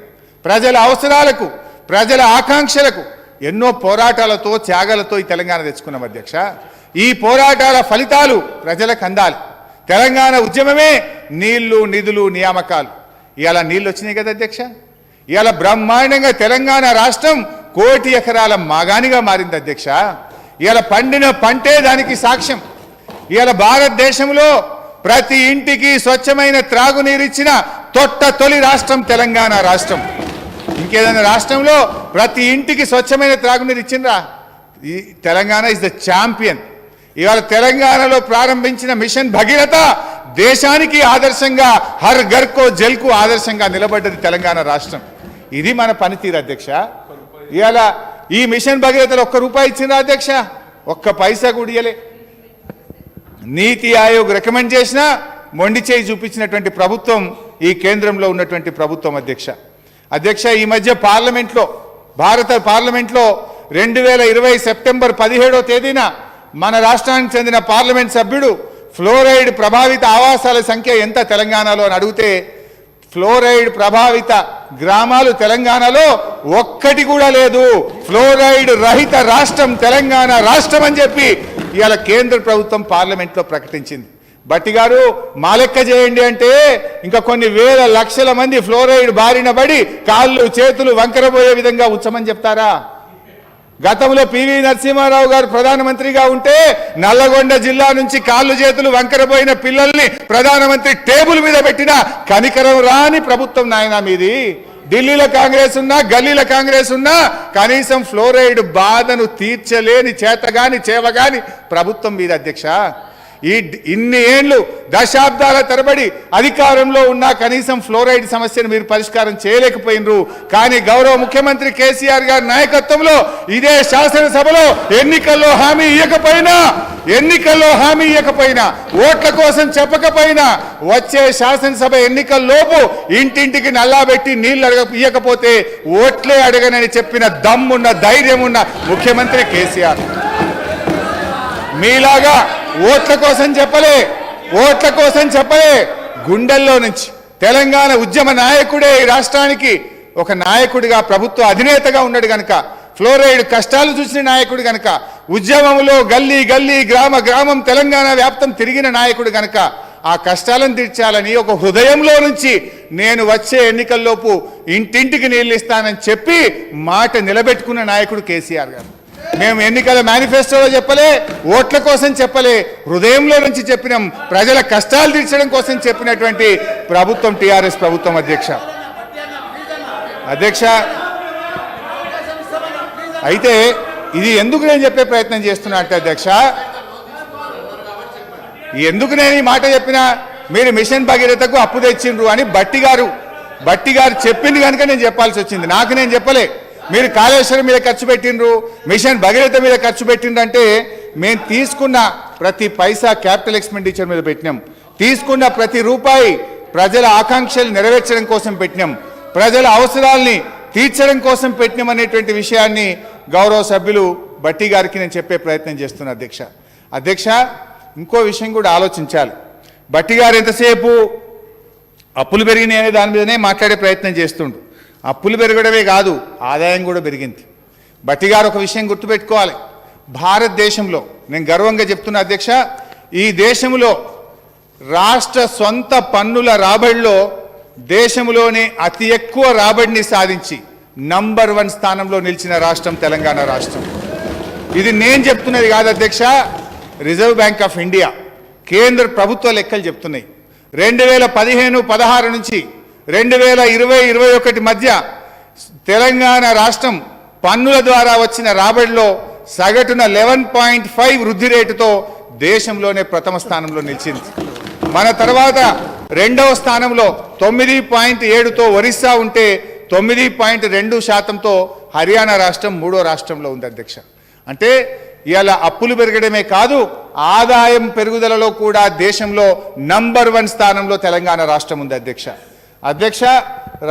ప్రజల అవసరాలకు, ప్రజల ఆకాంక్షలకు ఎన్నో పోరాటాలతో, త్యాగాలతో ఈ తెలంగాణ తెచ్చుకున్నాం అధ్యక్ష. ఈ పోరాటాల ఫలితాలు ప్రజలకు అందాలి. తెలంగాణ ఉద్యమమే నీళ్లు, నిధులు, నియామకాలు. ఇవాళ నీళ్ళు వచ్చినాయి కదా అధ్యక్ష. ఇవాళ బ్రహ్మాండంగా తెలంగాణ రాష్ట్రం 1 కోటి ఎకరాల మాగానిగా మారింది అధ్యక్ష. ఇవాళ పండిన పంటే దానికి సాక్ష్యం. ఇవాళ భారతదేశంలో ప్రతి ఇంటికి స్వచ్ఛమైన త్రాగునీరిచ్చిన తొలి రాష్ట్రం తెలంగాణ రాష్ట్రం. ఇంకేదైనా రాష్ట్రంలో ప్రతి ఇంటికి స్వచ్ఛమైన త్రాగునీరు ఇచ్చిండ్రా? ఈ తెలంగాణ ఇస్ ద ఛాంపియన్. ఇవాళ తెలంగాణలో ప్రారంభించిన మిషన్ భగీరథ దేశానికి ఆదర్శంగా, హర్ ఘర్ కో జల్ కు ఆదర్శంగా నిలబడ్డది తెలంగాణ రాష్ట్రం. ఇది మన పనితీరు అధ్యక్ష. ఇవాళ ఈ మిషన్ భగీరథలో ₹1 ఇచ్చిండ్రా అధ్యక్ష? ఒక్క పైసా కూడా ఇయ్యలే. నీతి ఆయోగ్ రికమెండ్ చేసిన మొండి చేయి చూపించినటువంటి ప్రభుత్వం ఈ కేంద్రంలో ఉన్నటువంటి ప్రభుత్వం అధ్యక్ష. ఈ మధ్య భారత పార్లమెంట్లో 2020 సెప్టెంబర్ 17వ తేదీన మన రాష్ట్రానికి చెందిన పార్లమెంట్ సభ్యుడు ఫ్లోరైడ్ ప్రభావిత ఆవాసాల సంఖ్య ఎంత తెలంగాణలో అని అడిగితే ఫ్లోరైడ్ ప్రభావిత గ్రామాలు తెలంగాణలో ఒక్కటి కూడా లేదు. ఫ్లోరైడ్ రహిత రాష్ట్రం తెలంగాణ రాష్ట్రం అని చెప్పి ఇవాళ కేంద్ర ప్రభుత్వం పార్లమెంట్లో ప్రకటించింది. భట్టి గారు మా లెక్క చేయండి అంటే ఇంకా కొన్ని వేల లక్షల మంది ఫ్లోరైడ్ బారిన పడి కాళ్ళు చేతులు వంకరబోయే విధంగా ఉంచమని చెప్తారా? గతంలో పివి నరసింహారావు గారు ప్రధానమంత్రిగా ఉంటే నల్లగొండ జిల్లా నుంచి కాళ్ళు చేతులు వంకరబోయిన పిల్లల్ని ప్రధానమంత్రి టేబుల్ మీద పెట్టిన కనికరం రాని ప్రభుత్వం నాయనా మీది. ఢిల్లీలో కాంగ్రెస్ ఉన్నా, గల్లీలో కాంగ్రెస్ ఉన్నా కనీసం ఫ్లోరైడ్ బాధను తీర్చలేని చేతగాని చేవగాని ప్రభుత్వం మీద అధ్యక్ష. ఇన్ని ఏళ్ళు దశాబ్దాల తరబడి అధికారంలో ఉన్న కనీసం ఫ్లోరైడ్ సమస్యను మీరు పరిష్కారం చేయలేకపోయినరు. కానీ గౌరవ ముఖ్యమంత్రి కేసీఆర్ గారి నాయకత్వంలో ఇదే శాసనసభలో ఎన్నికల్లో హామీ ఇవ్వకపోయినా ఓట్ల కోసం చెప్పకపోయినా వచ్చే శాసనసభ ఎన్నికల్లోపు ఇంటింటికి నల్లాబెట్టి నీళ్లు ఇవ్వకపోతే ఓట్లే అడగనని చెప్పిన దమ్మున్న ధైర్యం ఉన్న ముఖ్యమంత్రి కేసీఆర్. మీలాగా ఓట్ల కోసం చెప్పలే, ఓట్ల కోసం చెప్పలే, గుండెల్లో నుంచి తెలంగాణ ఉద్యమ నాయకుడే ఈ రాష్ట్రానికి ఒక నాయకుడిగా ప్రభుత్వ అధినేతగా ఉన్నాడు గనక, ఫ్లోరైడ్ కష్టాలు చూసిన నాయకుడు గనక, ఉద్యమంలో గల్లీ గల్లీ గ్రామ గ్రామం తెలంగాణ వ్యాప్తం తిరిగిన నాయకుడు గనక ఆ కష్టాలను తీర్చాలని ఒక హృదయంలో నుంచి నేను వచ్చే ఎన్నికల్లోపు ఇంటింటికి నీళ్ళు ఇస్తానని చెప్పి మాట నిలబెట్టుకున్న నాయకుడు కేసీఆర్ గారు. మేము ఎన్నికల మేనిఫెస్టోలో చెప్పలే, ఓట్ల కోసం చెప్పలే, హృదయంలో నుంచి చెప్పినాం, ప్రజల కష్టాలు తీర్చడం కోసం చెప్పినటువంటి ప్రభుత్వం టీఆర్ఎస్ ప్రభుత్వం. అధ్యక్ష అయితే ఇది ఎందుకు నేను చెప్పే ప్రయత్నం చేస్తున్నా అంటే అధ్యక్ష, ఎందుకు నేను ఈ మాట చెప్పినా, మీరు మిషన్ భగీరథకు అప్పు తెచ్చిండ్రు అని బట్టి గారు చెప్పింది కనుక నేను చెప్పాల్సి వచ్చింది. నాకు నేను చెప్పలే. మీరు కాళేశ్వరం మీద ఖర్చు పెట్టిండ్రు, మిషన్ భగీరథ మీద ఖర్చు పెట్టిండ్రు అంటే మేము తీసుకున్న ప్రతి పైసా క్యాపిటల్ ఎక్స్పెండిచర్ మీద పెట్టినాం, తీసుకున్న ప్రతి రూపాయి ప్రజల ఆకాంక్షలు నెరవేర్చడం కోసం పెట్టినాం, ప్రజల అవసరాల్ని తీర్చడం కోసం పెట్టినాం అనేటువంటి విషయాన్ని గౌరవ సభ్యులు బట్టి గారికి నేను చెప్పే ప్రయత్నం చేస్తున్నా. అధ్యక్ష ఇంకో విషయం కూడా ఆలోచించాలి. బట్టి గారు ఎంతసేపు అప్పులు పెరిగినాయి అనే దాని మీదనే మాట్లాడే ప్రయత్నం చేస్తుండు. అప్పులు పెరగడమే కాదు, ఆదాయం కూడా పెరిగింది. బట్టి గారు ఒక విషయం గుర్తుపెట్టుకోవాలి. భారతదేశంలో నేను గర్వంగా చెప్తున్నా అధ్యక్ష, ఈ దేశంలో రాష్ట్ర సొంత పన్నుల రాబడిలో దేశంలోనే అతి ఎక్కువ రాబడిని సాధించి నంబర్ 1 స్థానంలో నిలిచిన రాష్ట్రం తెలంగాణ రాష్ట్రం. ఇది నేను చెప్తున్నది కాదు అధ్యక్ష, రిజర్వ్ బ్యాంక్ ఆఫ్ ఇండియా కేంద్ర ప్రభుత్వ లెక్కలు చెప్తున్నాయి. 2015-16 నుంచి 2020-21 మధ్య తెలంగాణ రాష్ట్రం పన్నుల ద్వారా వచ్చిన రాబడిలో సగటున 11.5 వృద్ధి రేటుతో దేశంలోనే ప్రథమ స్థానంలో నిలిచింది. మన తర్వాత రెండవ స్థానంలో 9.7తో ఒరిస్సా ఉంటే 9.2%తో హర్యానా రాష్ట్రం మూడో రాష్ట్రంలో ఉంది అధ్యక్ష. అంటే ఇలా అప్పులు పెరగడమే కాదు, ఆదాయం పెరుగుదలలో కూడా దేశంలో నంబర్ 1 స్థానంలో తెలంగాణ రాష్ట్రం ఉంది అధ్యక్ష.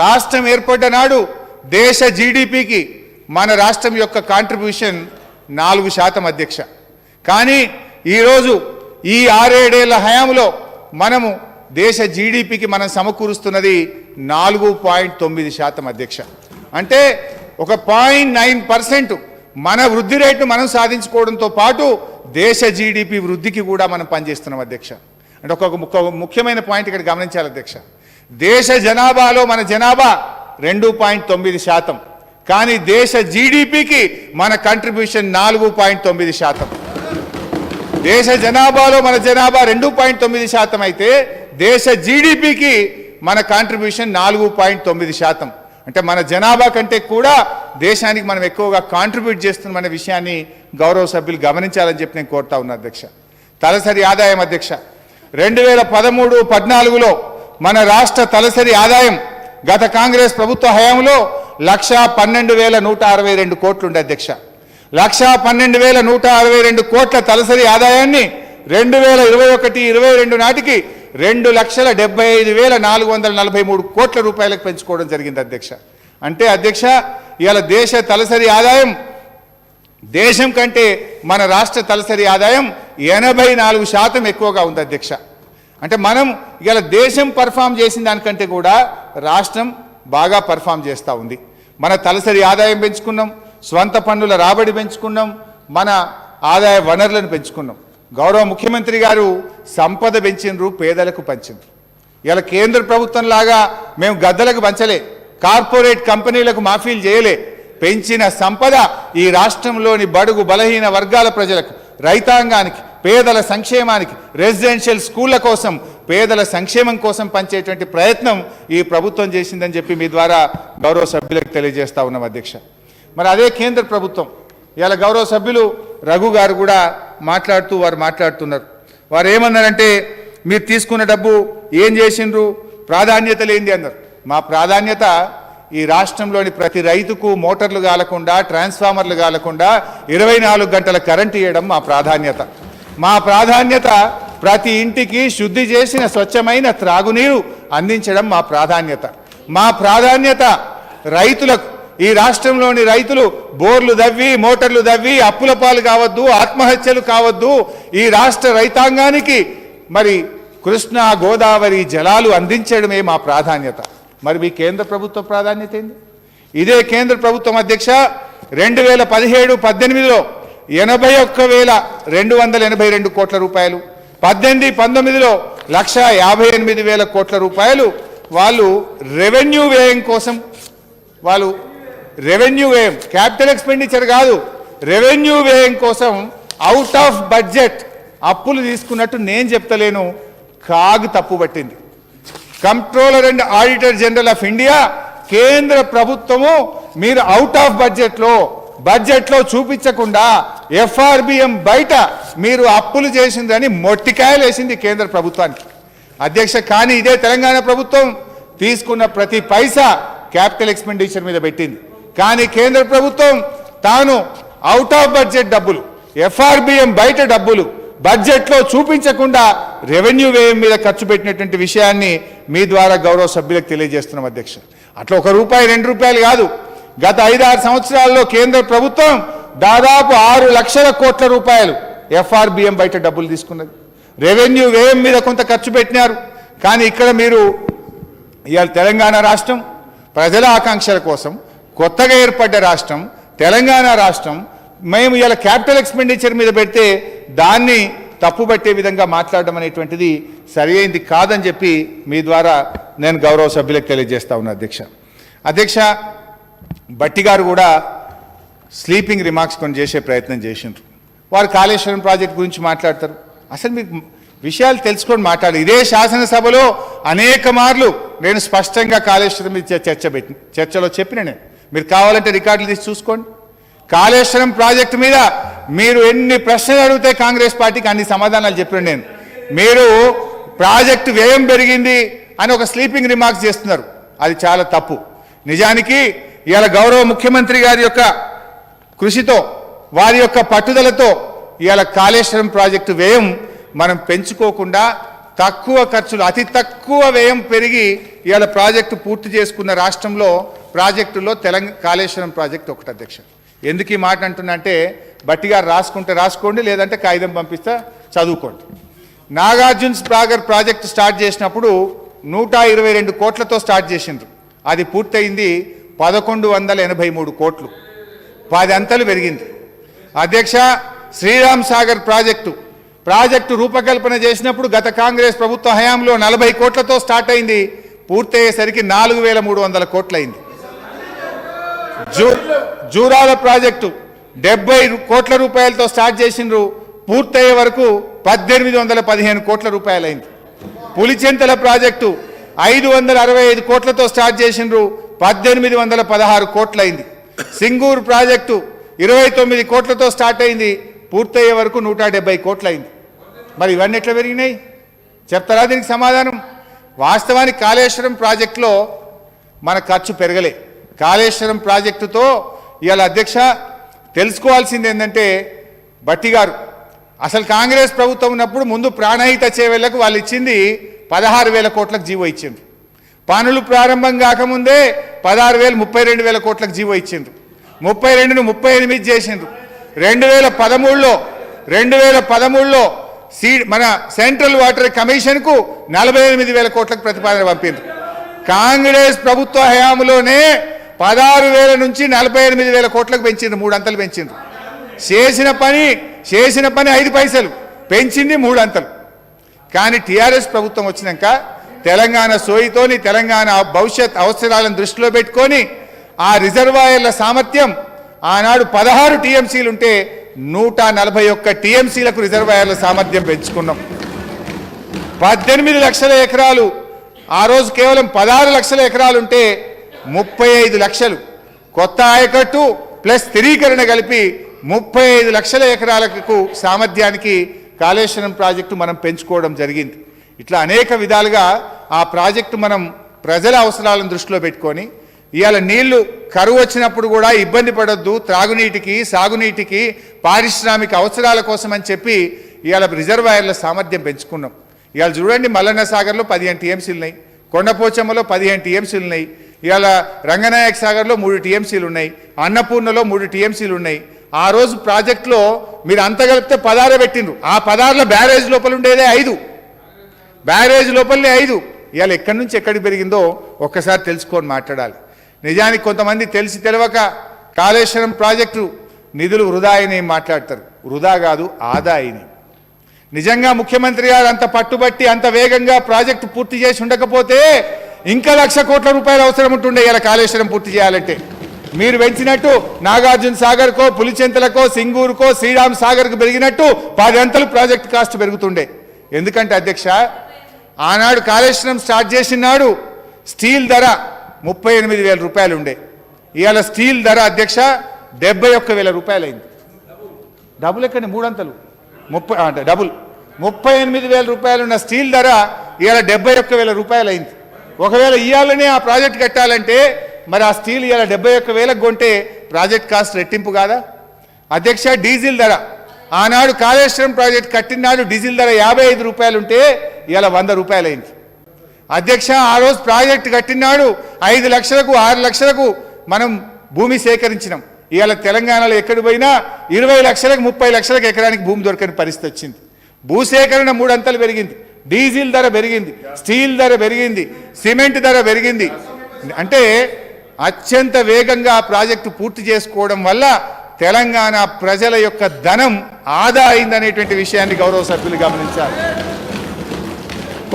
రాష్ట్రం ఏర్పడ్డ నాడు దేశ జీడిపికి మన రాష్ట్రం యొక్క కాంట్రిబ్యూషన్ 4% అధ్యక్ష. కానీ ఈరోజు ఈ 6-7 ఏళ్ల హయాంలో మనము దేశ జీడిపికి మనం సమకూరుస్తున్నది 4.9% అధ్యక్ష. అంటే ఒక 0.9% మన వృద్ధి రేటును మనం సాధించుకోవడంతో పాటు దేశ జీడిపి వృద్ధికి కూడా మనం పనిచేస్తున్నాం అధ్యక్ష. అంటే ఒక ముఖ్యమైన పాయింట్ ఇక్కడ గమనించాలి అధ్యక్ష. దేశ జనాభాలో మన జనాభా 2.9%, కానీ దేశ జీడిపికి మన కంట్రిబ్యూషన్ 4.9%. దేశ జనాభాలో మన జనాభా 2.9% అయితే దేశ జీడిపికి మన కాంట్రిబ్యూషన్ 4.9%. అంటే మన జనాభా కంటే కూడా దేశానికి మనం ఎక్కువగా కాంట్రిబ్యూట్ చేస్తున్నామనే విషయాన్ని గౌరవ సభ్యులు గమనించాలని చెప్పి నేను కోరుతా ఉన్నా అధ్యక్ష. తలసరి ఆదాయం అధ్యక్ష, 2013-14లో మన రాష్ట్ర తలసరి ఆదాయం గత కాంగ్రెస్ ప్రభుత్వ హయాంలో 1,12,162 కోట్లు ఉండే అధ్యక్ష. 1,12,162 కోట్ల తలసరి ఆదాయాన్ని 2021-22 నాటికి 2,75,443 కోట్ల రూపాయలకు పెంచుకోవడం జరిగింది అధ్యక్ష. అంటే అధ్యక్ష ఇవాళ దేశ తలసరి ఆదాయం దేశం కంటే మన రాష్ట్ర తలసరి ఆదాయం 84% ఎక్కువగా ఉంది అధ్యక్ష. అంటే మనం ఇవాళ దేశం పర్ఫామ్ చేసిన దానికంటే కూడా రాష్ట్రం బాగా పర్ఫామ్ చేస్తూ ఉంది. మన తలసరి ఆదాయం పెంచుకున్నాం, స్వంత పన్నుల రాబడి పెంచుకున్నాం, మన ఆదాయ వనరులను పెంచుకున్నాం. గౌరవ ముఖ్యమంత్రి గారు సంపద పెంచిండ్రు, పేదలకు పంచిండ్రు. ఇలా కేంద్ర ప్రభుత్వం లాగా మేము గద్దలకు పంచలే, కార్పొరేట్ కంపెనీలకు మాఫీలు చేయలే. పెంచిన సంపద ఈ రాష్ట్రంలోని బడుగు బలహీన వర్గాల ప్రజలకు, రైతాంగానికి, పేదల సంక్షేమానికి, రెసిడెన్షియల్ స్కూళ్ల కోసం, పేదల సంక్షేమం కోసం పంచేటువంటి ప్రయత్నం ఈ ప్రభుత్వం చేసిందని చెప్పి మీ ద్వారా గౌరవ సభ్యులకు తెలియజేస్తా ఉన్నాం అధ్యక్ష. మరి అదే కేంద్ర ప్రభుత్వం ఇలా గౌరవ సభ్యులు రఘు గారు కూడా మాట్లాడుతున్నారు. వారు ఏమన్నారంటే, మీరు తీసుకున్న డబ్బు ఏం చేసిండ్రు, ప్రాధాన్యతలు ఏంది అన్నారు. మా ప్రాధాన్యత ఈ రాష్ట్రంలోని ప్రతి రైతుకు మోటార్లు కాలకుండా, ట్రాన్స్ఫార్మర్లు కాలకుండా 24 గంటల కరెంటు ఇవ్వడం మా ప్రాధాన్యత. మా ప్రాధాన్యత ప్రతి ఇంటికి శుద్ధి చేసిన స్వచ్ఛమైన త్రాగునీరు అందించడం మా ప్రాధాన్యత. మా ప్రాధాన్యత రైతులకు ఈ రాష్ట్రంలోని రైతులు బోర్లు దవ్వి మోటార్లు దవ్వి అప్పుల పాలు కావద్దు, ఆత్మహత్యలు కావద్దు, ఈ రాష్ట్ర రైతాంగానికి మరి కృష్ణా గోదావరి జలాలు అందించడమే మా ప్రాధాన్యత. మరి మీ కేంద్ర ప్రభుత్వ ప్రాధాన్యత ఏంది? ఇదే కేంద్ర ప్రభుత్వం అధ్యక్ష 2017-18లో 81,282 కోట్ల రూపాయలు, 18-19లో 1,58,000 కోట్ల రూపాయలు వాళ్ళు రెవెన్యూ వ్యయం కోసం, వాళ్ళు రెవెన్యూ వ్యయం, క్యాపిటల్ ఎక్స్పెండిచర్ కాదు, రెవెన్యూ వ్యయం కోసం అవుట్ ఆఫ్ బడ్జెట్ అప్పులు తీసుకున్నట్టు నేను చెప్తలేను, కాగ్ తప్పు పట్టింది. Controller and auditor general of India కేంద్ర ప్రభుత్వము మీరు అవుట్ ఆఫ్ బడ్జెట్లో చూపించకుండా ఎఫ్ఆర్బిఎం బయట మీరు అప్పులు చేసిందని మొట్టికాయలు వేసింది కేంద్ర ప్రభుత్వానికి అధ్యక్ష. కానీ ఇదే తెలంగాణ ప్రభుత్వం తీసుకున్న ప్రతి పైసా క్యాపిటల్ ఎక్స్పెండిచర్ మీద పెట్టింది. కానీ కేంద్ర ప్రభుత్వం తాను అవుట్ ఆఫ్ బడ్జెట్ డబ్బులు, ఎఫ్ఆర్బిఎం బయట డబ్బులు బడ్జెట్లో చూపించకుండా రెవెన్యూ వ్యయం మీద ఖర్చు పెట్టినటువంటి విషయాన్ని మీ ద్వారా గౌరవ సభ్యులకు తెలియజేస్తున్నాం అధ్యక్ష. అట్లా ₹1, ₹2 కాదు, గత 5-6 సంవత్సరాల్లో కేంద్ర ప్రభుత్వం దాదాపు 6 లక్షల కోట్ల రూపాయలు ఎఫ్ఆర్బిఎం బయట డబ్బులు తీసుకున్నది. రెవెన్యూ వ్యయం మీద కొంత ఖర్చు పెట్టినారు. కానీ ఇక్కడ మీరు ఇవాళ తెలంగాణ రాష్ట్రం ప్రజల ఆకాంక్షల కోసం కొత్తగా ఏర్పడ్డ రాష్ట్రం తెలంగాణ రాష్ట్రం, మేము ఇలా క్యాపిటల్ ఎక్స్పెండిచర్ మీద పెడితే దాన్ని తప్పుపట్టే విధంగా మాట్లాడడం అనేటువంటిది సరి అయింది కాదని చెప్పి మీ ద్వారా నేను గౌరవ సభ్యులకు తెలియజేస్తా ఉన్నా అధ్యక్ష. భట్టి గారు కూడా స్లీపింగ్ రిమార్క్స్ కొన్ని చేసే ప్రయత్నం చేసిండ్రు. వారు కాళేశ్వరం ప్రాజెక్ట్ గురించి మాట్లాడతారు. అసలు మీకు విషయాలు తెలుసుకొని మాట్లాడాలి. ఇదే శాసనసభలో అనేక మార్లు నేను స్పష్టంగా కాళేశ్వరం మీద చర్చలో చెప్పిన నేను, మీరు కావాలంటే రికార్డులు తీసి చూసుకోండి. కాళేశ్వరం ప్రాజెక్టు మీద మీరు ఎన్ని ప్రశ్నలు అడిగితే కాంగ్రెస్ పార్టీకి అన్ని సమాధానాలు చెప్పిన నేను. మీరు ప్రాజెక్టు వ్యయం పెరిగింది అని ఒక స్లీపింగ్ రిమార్క్స్ చేస్తున్నారు, అది చాలా తప్పు. నిజానికి ఇవాళ గౌరవ ముఖ్యమంత్రి గారి యొక్క కృషితో వారి యొక్క పట్టుదలతో ఇవాళ కాళేశ్వరం ప్రాజెక్టు వ్యయం మనం పెంచుకోకుండా తక్కువ ఖర్చులు అతి తక్కువ వ్యయం పెరిగి ఇవాళ ప్రాజెక్టు పూర్తి చేసుకున్న రాష్ట్రంలో ప్రాజెక్టులో కాళేశ్వరం ప్రాజెక్టు ఒకటి అధ్యక్ష. ఎందుకు ఈ మాట అంటున్నా అంటే భట్టి గారు రాసుకుంటే రాసుకోండి, లేదంటే కాగితం పంపిస్తా చదువుకోండి. నాగార్జున సాగర్ ప్రాజెక్టు స్టార్ట్ చేసినప్పుడు 122 కోట్లతో స్టార్ట్ చేసిండ్రు. అది పూర్తయింది 1183 కోట్లు, 10 అంతలు పెరిగింది అధ్యక్ష. శ్రీరామ్ సాగర్ ప్రాజెక్టు రూపకల్పన చేసినప్పుడు గత కాంగ్రెస్ ప్రభుత్వ హయాంలో 40 కోట్లతో స్టార్ట్ అయింది, పూర్తయ్యేసరికి 4300 కోట్లయింది. జూరాల ప్రాజెక్టు 70 కోట్ల రూపాయలతో స్టార్ట్ చేసిండ్రు, పూర్తయ్యే వరకు 1815 కోట్ల రూపాయలైంది. పులిచెంతల ప్రాజెక్టు 565 కోట్లతో స్టార్ట్ చేసిండ్రు, 1816 కోట్లయింది. సింగూరు ప్రాజెక్టు 29 కోట్లతో స్టార్ట్ అయింది, పూర్తయ్యే వరకు 170 కోట్లయింది. మరి ఇవన్నీ ఎట్లా పెరిగినాయి చెప్తారా దీనికి సమాధానం? వాస్తవానికి కాళేశ్వరం ప్రాజెక్టులో మన ఖర్చు పెరగలే. కాళేశ్వరం ప్రాజెక్టుతో ఇవాళ అధ్యక్ష తెలుసుకోవాల్సింది ఏంటంటే భట్టి గారు అసలు కాంగ్రెస్ ప్రభుత్వం ఉన్నప్పుడు ముందు ప్రాణహిత చేవేళ్లకు వాళ్ళు ఇచ్చింది 16,000 కోట్లకు జీవో ఇచ్చిండ్రు. పనులు ప్రారంభం కాకముందే 16,000 32,000 కోట్లకు జీవో ఇచ్చిండ్రు. 32ను 38 చేసిండ్రు. 2013లో మన సెంట్రల్ వాటర్ కమిషన్కు 48,000 కోట్లకు ప్రతిపాదన పంపిండ్రు. కాంగ్రెస్ ప్రభుత్వ హయాంలోనే 16,000 నుంచి 48,000 కోట్లకు పెంచిండ్రు, 3 అంతలు పెంచిండ్రు. చేసిన పని 5 పైసలు, పెంచింది 3 అంతలు. కానీ టీఆర్ఎస్ ప్రభుత్వం వచ్చినాక తెలంగాణ సోయితోని తెలంగాణ భవిష్యత్ అవసరాలను దృష్టిలో పెట్టుకొని ఆ రిజర్వాయర్ల సామర్థ్యం ఆనాడు 16 టీఎంసీలు ఉంటే 141 టీఎంసీలకు రిజర్వాయర్ల సామర్థ్యం పెంచుకున్నాం. 18 లక్షల ఎకరాలు ఆ రోజు కేవలం 16 లక్షల ఎకరాలు ఉంటే 35 లక్షలు కొత్త ఆయకట్టు ప్లస్ స్థిరీకరణ కలిపి 35 లక్షల ఎకరాలకు సామర్థ్యానికి కాళేశ్వరం ప్రాజెక్టు మనం పెంచుకోవడం జరిగింది. ఇట్లా అనేక విధాలుగా ఆ ప్రాజెక్టు మనం ప్రజల అవసరాలను దృష్టిలో పెట్టుకొని ఇవాళ నీళ్లు కరువు వచ్చినప్పుడు కూడా ఇబ్బంది పడొద్దు, త్రాగునీటికి సాగునీటికి పారిశ్రామిక అవసరాల కోసం అని చెప్పి ఇవాళ రిజర్వాయర్ల సామర్థ్యం పెంచుకున్నాం. ఇవాళ చూడండి మల్లన్న సాగర్లో 15 టీఎంసీలు ఉన్నాయి, కొండపోచమ్మలో 15 టీఎంసీలు ఉన్నాయి. ఇవాళ రంగనాయక సాగర్లో 3 టీఎంసీలు ఉన్నాయి, అన్నపూర్ణలో 3 టీఎంసీలు ఉన్నాయి. ఆ రోజు ప్రాజెక్టులో మీరు అంత కలిపితే 16 పెట్టిండ్రు. ఆ 16లో బ్యారేజ్ లోపల ఉండేదే 5, బ్యారేజ్ లోపలనే 5. ఇవాళ ఎక్కడి నుంచి ఎక్కడికి పెరిగిందో ఒక్కసారి తెలుసుకొని మాట్లాడాలి. నిజానికి కొంతమంది తెలిసి తెలియక కాళేశ్వరం ప్రాజెక్టు నిధులు వృధా అయినాయి మాట్లాడతారు. వృధా కాదు, ఆదా అయినాయి. నిజంగా ముఖ్యమంత్రి గారు అంత పట్టుబట్టి అంత వేగంగా ప్రాజెక్టు పూర్తి చేసి ఉండకపోతే ఇంకా 1,00,000 కోట్ల రూపాయలు అవసరం ఉంటుండే ఇలా కాళేశ్వరం పూర్తి చేయాలంటే. మీరు పెంచినట్టు నాగార్జున సాగర్కో, పులిచెంతలకో, సింగూరుకో, శ్రీరామ్ సాగర్కు పెరిగినట్టు 10 అంతలు ప్రాజెక్టు కాస్ట్ పెరుగుతుండే. ఎందుకంటే అధ్యక్ష, ఆనాడు కాళేశ్వరం స్టార్ట్ చేసిన నాడు స్టీల్ ధర 38,000 రూపాయలు ఉండే. ఇవాళ స్టీల్ ధర అధ్యక్ష 71,000 రూపాయలు అయింది. డబుల్ ఎక్కడి 3 అంతలు, డబుల్ 38,000 రూపాయలు ఉన్న స్టీల్ ధర ఇవాళ 71,000 రూపాయలు అయింది. ఒకవేళ ఇవాళనే ఆ ప్రాజెక్ట్ కట్టాలంటే మరి ఆ స్టీల్ ఇవాళ 71,000 కొంటే ప్రాజెక్ట్ కాస్ట్ రెట్టింపు కాదా అధ్యక్ష? డీజిల్ ధర ఆనాడు కాళేశ్వరం ప్రాజెక్ట్ కట్టినాడు డీజిల్ ధర 55 రూపాయలు ఉంటే ఇవాళ 100 రూపాయలు అయింది అధ్యక్ష. ఆ రోజు ప్రాజెక్ట్ కట్టినాడు 5 లక్షలకు 6 లక్షలకు మనం భూమి సేకరించినాం. ఇవాళ తెలంగాణలో ఎక్కడి పోయినా 20 లక్షలకు 30 లక్షలకు ఎకరానికి భూమి దొరకని పరిస్థితి వచ్చింది. భూసేకరణ 3 అంతలు పెరిగింది, డీజిల్ ధర పెరిగింది, స్టీల్ ధర పెరిగింది, సిమెంట్ ధర పెరిగింది. అంటే అత్యంత వేగంగా ప్రాజెక్టు పూర్తి చేసుకోవడం వల్ల తెలంగాణ ప్రజల యొక్క ధనం ఆదా అయిందనేటువంటి విషయాన్ని గౌరవ సభ్యులు గమనించాలి.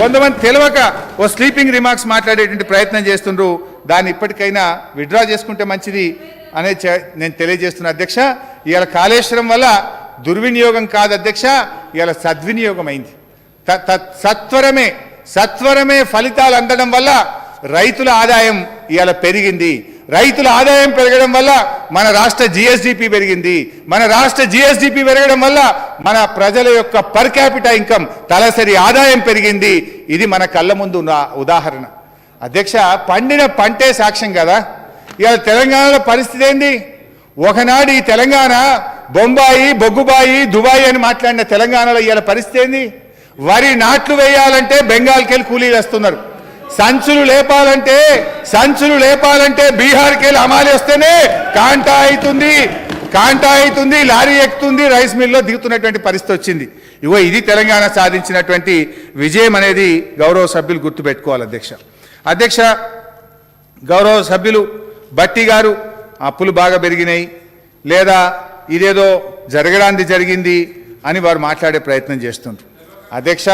కొంతమంది తెలియక ఓ స్లీపింగ్ రిమార్క్స్ మాట్లాడేటువంటి ప్రయత్నం చేస్తుండ్రు. దాన్ని ఇప్పటికైనా విత్డ్రా చేసుకుంటే మంచిది అనేది నేను తెలియజేస్తున్నా అధ్యక్ష. ఇవాళ కాళేశ్వరం వల్ల దుర్వినియోగం కాదు అధ్యక్ష, ఇవాళ సద్వినియోగం అయింది. సత్వరమే ఫలితాలు అందడం వల్ల రైతుల ఆదాయం ఇవాళ పెరిగింది. రైతుల ఆదాయం పెరగడం వల్ల మన రాష్ట్ర జిఎస్డిపి పెరిగింది. మన రాష్ట్ర జిఎస్డిపి పెరగడం వల్ల మన ప్రజల యొక్క పర్ క్యాపిటల్ ఇన్కమ్ తలసరి ఆదాయం పెరిగింది. ఇది మన కళ్ళ ముందు ఉన్న ఉదాహరణ అధ్యక్ష. పండిన పంటే సాక్ష్యం కదా. ఇవాళ తెలంగాణలో పరిస్థితి ఏంది? ఒకనాడు ఈ తెలంగాణ బొంబాయి, బొగ్గుబాయి, దుబాయ్ అని మాట్లాడిన తెలంగాణలో ఇవాళ పరిస్థితి ఏంది? వరి నాట్లు వేయాలంటే బెంగాల్కి వెళ్ళి కూలీలు వస్తున్నారు. సంచులు లేపాలంటే బీహార్కి వెళ్ళి అమాలి వస్తేనే కాంటా అవుతుంది, లారీ ఎక్కుతుంది, రైస్ మిల్లో దిగుతున్నటువంటి పరిస్థితి వచ్చింది. ఇగో ఇది తెలంగాణ సాధించినటువంటి విజయం అనేది గౌరవ సభ్యులు గుర్తుపెట్టుకోవాలి అధ్యక్ష. గౌరవ సభ్యులు బట్టి గారు అప్పులు బాగా పెరిగినాయి లేదా ఇదేదో జరగడానికి జరిగింది అని వారు మాట్లాడే ప్రయత్నం చేస్తుంటారు అధ్యక్ష.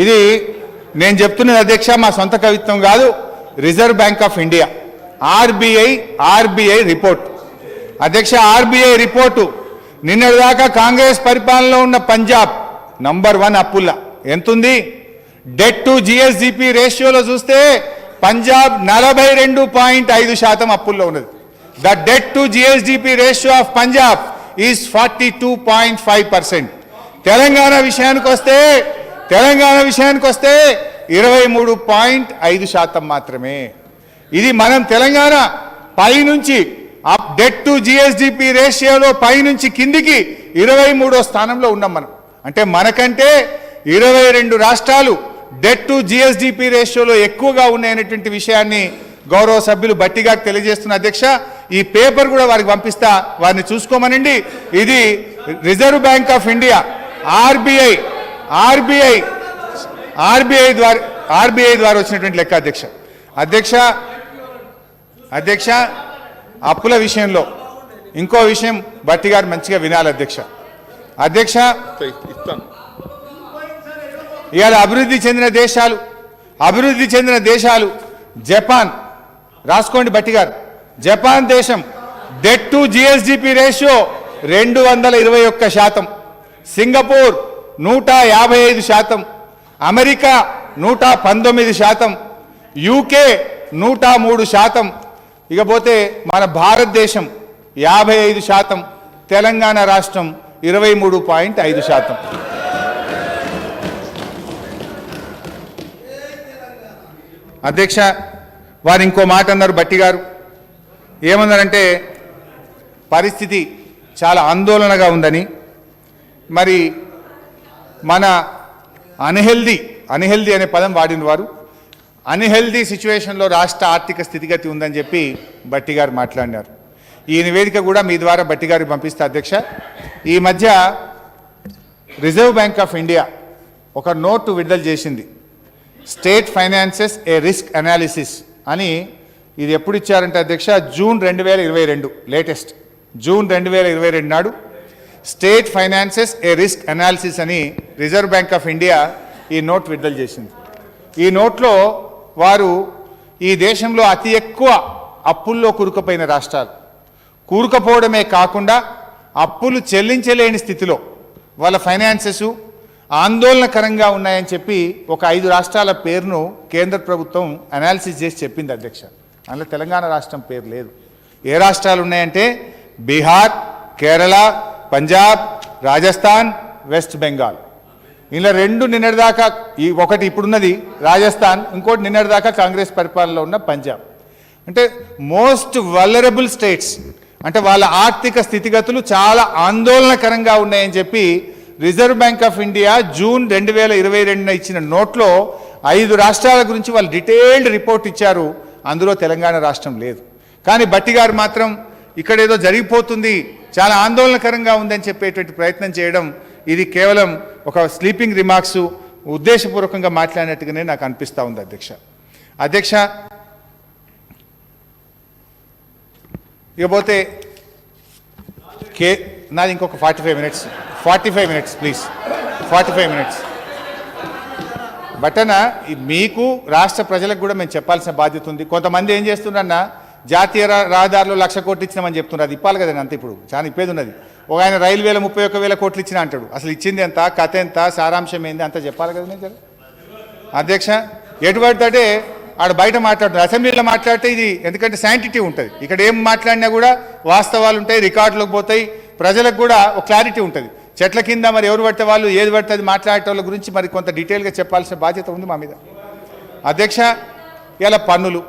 ఇది నేను చెప్తున్నది అధ్యక్ష, మా సొంత కవిత్వం కాదు. Reserve bank of India RBI report అధ్యక్ష. ఆర్బీఐ రిపోర్టు నిన్నటిదాకా కాంగ్రెస్ పరిపాలనలో ఉన్న పంజాబ్ నంబర్ 1 అప్పుల్లా ఎంతుంది? డెట్ టు జిఎస్డిపి రేషియోలో చూస్తే పంజాబ్ 42.5% అప్పుల్లో ఉన్నది. The debt to GSDP ratio of Punjab is 42.5%. Telangana విషయానికి వస్తే 23.5% మాత్రమే. ఇది మనం తెలంగాణ పైనుంచి డెట్ టు జిఎస్డిపి రేషియోలో పైనుంచి కిందికి 23వ స్థానంలో ఉన్నాం మనం. అంటే మనకంటే 22 రాష్ట్రాలు డెట్ టు జిఎస్డిపి రేషియోలో ఎక్కువగా ఉన్నాయనేటువంటి విషయాన్ని గౌరవ సభ్యులు బట్టిగా తెలియజేస్తున్న అధ్యక్ష. ఈ పేపర్ కూడా వారికి పంపిస్తా, వారిని చూసుకోమనండి. ఇది reserve bank of India RBI ద్వారా వచ్చినటువంటి లెక్క అధ్యక్ష. అప్పుల విషయంలో ఇంకో విషయం బట్టి గారు మంచిగా వినాలి అధ్యక్ష. ఇవాళ అభివృద్ధి చెందిన దేశాలు జపాన్, రాసుకోండి బట్టి గారు, జపాన్ దేశం debt to GSDP ratio 221%, Singapore 155%, America 119%, UK 103%, ఇకపోతే మన భారతదేశం 55%, తెలంగాణ రాష్ట్రం 23.5%. అధ్యక్ష, వారు ఇంకో మాట అన్నారు బట్టి గారు. ఏమన్నారంటే పరిస్థితి చాలా ఆందోళనగా ఉందని, మరి మన అన్హెల్దీ అనే పదం వాడిన వారు. అన్హెల్దీ సిచ్యువేషన్లో రాష్ట్ర ఆర్థిక స్థితిగతి ఉందని చెప్పి భట్టి గారు మాట్లాడినారు. ఈ నివేదిక కూడా మీ ద్వారా భట్టి గారికి పంపిస్తే అధ్యక్ష. ఈ మధ్య రిజర్వ్ బ్యాంక్ ఆఫ్ ఇండియా ఒక నోటు విడుదల చేసింది, స్టేట్ ఫైనాన్సెస్ ఏ రిస్క్ అనాలిసిస్ అని. ఇది ఎప్పుడు ఇచ్చారంటే అధ్యక్ష, జూన్ 2022 లేటెస్ట్ జూన్ 2022 నాడు స్టేట్ ఫైనాన్సెస్ ఏ రిస్క్ అనాలిసిస్ అని రిజర్వ్ బ్యాంక్ ఆఫ్ ఇండియా ఈ నోట్ విడుదల చేసింది. ఈ నోట్లో వారు ఈ దేశంలో అతి ఎక్కువ అప్పుల్లో కూరుకుపోయిన రాష్ట్రాలు, కూరుకుపోవడమే కాకుండా అప్పులు చెల్లించలేని స్థితిలో వాళ్ళ ఫైనాన్సెస్ ఆందోళనకరంగా ఉన్నాయని చెప్పి ఒక 5 రాష్ట్రాల పేరును కేంద్ర ప్రభుత్వం అనాలిసిస్ చేసి చెప్పింది అధ్యక్ష. అందులో తెలంగాణ రాష్ట్రం పేరు లేదు. ఏ రాష్ట్రాలు ఉన్నాయంటే బీహార్, కేరళ, పంజాబ్, రాజస్థాన్, వెస్ట్ బెంగాల్. ఇలా 2 నిన్నటిదాకా, ఒకటి ఇప్పుడున్నది రాజస్థాన్, ఇంకోటి నిన్నటిదాకా కాంగ్రెస్ పరిపాలనలో ఉన్న పంజాబ్. అంటే మోస్ట్ వల్నరబుల్ స్టేట్స్, అంటే వాళ్ళ ఆర్థిక స్థితిగతులు చాలా ఆందోళనకరంగా ఉన్నాయని చెప్పి reserve bank of India June 2022 ఇచ్చిన నోట్లో 5 రాష్ట్రాల గురించి వాళ్ళు డీటెయిల్డ్ రిపోర్ట్ ఇచ్చారు. అందులో తెలంగాణ రాష్ట్రం లేదు. కానీ భట్టి గారు మాత్రం ఇక్కడ ఏదో జరిగిపోతుంది, చాలా ఆందోళనకరంగా ఉందని చెప్పేటువంటి ప్రయత్నం చేయడం, ఇది కేవలం ఒక స్లీపింగ్ రిమార్క్స్, ఉద్దేశపూర్వకంగా మాట్లాడినట్టుగానే నాకు అనిపిస్తూ ఉంది అధ్యక్ష. ఇకపోతే నాది ఇంకొక 45 మినిట్స్ ప్లీజ్, 45 మినిట్స్. బట్ అన్న, మీకు రాష్ట్ర ప్రజలకు కూడా మేము చెప్పాల్సిన బాధ్యత ఉంది. కొంతమంది ఏం చేస్తున్నారన్న, జాతీయ రహదారులు 1,00,000 కోట్లు ఇచ్చినామని చెప్తున్నారు. అది ఇప్పాలి కదండి, అంత ఇప్పుడు చాలా ఇప్పేది ఉన్నది. ఒక ఆయన రైల్వేలో 31,000 కోట్లు ఇచ్చినా అంటాడు. అసలు ఇచ్చింది ఎంత, కథ ఎంత, సారాంశం ఏంది అంత చెప్పాలి కదా నేను అధ్యక్ష. ఎటుపడితే ఆడ బయట మాట్లాడుతున్నారు, అసెంబ్లీలో మాట్లాడితే ఇది ఎందుకంటే శాంటిటీ ఉంటుంది. ఇక్కడ ఏం మాట్లాడినా కూడా వాస్తవాలు ఉంటాయి, రికార్డులకు పోతాయి, ప్రజలకు కూడా ఒక క్లారిటీ ఉంటుంది. చెట్ల కింద మరి ఎవరు పడితే వాళ్ళు ఏది పడితే అది మాట్లాడేటోళ్ళ గురించి మరి కొంత డీటెయిల్గా చెప్పాల్సిన బాధ్యత ఉంది మా మీద అధ్యక్ష. ఇలా పన్నులు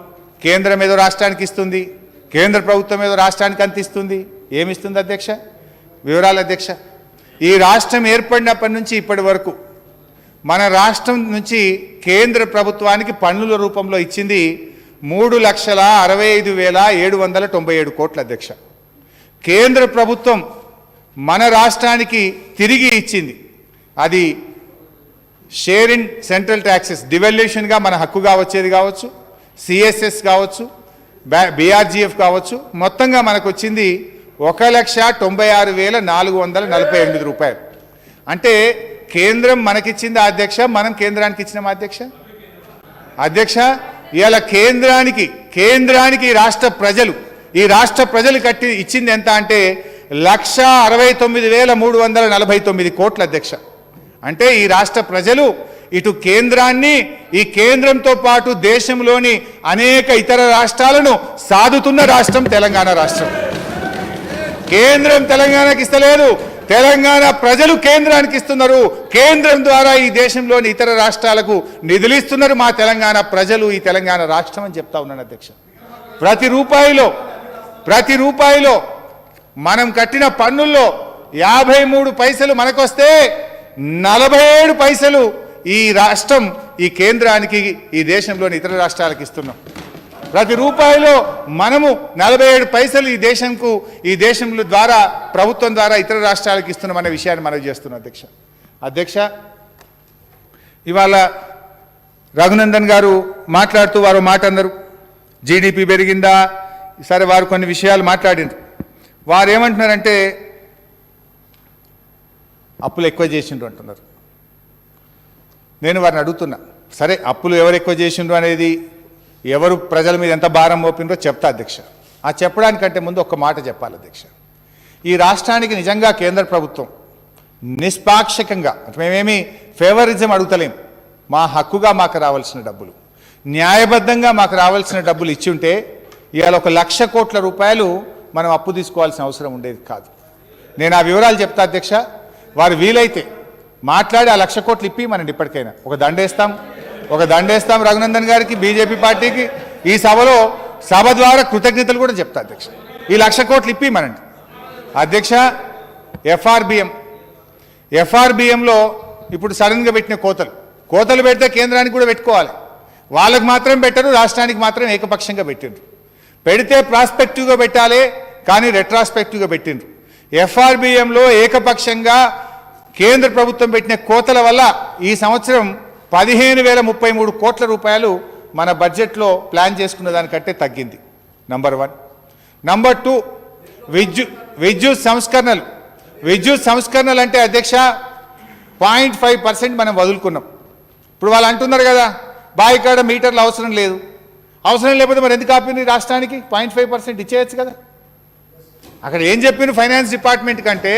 కేంద్రం ఏదో రాష్ట్రానికి ఇస్తుంది, కేంద్ర ప్రభుత్వం ఏదో రాష్ట్రానికి అంత ఇస్తుంది. ఏమిస్తుంది అధ్యక్ష? వివరాలు అధ్యక్ష. ఈ రాష్ట్రం ఏర్పడినప్పటి నుంచి ఇప్పటి వరకు మన రాష్ట్రం నుంచి కేంద్ర ప్రభుత్వానికి పన్నుల రూపంలో ఇచ్చింది 3,65,797 కోట్ల అధ్యక్ష. కేంద్ర ప్రభుత్వం మన రాష్ట్రానికి తిరిగి ఇచ్చింది, అది షేర్ ఇన్ సెంట్రల్ ట్యాక్సెస్ డివాల్యూషన్గా మన హక్కుగా వచ్చేది కావచ్చు, సిఎస్ఎస్ కావచ్చు, బీఆర్జీఎఫ్ కావచ్చు, మొత్తంగా మనకు వచ్చింది 1,96,448 రూపాయలు. అంటే కేంద్రం మనకిచ్చింది అధ్యక్ష, మనం కేంద్రానికి ఇచ్చినాం అధ్యక్ష. ఇవాళ కేంద్రానికి ఈ రాష్ట్ర ప్రజలు కట్టి ఇచ్చింది ఎంత అంటే 1,69,349 కోట్ల అధ్యక్ష. అంటే ఈ రాష్ట్ర ప్రజలు ఇటు కేంద్రాన్ని, ఈ కేంద్రంతో పాటు దేశంలోని అనేక ఇతర రాష్ట్రాలను సాదుతున్న రాష్ట్రం తెలంగాణ రాష్ట్రం. కేంద్రం తెలంగాణకి ఇస్తలేదు, తెలంగాణ ప్రజలు కేంద్రానికి ఇస్తున్నారు. కేంద్రం ద్వారా ఈ దేశంలోని ఇతర రాష్ట్రాలకు నిధులు ఇస్తున్నారు మా తెలంగాణ ప్రజలు, ఈ తెలంగాణ రాష్ట్రం అని చెప్తా ఉన్నాను అధ్యక్ష. ప్రతి రూపాయిలో మనం కట్టిన పన్నుల్లో 53 పైసలు మనకొస్తే 47 పైసలు ఈ రాష్ట్రం ఈ కేంద్రానికి, ఈ దేశంలోని ఇతర రాష్ట్రాలకు ఇస్తున్నాం. ప్రతి రూపాయిలో మనము 47 పైసలు ఈ దేశంలో ద్వారా ప్రభుత్వం ద్వారా ఇతర రాష్ట్రాలకు ఇస్తున్నాం అనే విషయాన్ని మనం చేస్తున్నాం అధ్యక్ష. ఇవాళ రఘునందన్ గారు మాట్లాడుతూ వారు మాట అన్నారు, జీడిపి పెరిగిందా, సరే వారు కొన్ని విషయాలు మాట్లాడిండ్రు. వారు ఏమంటున్నారంటే అప్పులు ఎక్కువ చేసిండ్రు అంటున్నారు. నేను వారిని అడుగుతున్నా, సరే అప్పులు ఎవరు ఎక్కువ చేసిండ్రు అనేది, ఎవరు ప్రజల మీద ఎంత భారం మోపినరో చెప్తా అధ్యక్ష. ఆ చెప్పడానికంటే ముందు ఒక్క మాట చెప్పాలి అధ్యక్ష. ఈ రాష్ట్రానికి నిజంగా కేంద్ర ప్రభుత్వం నిష్పాక్షికంగా, మేమేమి ఫేవరిజం అడుగుతలేం, మా హక్కుగా మాకు రావాల్సిన డబ్బులు, న్యాయబద్ధంగా మాకు రావాల్సిన డబ్బులు ఇచ్చి ఉంటే ఇవాళ 1,00,000 కోట్ల రూపాయలు మనం అప్పు తీసుకోవాల్సిన అవసరం ఉండేది కాదు. నేను ఆ వివరాలు చెప్తా అధ్యక్ష. వారు వీలైతే మాట్లాడి ఆ 1,00,000 కోట్లు ఇప్పి మనం ఇప్పటికైనా ఒక దండేస్తాం రఘునందన్ గారికి, బీజేపీ పార్టీకి. ఈ సభ ద్వారా కృతజ్ఞతలు కూడా చెప్తా అధ్యక్ష. ఈ 1,00,000 కోట్లు ఇప్పి మనండి అధ్యక్ష. ఎఫ్ఆర్బిఎంలో ఇప్పుడు సడన్గా పెట్టిన కోతలు కోతలు పెడితే కేంద్రానికి కూడా పెట్టుకోవాలి. వాళ్ళకి మాత్రం పెట్టరు, రాష్ట్రానికి మాత్రం ఏకపక్షంగా పెట్టిండ్రు. పెడితే ప్రాస్పెక్టివ్గా పెట్టాలి, కానీ రెట్రాస్పెక్టివ్గా పెట్టిండ్రు. ఎఫ్ఆర్బిఎంలో ఏకపక్షంగా కేంద్ర ప్రభుత్వం పెట్టిన కోతల వల్ల ఈ సంవత్సరం 15,033 కోట్ల రూపాయలు మన బడ్జెట్లో ప్లాన్ చేసుకున్న దానికంటే తగ్గింది. నంబర్ 1. నంబర్ 2, విద్యుత్ సంస్కరణలు. విద్యుత్ సంస్కరణలు అంటే అధ్యక్ష 0.5% మనం వదులుకున్నాం. ఇప్పుడు వాళ్ళు అంటున్నారు కదా, బాయికాడ మీటర్లు అవసరం లేదు. అవసరం లేకపోతే మరి ఎందుకు ఆపింది? రాష్ట్రానికి 0.5% ఇచ్చేయచ్చు కదా. అక్కడ ఏం చెప్పిన ఫైనాన్స్ డిపార్ట్మెంట్ కంటే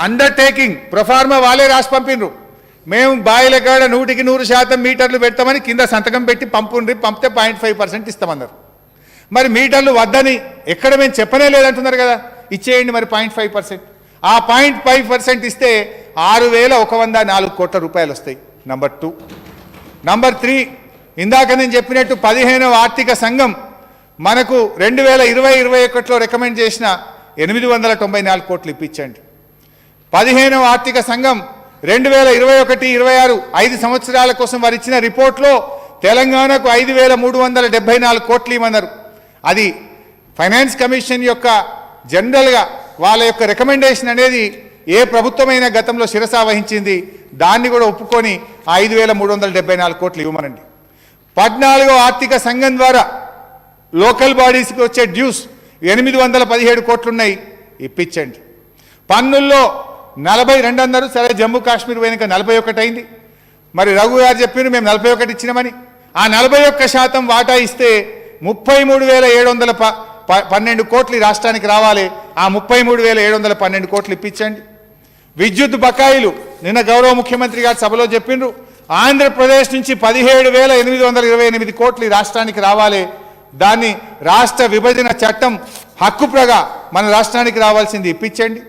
అండర్టేకింగ్ ప్రొఫార్మా వాళ్ళే రాసి పంపినరు. మేము బాయిల కాడ 100% మీటర్లు పెడతామని కింద సంతకం పెట్టి పంపుండ్రి, పంపితే 0.5% ఇస్తామన్నారు. మరి మీటర్లు వద్దని ఎక్కడ మేము చెప్పనే లేదంటున్నారు కదా, ఇచ్చేయండి మరి 0.5%. ఆ 0.5% ఇస్తే 6,104 కోట్ల రూపాయలు వస్తాయి. నంబర్ 2. నంబర్ 3, ఇందాక నేను చెప్పినట్టు 15వ ఆర్థిక సంఘం మనకు 2020-21లో రికమెండ్ చేసిన 894 కోట్లు ఇప్పించండి. 15వ ఆర్థిక సంఘం 2021-26 5 సంవత్సరాల కోసం వారు ఇచ్చిన రిపోర్ట్లో తెలంగాణకు 5,374 కోట్లు ఇవ్వమన్నారు. అది ఫైనాన్స్ కమిషన్ యొక్క జనరల్గా వాళ్ళ యొక్క రికమెండేషన్ అనేది ఏ ప్రభుత్వమైనా గతంలో శిరసా వహించింది. దాన్ని కూడా ఒప్పుకొని 5,374 కోట్లు ఇవ్వమనండి. 14వ ఆర్థిక సంఘం ద్వారా లోకల్ బాడీస్కి వచ్చే డ్యూస్ 817 కోట్లున్నాయి, ఇప్పించండి. పన్నుల్లో 42 అన్నారు, సరే జమ్మూ కాశ్మీర్ పోయినాక 41 అయింది. మరి రఘు గారు చెప్పారు మేము 41 ఇచ్చినామని. ఆ 41% వాటా ఇస్తే 33,712 కోట్లు రాష్ట్రానికి రావాలి. ఆ 33,712 కోట్లు ఇప్పించండి. విద్యుత్ బకాయిలు నిన్న గౌరవ ముఖ్యమంత్రి గారు సభలో చెప్పిండ్రు, ఆంధ్రప్రదేశ్ నుంచి 17,828 కోట్లు రాష్ట్రానికి రావాలి. దాన్ని రాష్ట్ర విభజన చట్టం హక్కుప్రగా మన రాష్ట్రానికి రావాల్సింది ఇప్పించండి.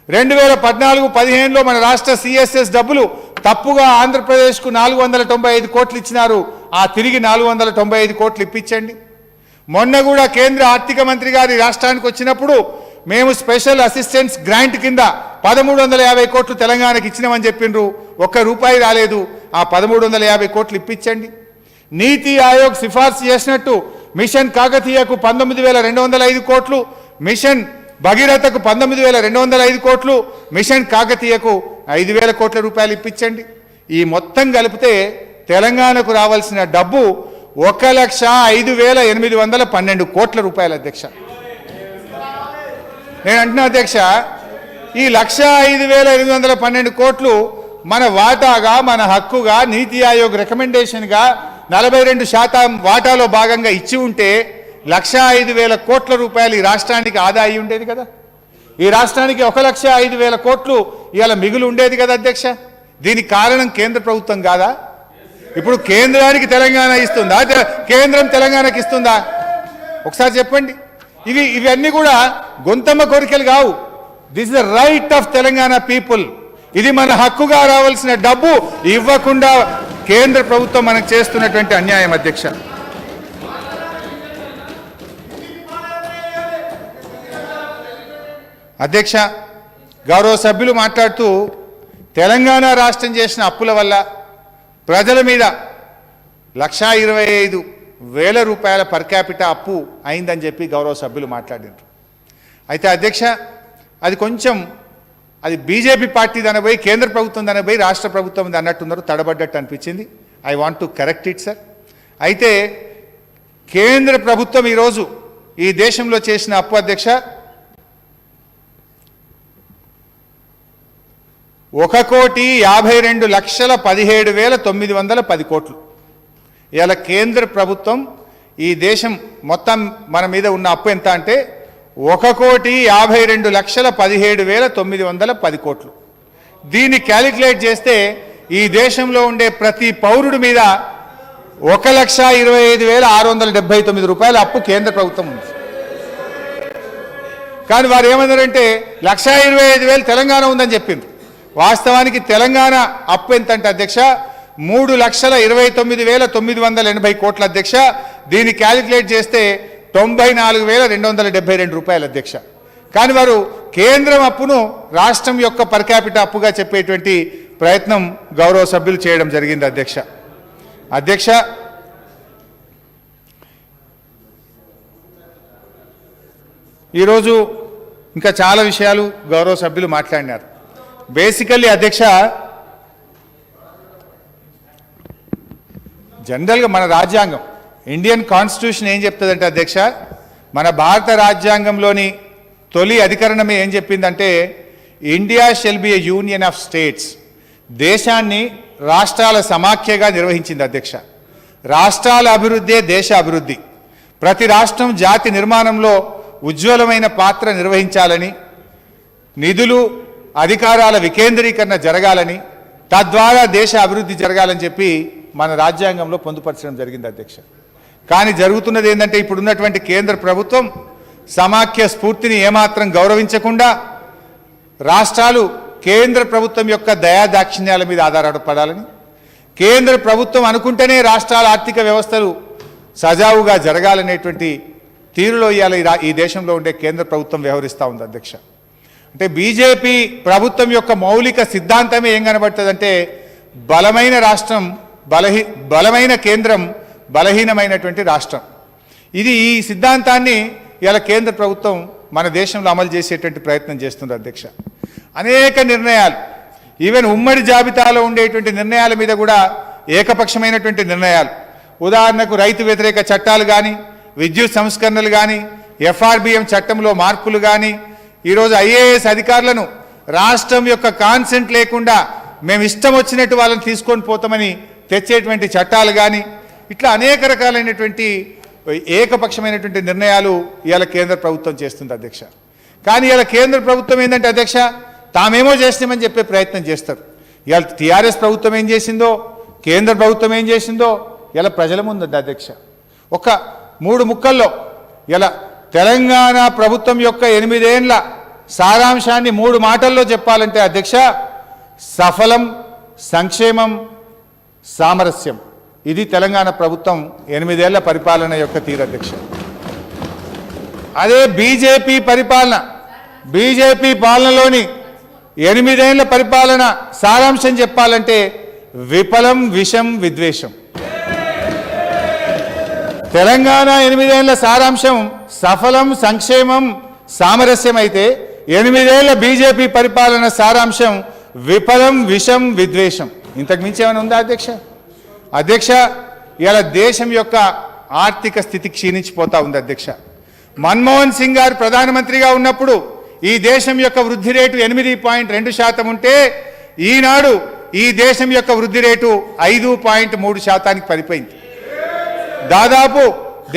2014-15లో మన రాష్ట్ర సిఎస్ఎస్ డబ్బులు తప్పుగా ఆంధ్రప్రదేశ్కు 495 కోట్లు ఇచ్చినారు, ఆ తిరిగి 495 కోట్లు ఇప్పించండి. మొన్న కూడా కేంద్ర ఆర్థిక మంత్రి గారి రాష్ట్రానికి వచ్చినప్పుడు మేము స్పెషల్ అసిస్టెన్స్ గ్రాంట్ కింద 1,350 కోట్లు తెలంగాణకి ఇచ్చినామని చెప్పిండ్రు, ₹1 రాలేదు. ఆ 1,350 కోట్లు ఇప్పించండి. నీతి ఆయోగ్ సిఫార్సు చేసినట్టు మిషన్ కాకతీయకు 19,205 కోట్లు, మిషన్ భగీరథకు 19,205 కోట్లు, మిషన్ కాకతీయకు 5,000 కోట్ల రూపాయలు ఇప్పించండి. ఈ మొత్తం కలిపితే తెలంగాణకు రావాల్సిన డబ్బు 1,05,812 కోట్ల రూపాయలు అధ్యక్ష. నేను అంటున్నా అధ్యక్ష, ఈ 1,05,812 కోట్లు మన వాటాగా, మన హక్కుగా, నీతి ఆయోగ్ రికమెండేషన్గా 42% వాటాలో భాగంగా ఇచ్చి ఉంటే 1,05,000 కోట్ల రూపాయలు ఈ రాష్ట్రానికి ఆదా అయి ఉండేది కదా. ఈ రాష్ట్రానికి 1,05,000 కోట్లు ఇవాళ మిగులు ఉండేది కదా అధ్యక్ష. దీనికి కారణం కేంద్ర ప్రభుత్వం కాదా? ఇప్పుడు కేంద్రానికి తెలంగాణ ఇస్తుందా, కేంద్రం తెలంగాణకి ఇస్తుందా? ఒకసారి చెప్పండి. ఇవన్నీ కూడా గొంతమ్మ కోరికలు కావు. This is the right of Telangana people. ఇది మన హక్కుగా రావాల్సిన డబ్బు ఇవ్వకుండా కేంద్ర ప్రభుత్వం మనకు చేస్తున్నటువంటి అన్యాయం అధ్యక్ష. అధ్యక్ష, గౌరవ సభ్యులు మాట్లాడుతూ తెలంగాణ రాష్ట్రం చేసిన అప్పుల వల్ల ప్రజల మీద 1,25,000 రూపాయల పర్ క్యాపిటా అప్పు అయిందని చెప్పి గౌరవ సభ్యులు మాట్లాడినారు. అయితే అధ్యక్ష, అది కొంచెం అది బీజేపీ పార్టీ దనబోయి కేంద్ర ప్రభుత్వం దనబోయి రాష్ట్ర ప్రభుత్వం అన్నట్టున్నారు, తడబడ్డట్టు అనిపించింది. I want to correct it sir. అయితే కేంద్ర ప్రభుత్వం ఈరోజు ఈ దేశంలో చేసిన అప్పు అధ్యక్ష 1,52,17,910 కోట్లు. ఇలా కేంద్ర ప్రభుత్వం ఈ దేశం మొత్తం మన మీద ఉన్న అప్పు ఎంత అంటే 1,52,17,910 కోట్లు. దీన్ని క్యాలిక్యులేట్ చేస్తే ఈ దేశంలో ఉండే ప్రతి పౌరుడి మీద 1,25,679 రూపాయల అప్పు కేంద్ర ప్రభుత్వం ఉంది. కానీ వారు ఏమన్నారంటే 1,25,000 తెలంగాణ ఉందని చెప్పింది. వాస్తవానికి తెలంగాణ అప్పు ఎంతంటే అధ్యక్ష 3,29,980 కోట్ల అధ్యక్ష. దీన్ని క్యాలిక్యులేట్ చేస్తే 94,272 రూపాయలు అధ్యక్ష. కానీ వారు కేంద్రం అప్పును రాష్ట్రం యొక్క పర్ క్యాపిటా అప్పుగా చెప్పేటువంటి ప్రయత్నం గౌరవ సభ్యులు చేయడం జరిగింది అధ్యక్ష. అధ్యక్ష, ఈరోజు ఇంకా చాలా విషయాలు గౌరవ సభ్యులు మాట్లాడినారు. బేసికల్లీ అధ్యక్ష, జనరల్గా మన రాజ్యాంగం ఇండియన్ కాన్స్టిట్యూషన్ ఏం చెప్తుందంటే అధ్యక్ష, మన భారత రాజ్యాంగంలోని తొలి అధికరణమే ఏం చెప్పిందంటే India shall be A union of states. దేశాన్ని రాష్ట్రాల సమాఖ్యగా నిర్వహించింది అధ్యక్ష. రాష్ట్రాల అభివృద్ధే దేశ అభివృద్ధి. ప్రతి రాష్ట్రం జాతి నిర్మాణంలో ఉజ్వలమైన పాత్ర నిర్వహించాలని, నిధులు అధికారాల వికేంద్రీకరణ జరగాలని, తద్వారా దేశ అభివృద్ధి జరగాలని చెప్పి మన రాజ్యాంగంలో పొందుపరచడం జరిగింది అధ్యక్ష. కానీ జరుగుతున్నది ఏంటంటే ఇప్పుడున్నటువంటి కేంద్ర ప్రభుత్వం సమాఖ్య స్ఫూర్తిని ఏమాత్రం గౌరవించకుండా రాష్ట్రాలు కేంద్ర ప్రభుత్వం యొక్క దయాదాక్షిణ్యాల మీద ఆధారపడాలని, కేంద్ర ప్రభుత్వం అనుకుంటేనే రాష్ట్రాల ఆర్థిక వ్యవస్థలు సజావుగా జరగాలనేటువంటి తీరులో ఇవాళ ఈ దేశంలో ఉండే కేంద్ర ప్రభుత్వం వ్యవహరిస్తూ ఉంది అధ్యక్ష. అంటే బీజేపీ ప్రభుత్వం యొక్క మౌలిక సిద్ధాంతమే ఏం కనబడుతుందంటే బలమైన రాష్ట్రం బలమైన కేంద్రం బలహీనమైనటువంటి రాష్ట్రం. ఇది ఈ సిద్ధాంతాన్ని ఇలా కేంద్ర ప్రభుత్వం మన దేశంలో అమలు చేసేటువంటి ప్రయత్నం చేస్తుంది అధ్యక్ష. అనేక నిర్ణయాలు, ఈవెన్ ఉమ్మడి జాబితాలో ఉండేటువంటి నిర్ణయాల మీద కూడా ఏకపక్షమైనటువంటి నిర్ణయాలు. ఉదాహరణకు రైతు వ్యతిరేక చట్టాలు కానీ, విద్యుత్ సంస్కరణలు కానీ, ఎఫ్ఆర్బిఎం చట్టంలో మార్పులు కానీ, ఈరోజు ఐఏఎస్ అధికారులను రాష్ట్రం యొక్క కాన్సెంట్ లేకుండా మేము ఇష్టం వచ్చినట్టు వాళ్ళని తీసుకొని పోతామని తెచ్చేటువంటి చట్టాలు కానీ, ఇట్లా అనేక రకాలైనటువంటి ఏకపక్షమైనటువంటి నిర్ణయాలు ఇవాళ కేంద్ర ప్రభుత్వం చేస్తుంది అధ్యక్ష. కానీ ఇవాళ కేంద్ర ప్రభుత్వం ఏంటంటే అధ్యక్ష, తామేమో చేస్తామని చెప్పే ప్రయత్నం చేస్తారు. ఇవాళ టీఆర్ఎస్ ప్రభుత్వం ఏం చేసిందో, కేంద్ర ప్రభుత్వం ఏం చేసిందో ఇలా ప్రజల ముందు అధ్యక్ష. ఒక 3 ముక్కల్లో ఇలా తెలంగాణ ప్రభుత్వం యొక్క 8 ఏళ్ల సారాంశాన్ని 3 మాటల్లో చెప్పాలంటే అధ్యక్ష, సఫలం, సంక్షేమం, సామరస్యం. ఇది తెలంగాణ ప్రభుత్వం 8 ఏళ్ల పరిపాలన యొక్క తీరు అధ్యక్ష. అదే బీజేపీ పరిపాలన, బీజేపీ పాలనలోని 8 ఏళ్ల పరిపాలన సారాంశం చెప్పాలంటే విఫలం, విషం, విద్వేషం. తెలంగాణ 8 ఏళ్ల సారాంశం సఫలం, సంక్షేమం, సామరస్యం అయితే 8 ఏళ్ల బీజేపీ పరిపాలన సారాంశం విఫలం, విషం, విద్వేషం. ఇంతకు మించి ఏమైనా ఉందా అధ్యక్ష? అధ్యక్ష, ఇలా దేశం యొక్క ఆర్థిక స్థితి క్షీణించిపోతా ఉంది అధ్యక్ష. మన్మోహన్ సింగ్ గారు ప్రధానమంత్రిగా ఉన్నప్పుడు ఈ దేశం యొక్క వృద్ధి రేటు 8.2% ఉంటే ఈనాడు ఈ దేశం యొక్క వృద్ధి రేటు 5.3% పడిపోయింది. దాదాపు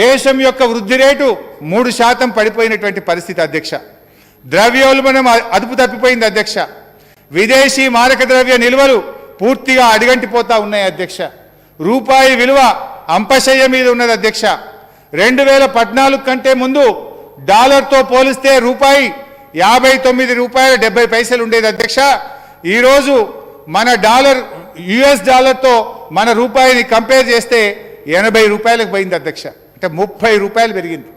దేశం యొక్క వృద్ధి రేటు 3% పడిపోయినటువంటి పరిస్థితి అధ్యక్ష. ద్రవ్యోల్బణం అదుపు తప్పిపోయింది అధ్యక్ష. విదేశీ మారక ద్రవ్య నిల్వలు పూర్తిగా అడిగంటిపోతా ఉన్నాయి అధ్యక్ష. రూపాయి విలువ అంపశయ్య మీద ఉన్నది అధ్యక్ష. 2014 కంటే ముందు డాలర్తో పోలిస్తే రూపాయి 59 రూపాయల 70 పైసలు ఉండేది అధ్యక్ష. ఈరోజు మన డాలర్ యుఎస్ డాలర్తో మన రూపాయిని కంపేర్ చేస్తే 80 రూపాయలకు పోయింది అధ్యక్ష. అంటే 30 రూపాయలు పెరిగింది.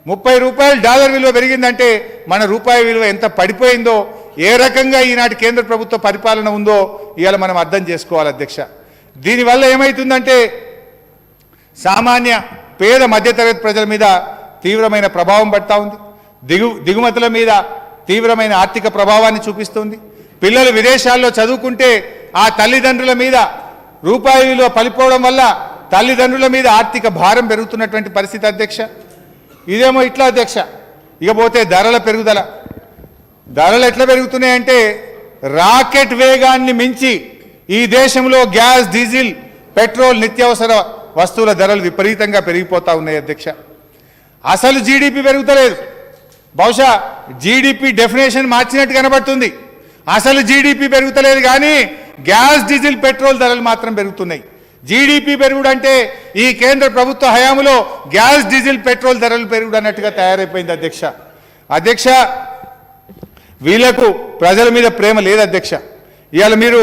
30 రూపాయలు డాలర్ విలువ పెరిగిందంటే మన రూపాయి విలువ ఎంత పడిపోయిందో, ఏ రకంగా ఈనాటి కేంద్ర ప్రభుత్వ పరిపాలన ఉందో ఇవాళ మనం అర్థం చేసుకోవాలి అధ్యక్ష. దీనివల్ల ఏమవుతుందంటే సామాన్య పేద మధ్యతరగతి ప్రజల మీద తీవ్రమైన ప్రభావం పడతా ఉంది. దిగుమతుల మీద తీవ్రమైన ఆర్థిక ప్రభావాన్ని చూపిస్తుంది. పిల్లలు విదేశాల్లో చదువుకుంటే ఆ తల్లిదండ్రుల మీద రూపాయి విలువ పడిపోవడం వల్ల తల్లిదండ్రుల మీద ఆర్థిక భారం పెరుగుతున్నటువంటి పరిస్థితి అధ్యక్ష. ఇదేమో ఇట్లా అధ్యక్ష. ఇకపోతే ధరల పెరుగుదల. ధరలు ఎట్లా పెరుగుతున్నాయంటే రాకెట్ వేగాన్ని మించి ఈ దేశంలో గ్యాస్, డీజిల్, పెట్రోల్, నిత్యావసర వస్తువుల ధరలు విపరీతంగా పెరిగిపోతా ఉన్నాయి అధ్యక్ష. అసలు జీడిపి పెరుగుతలేదు. బహుశా జీడిపి డెఫినేషన్ మార్చినట్టు కనబడుతుంది. అసలు జీడిపి పెరుగుతలేదు కానీ గ్యాస్, డీజిల్, పెట్రోల్ ధరలు మాత్రం పెరుగుతున్నాయి. జీడిపి పెరుగుడు అంటే ఈ కేంద్ర ప్రభుత్వ హయాంలో గ్యాస్, డీజిల్, పెట్రోల్ ధరలు పెరుగుడు అన్నట్టుగా తయారైపోయింది అధ్యక్ష. అధ్యక్ష, వీళ్లకు ప్రజల మీద ప్రేమ లేదు అధ్యక్ష. ఇవాళ మీరు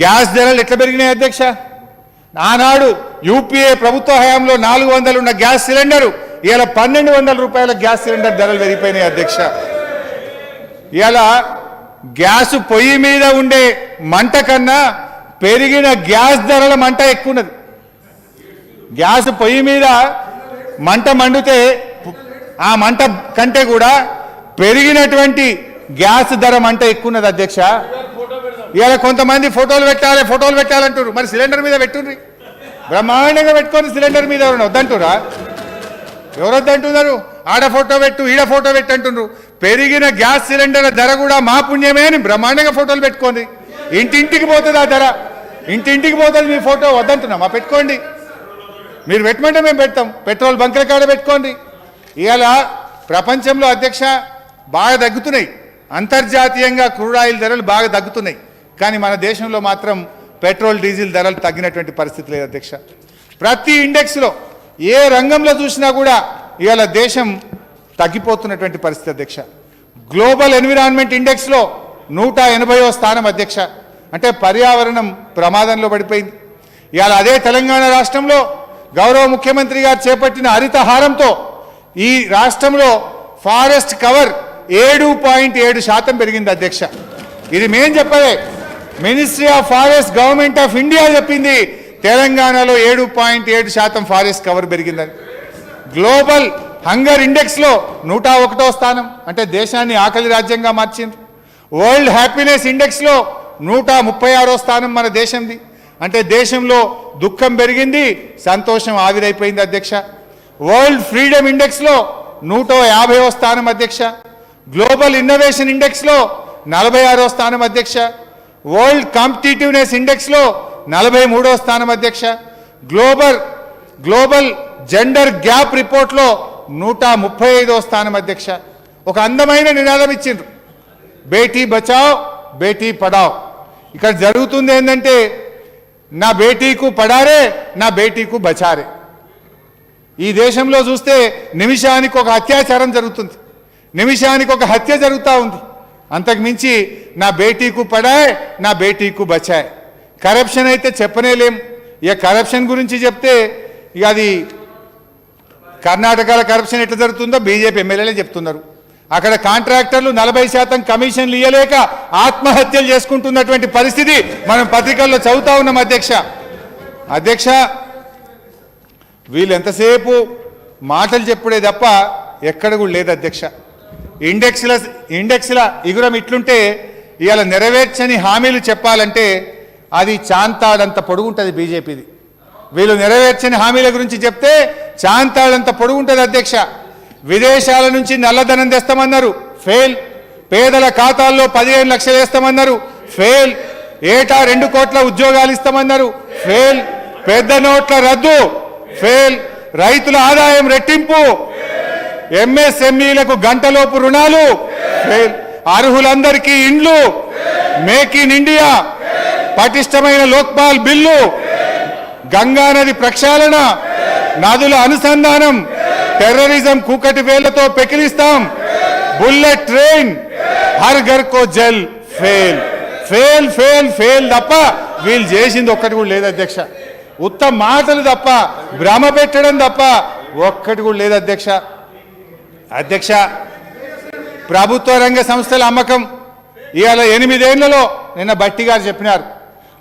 గ్యాస్ ధరలు ఎట్లా పెరిగినాయి అధ్యక్ష? ఆనాడు యూపీఏ ప్రభుత్వ హయాంలో 400 ఉన్న గ్యాస్ సిలిండరు ఇవాళ 1200 రూపాయల గ్యాస్ సిలిండర్ ధరలు పెరిగిపోయినాయి అధ్యక్ష. ఇవాళ గ్యాస్ పొయ్యి మీద ఉండే మంట కన్నా పెరిగిన గ్యాస్ ధరల మంట ఎక్కువ ఉన్నది. గ్యాస్ పొయ్యి మీద మంట మండితే ఆ మంట కంటే కూడా పెరిగినటువంటి గ్యాస్ ధర మంట ఎక్కువ ఉన్నది అధ్యక్ష. ఇవాళ కొంతమంది ఫోటోలు పెట్టాలంటారు, మరి సిలిండర్ మీద పెట్టుండ్రి, బ్రహ్మాండంగా పెట్టుకొని సిలిండర్ మీద ఎవరు వద్దంటురా? ఎవరు వద్దంటున్నారు? ఆడ ఫోటో పెట్టు, ఈడ ఫోటో పెట్టు అంటున్నారు. పెరిగిన గ్యాస్ సిలిండర్ ధర కూడా మా పుణ్యమే అని బ్రహ్మాండంగా ఫోటోలు పెట్టుకోండి. ఇంటింటికి పోతుంది ఆ ధర, ఇంటింటికి పోతుంది. మీ ఫోటో వద్దంటున్నా, మా పెట్టుకోండి. మీరు పెట్టమంటే మేము పెడతాం. పెట్రోల్ బంకుల కాడ పెట్టుకోండి. ఇవాళ ప్రపంచంలో అధ్యక్ష బాగా తగ్గుతున్నాయి, అంతర్జాతీయంగా క్రూడ్ ఆయిల్ ధరలు బాగా తగ్గుతున్నాయి. కానీ మన దేశంలో మాత్రం పెట్రోల్ డీజిల్ ధరలు తగ్గినటువంటి పరిస్థితి లేదు అధ్యక్ష. ప్రతి ఇండెక్స్లో ఏ రంగంలో చూసినా కూడా ఇవాళ దేశం తగ్గిపోతున్నటువంటి పరిస్థితి అధ్యక్ష. గ్లోబల్ ఎన్విరాన్మెంట్ ఇండెక్స్లో 180వ స్థానం అధ్యక్ష. అంటే పర్యావరణం ప్రమాదంలో పడిపోయింది. ఇవాళ అదే తెలంగాణ రాష్ట్రంలో గౌరవ ముఖ్యమంత్రి గారు చేపట్టిన హరితహారంతో ఈ రాష్ట్రంలో ఫారెస్ట్ కవర్ 7.7% పెరిగింది అధ్యక్ష. ఇది మేం చెప్పలే, ministry of forest government of India చెప్పింది. తెలంగాణలో 7.7% ఫారెస్ట్ కవర్ పెరిగిందని. గ్లోబల్ హంగర్ ఇండెక్స్లో 101వ స్థానం, అంటే దేశాన్ని ఆకలి రాజ్యంగా మార్చింది. వరల్డ్ హ్యాపీనెస్ ఇండెక్స్లో 136వ స్థానం మన దేశంది. అంటే దేశంలో దుఃఖం పెరిగింది, సంతోషం ఆవిరైపోయింది అధ్యక్ష. వరల్డ్ ఫ్రీడమ్ ఇండెక్స్లో 150వ స్థానం అధ్యక్ష. గ్లోబల్ ఇన్నోవేషన్ ఇండెక్స్లో 46వ స్థానం అధ్యక్ష. వరల్డ్ కాంపిటీటివ్నెస్ ఇండెక్స్లో 43వ స్థానం అధ్యక్ష. గ్లోబల్ జెండర్ గ్యాప్ రిపోర్ట్లో 135వ స్థానం అధ్యక్ష. ఒక అందమైన నినాదం ఇచ్చిండ్రు, బేటీ బచావ్ బేటీ పడావ్. ఇక్కడ జరుగుతుంది ఏంటంటే నా బేటీకు పడారే, నా బేటీకు బచారే. ఈ దేశంలో చూస్తే నిమిషానికి ఒక అత్యాచారం జరుగుతుంది, నిమిషానికి ఒక హత్య జరుగుతూ ఉంది. అంతకు మించి నా బేటీకు పడాయ్, నా బేటీకు బచాయ్. కరప్షన్ అయితే చెప్పనేలేం. ఇక కరప్షన్ గురించి చెప్తే ఇక అది కర్ణాటకలో కరప్షన్ ఎట్లా జరుగుతుందో బీజేపీ ఎమ్మెల్యేలే చెప్తున్నారు. అక్కడ కాంట్రాక్టర్లు 40% కమిషన్లు ఇవ్వలేక ఆత్మహత్యలు చేసుకుంటున్నటువంటి పరిస్థితి మనం పత్రికల్లో చదువుతా ఉన్నాం అధ్యక్ష. వీళ్ళు ఎంతసేపు మాటలు చెప్పుడే తప్ప ఎక్కడ కూడా లేదు అధ్యక్ష. ఇండెక్స్ల ఇగురం ఇట్లుంటే ఇవాళ నెరవేర్చని హామీలు చెప్పాలంటే అది చాంతాడంత పొడుగుంటుంది బీజేపీది. వీళ్ళు నెరవేర్చని హామీల గురించి చెప్తే చాంతాడంత పొడుగుంటుంది అధ్యక్ష. విదేశాల నుంచి నల్లధనం తెస్తామన్నారు, ఫెయిల్. పేదల ఖాతాల్లో 15 లక్షలు వేస్తామన్నారు, ఫెయిల్. ఏటా 2 కోట్ల ఉద్యోగాలు ఇస్తామన్నారు, ఫెయిల్. పెద్ద నోట్ల రద్దు, ఫెయిల్. రైతుల ఆదాయం రెట్టింపు, ఎంఎస్ఎంఈలకు గంటలోపు రుణాలు, ఫెయిల్. అర్హులందరికీ ఇండ్లు, మేక్ ఇన్ ఇండియా, పటిష్టమైన లోక్పాల్ బిల్లు, గంగానది ప్రక్షాళన, నదుల అనుసంధానం, టెర్రరిజం కూకటి వేళ్లతో పెకిలిస్తాం, bullet train, Har Ghar ko Jal, fail. Fail fail fail తప్ప వీళ్ళు చేసింది ఒక్కటి కూడా లేదు అధ్యక్ష. ఉత్తమ మాటలు తప్ప, భ్రమ పెట్టడం తప్ప ఒక్కటి కూడా లేదు అధ్యక్ష. ప్రభుత్వ రంగ సంస్థల అమ్మకం ఇవాళ 8 ఏళ్లలో నిన్న భట్టి గారు చెప్పినారు.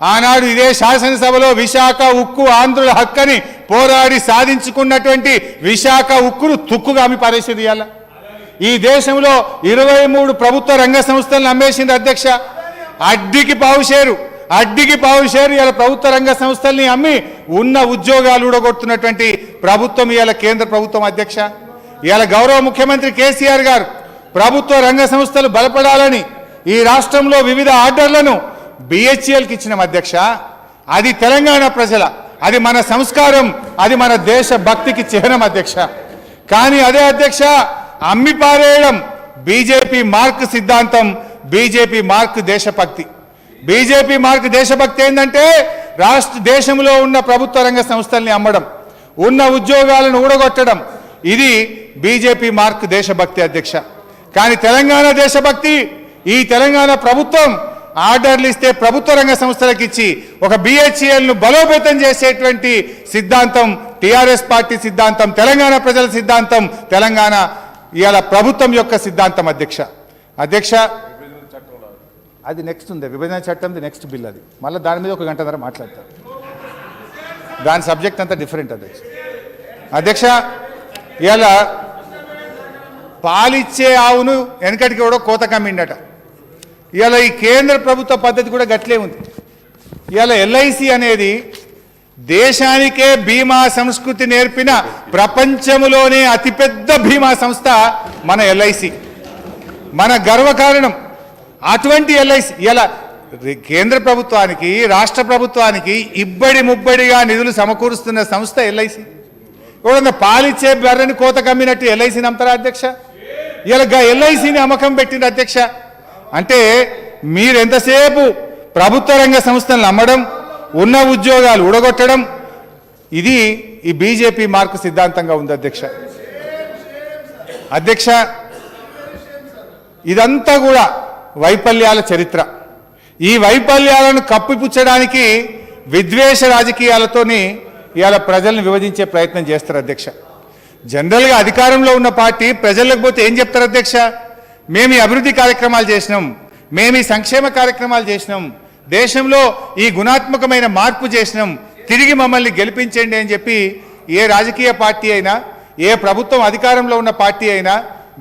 ఆనాడు ఇదే శాసనసభలో విశాఖ ఉక్కు ఆంధ్రుల హక్కని పోరాడి సాధించుకున్నటువంటి విశాఖ ఉక్కును తుక్కుగా అమ్మి పారేసింది. ఇవాళ ఈ దేశంలో 23 ప్రభుత్వ రంగ సంస్థలను అమ్మేసింది అధ్యక్ష. అడ్డికి పావుషేరు ఇవాళ ప్రభుత్వ రంగ సంస్థల్ని అమ్మి ఉన్న ఉద్యోగాలు ఊడగొడుతున్నటువంటి ప్రభుత్వం ఇవాళ కేంద్ర ప్రభుత్వం అధ్యక్ష. ఇవాళ గౌరవ ముఖ్యమంత్రి కేసీఆర్ గారు ప్రభుత్వ రంగ సంస్థలు బలపడాలని ఈ రాష్ట్రంలో వివిధ ఆర్డర్లను బిహెచ్ఎల్కి ఇచ్చినాం అధ్యక్ష. అది తెలంగాణ ప్రజల, అది మన సంస్కారం, అది మన దేశ భక్తికి చిహ్నం అధ్యక్ష. కానీ అదే అధ్యక్ష అమ్మి పారేయడం బీజేపీ మార్క్ సిద్ధాంతం, బీజేపీ మార్క్ దేశభక్తి. బీజేపీ మార్క్ దేశభక్తి ఏంటంటే దేశంలో ఉన్న ప్రభుత్వ రంగ సంస్థల్ని అమ్మడం, ఉన్న ఉద్యోగాలను ఊడగొట్టడం, ఇది బీజేపీ మార్క్ దేశభక్తి అధ్యక్ష. కానీ తెలంగాణ దేశభక్తి, ఈ తెలంగాణ ప్రభుత్వం ఆర్డర్లు ఇస్తే ప్రభుత్వ రంగ సంస్థలకు ఇచ్చి ఒక బిహెచ్ఎల్ను బలోపేతం చేసేటువంటి సిద్ధాంతం టీఆర్ఎస్ పార్టీ సిద్ధాంతం, తెలంగాణ ప్రజల సిద్ధాంతం, తెలంగాణ ఇవాళ ప్రభుత్వం యొక్క సిద్ధాంతం అధ్యక్ష. అది నెక్స్ట్ ఉంది, విభజన చట్టంది నెక్స్ట్ బిల్ అది. మళ్ళీ దాని మీద 1 గంటన్నర మాట్లాడతారు. దాని సబ్జెక్ట్ అంతా డిఫరెంట్ అధ్యక్ష. అధ్యక్ష, ఇవాళ పాలిచ్చే ఆవును వెనకటికి కూడా కోత కమ్మిండట. ఇవాళ ఈ కేంద్ర ప్రభుత్వ పద్ధతి కూడా గట్లే ఉంది. ఇవాళ ఎల్ఐసి అనేది దేశానికే బీమా సంస్కృతి నేర్పిన ప్రపంచంలోనే అతిపెద్ద బీమా సంస్థ మన ఎల్ఐసి, మన గర్వకారణం. అటువంటి ఎల్ఐసి ఇలా కేంద్ర ప్రభుత్వానికి రాష్ట్ర ప్రభుత్వానికి ఇబ్బడి ముబ్బడిగా నిధులు సమకూరుస్తున్న సంస్థ ఎల్ఐసి. ఎవడన్నా పాలిచ్చే బర్రెని కోత కమ్మినట్టు ఎల్ఐసిని అమ్ముతారా అధ్యక్ష? ఇలా ఎల్ఐసిని అమ్మకం పెట్టింది అధ్యక్ష. అంటే మీరు ఎంతసేపు ప్రభుత్వ రంగ సంస్థలను అమ్మడం, ఉన్న ఉద్యోగాలు ఊడగొట్టడం, ఇది ఈ బీజేపీ మార్కు సిద్ధాంతంగా ఉంది అధ్యక్ష. అధ్యక్ష, ఇదంతా కూడా వైఫల్యాల చరిత్ర. ఈ వైఫల్యాలను కప్పిపుచ్చడానికి విద్వేష రాజకీయాలతోని ఇవాళ ప్రజల్ని విభజించే ప్రయత్నం చేస్తారు అధ్యక్ష. జనరల్గా అధికారంలో ఉన్న పార్టీ ప్రజలకు పోతే ఏం చెప్తారు అధ్యక్ష? మేము ఈ అభివృద్ధి కార్యక్రమాలు చేసినాం, మేము ఈ సంక్షేమ కార్యక్రమాలు చేసినాం, దేశంలో ఈ గుణాత్మకమైన మార్పు చేసినాం, తిరిగి మమ్మల్ని గెలిపించండి అని చెప్పి ఏ రాజకీయ పార్టీ అయినా, ఏ ప్రభుత్వం అధికారంలో ఉన్న పార్టీ అయినా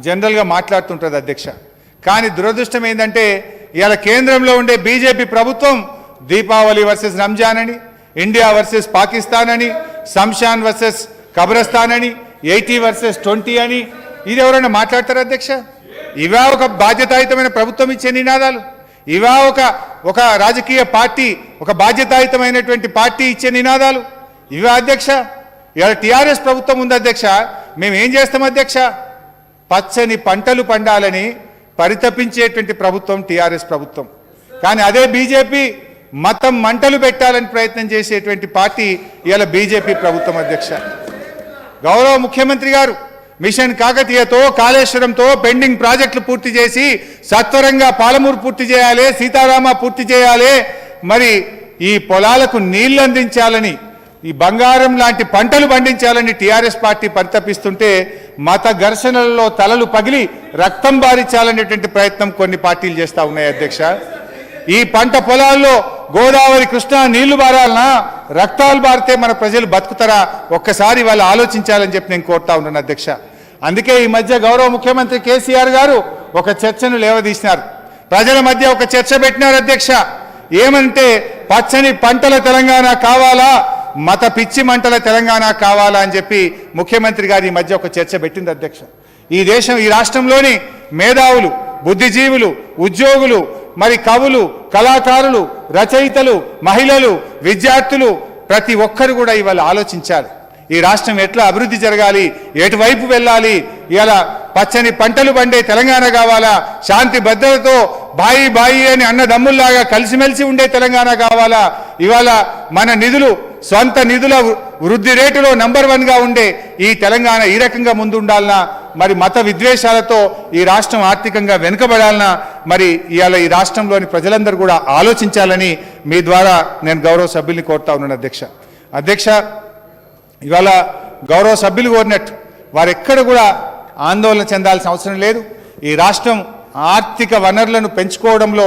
జనరల్గా మాట్లాడుతుంటుంది అధ్యక్ష. కానీ దురదృష్టం ఏంటంటే ఇవాళ కేంద్రంలో ఉండే బీజేపీ ప్రభుత్వం దీపావళి వర్సెస్ రంజాన్ అని, ఇండియా వర్సెస్ పాకిస్తాన్ అని, శంషాన్ వర్సెస్ కబ్రస్తాన్ అని, 80 వర్సెస్ 20 అని, ఇది ఎవరైనా మాట్లాడతారు అధ్యక్ష? ఇవా ఒక బాధ్యతాయుతమైన ప్రభుత్వం ఇచ్చే నినాదాలు? ఇవా ఒక రాజకీయ పార్టీ, ఒక బాధ్యతాయుతమైనటువంటి పార్టీ ఇచ్చే నినాదాలు ఇవా అధ్యక్ష? ఇవాళ టీఆర్ఎస్ ప్రభుత్వం ఉంది అధ్యక్ష. మేము ఏం చేస్తాం అధ్యక్ష? పచ్చని పంటలు పండాలని పరితపించేటువంటి ప్రభుత్వం టీఆర్ఎస్ ప్రభుత్వం. కానీ అదే బీజేపీ మతం మంటలు పెట్టాలని ప్రయత్నం చేసేటువంటి పార్టీ ఇవాళ బీజేపీ ప్రభుత్వం అధ్యక్ష. గౌరవ ముఖ్యమంత్రి గారు మిషన్ కాకతీయతో, కాళేశ్వరంతో పెండింగ్ ప్రాజెక్టులు పూర్తి చేసి సత్వరంగా పాలమూరు పూర్తి చేయాలి, సీతారామ పూర్తి చేయాలి, మరి ఈ పొలాలకు నీళ్లు అందించాలని, ఈ బంగారం లాంటి పంటలు పండించాలని టీఆర్ఎస్ పార్టీ పరితపిస్తుంటే మత ఘర్షణలలో తలలు పగిలి రక్తం బారించాలనేటువంటి ప్రయత్నం కొన్ని పార్టీలు చేస్తూ ఉన్నాయి అధ్యక్ష. ఈ పంట పొలాల్లో గోదావరి కృష్ణా నీళ్లు బారాలనా, రక్తాలు బారితే మన ప్రజలు బతుకుతారా? ఒక్కసారి వాళ్ళు ఆలోచించాలని చెప్పి నేను కోరుతా ఉన్నాను అధ్యక్ష. అందుకే ఈ మధ్య గౌరవ ముఖ్యమంత్రి కేసీఆర్ గారు ఒక చర్చను లేవదీసినారు, ప్రజల మధ్య ఒక చర్చ పెట్టినారు అధ్యక్ష. ఏమంటే పచ్చని పంటల తెలంగాణ కావాలా, మత పిచ్చి మంటల తెలంగాణ కావాలా అని చెప్పి ముఖ్యమంత్రి గారు ఈ మధ్య ఒక చర్చ పెట్టింది అధ్యక్ష. ఈ రాష్ట్రంలోని మేధావులు, బుద్ధిజీవులు, ఉద్యోగులు, మరి కవులు, కళాకారులు, రచయితలు, మహిళలు, విద్యార్థులు ప్రతి ఒక్కరు కూడా ఇవాళ ఆలోచించాలి. ఈ రాష్ట్రం ఎట్లా అభివృద్ధి జరగాలి, ఎటువైపు వెళ్ళాలి, ఇవాళ పచ్చని పంటలు పండే తెలంగాణ కావాలా, శాంతి భద్రతతో బాయి బాయి అని అన్నదమ్ముల్లాగా కలిసిమెలిసి ఉండే తెలంగాణ కావాలా, ఇవాళ మన నిధులు స్వంత నిధుల వృద్ధి రేటులో నంబర్ 1గా ఉండే ఈ తెలంగాణ ఈ రకంగా ముందు ఉండాలన్నా, మరి మత విద్వేషాలతో ఈ రాష్ట్రం ఆర్థికంగా వెనుకబడాలన్నా, మరి ఇవాళ ఈ రాష్ట్రంలోని ప్రజలందరూ కూడా ఆలోచించాలని మీ ద్వారా నేను గౌరవ సభ్యుల్ని కోరుతా ఉన్నాను అధ్యక్ష. ఇవాళ గౌరవ సభ్యులు కోరినట్టు వారు ఎక్కడ కూడా ఆందోళన చెందాల్సిన అవసరం లేదు. ఈ రాష్ట్రం ఆర్థిక వనరులను పెంచుకోవడంలో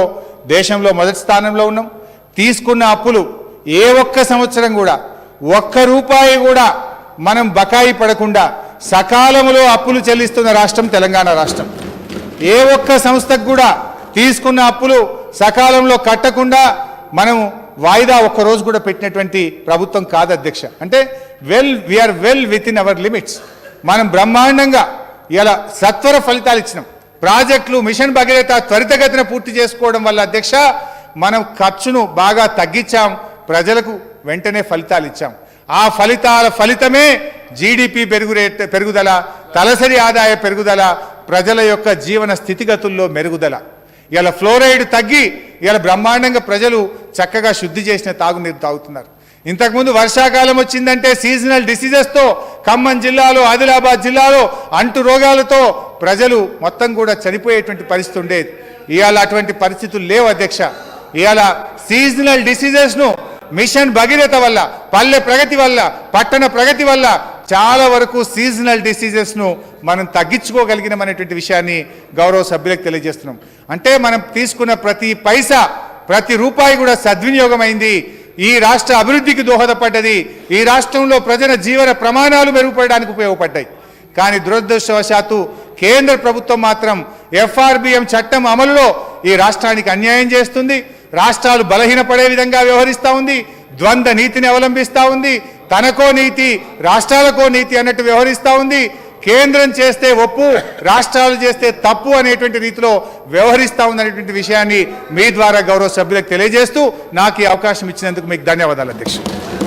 దేశంలో మొదటి స్థానంలో ఉన్నాం. తీసుకున్న అప్పులు ఏ ఒక్క సంవత్సరం కూడా ₹1 కూడా మనం బకాయి పడకుండా సకాలంలో అప్పులు చెల్లిస్తున్న రాష్ట్రం తెలంగాణ రాష్ట్రం. ఏ ఒక్క సంస్థకు కూడా తీసుకున్న అప్పులు సకాలంలో కట్టకుండా మనం వాయిదా ఒక్కరోజు కూడా పెట్టినటువంటి ప్రభుత్వం కాదు అధ్యక్ష. అంటే we are well within our limits. మనం బ్రహ్మాండంగా ఇలా సత్వర ఫలితాలు ఇచ్చినాం. ప్రాజెక్టులు మిషన్ భగీరథ త్వరితగతిన పూర్తి చేసుకోవడం వల్ల అధ్యక్ష మనం ఖర్చును బాగా తగ్గించాం, ప్రజలకు వెంటనే ఫలితాలు ఇచ్చాం. ఆ ఫలితమే జీడిపి పెరుగుదల, తలసరి ఆదాయ పెరుగుదల, ప్రజల యొక్క జీవన స్థితిగతుల్లో మెరుగుదల. ఇలా ఫ్లోరైడ్ తగ్గి ఇలా బ్రహ్మాండంగా ప్రజలు చక్కగా శుద్ధి చేసిన తాగునీరు తాగుతున్నారు. ఇంతకుముందు వర్షాకాలం వచ్చిందంటే సీజనల్ డిసీజెస్తో ఖమ్మం జిల్లాలో, ఆదిలాబాద్ జిల్లాలో అంటు రోగాలతో ప్రజలు మొత్తం కూడా చనిపోయేటువంటి పరిస్థితి ఉండేది. ఇవాళ అటువంటి పరిస్థితులు లేవు అధ్యక్ష. ఇవాళ సీజనల్ డిసీజెస్ను మిషన్ భగీరథ వల్ల, పల్లె ప్రగతి వల్ల, పట్టణ ప్రగతి వల్ల చాలా వరకు సీజనల్ డిసీజెస్ను మనం తగ్గించుకోగలిగినామనేటువంటి విషయాన్ని గౌరవ సభ్యులకు తెలియజేస్తున్నాం. అంటే మనం తీసుకున్న ప్రతి పైసా ప్రతి రూపాయి కూడా సద్వినియోగమైంది, ఈ రాష్ట్ర అభివృద్ధికి దోహదపడ్డది, ఈ రాష్ట్రంలో ప్రజల జీవన ప్రమాణాలు మెరుగుపడడానికి ఉపయోగపడ్డాయి. కానీ దురదృష్టవశాత్తు కేంద్ర ప్రభుత్వం మాత్రం FRBM చట్టం అమలులో ఈ రాష్ట్రానికి అన్యాయం చేస్తుంది, రాష్ట్రాలు బలహీనపడే విధంగా వ్యవహరిస్తూ ఉంది, ద్వంద్వ నీతిని అవలంబిస్తూ ఉంది, తనకో నీతి రాష్ట్రాలకో నీతి అన్నట్టు వ్యవహరిస్తూ ఉంది. కేంద్రం చేస్తే ఒప్పు, రాష్ట్రాలు చేస్తే తప్పు అనేటువంటి రీతిలో వ్యవహరిస్తూ ఉందనేటువంటి విషయాన్ని మీ ద్వారా గౌరవ సభ్యులకు తెలియజేస్తూ నాకు ఈ అవకాశం ఇచ్చినందుకు మీకు ధన్యవాదాలు అధ్యక్షుడు.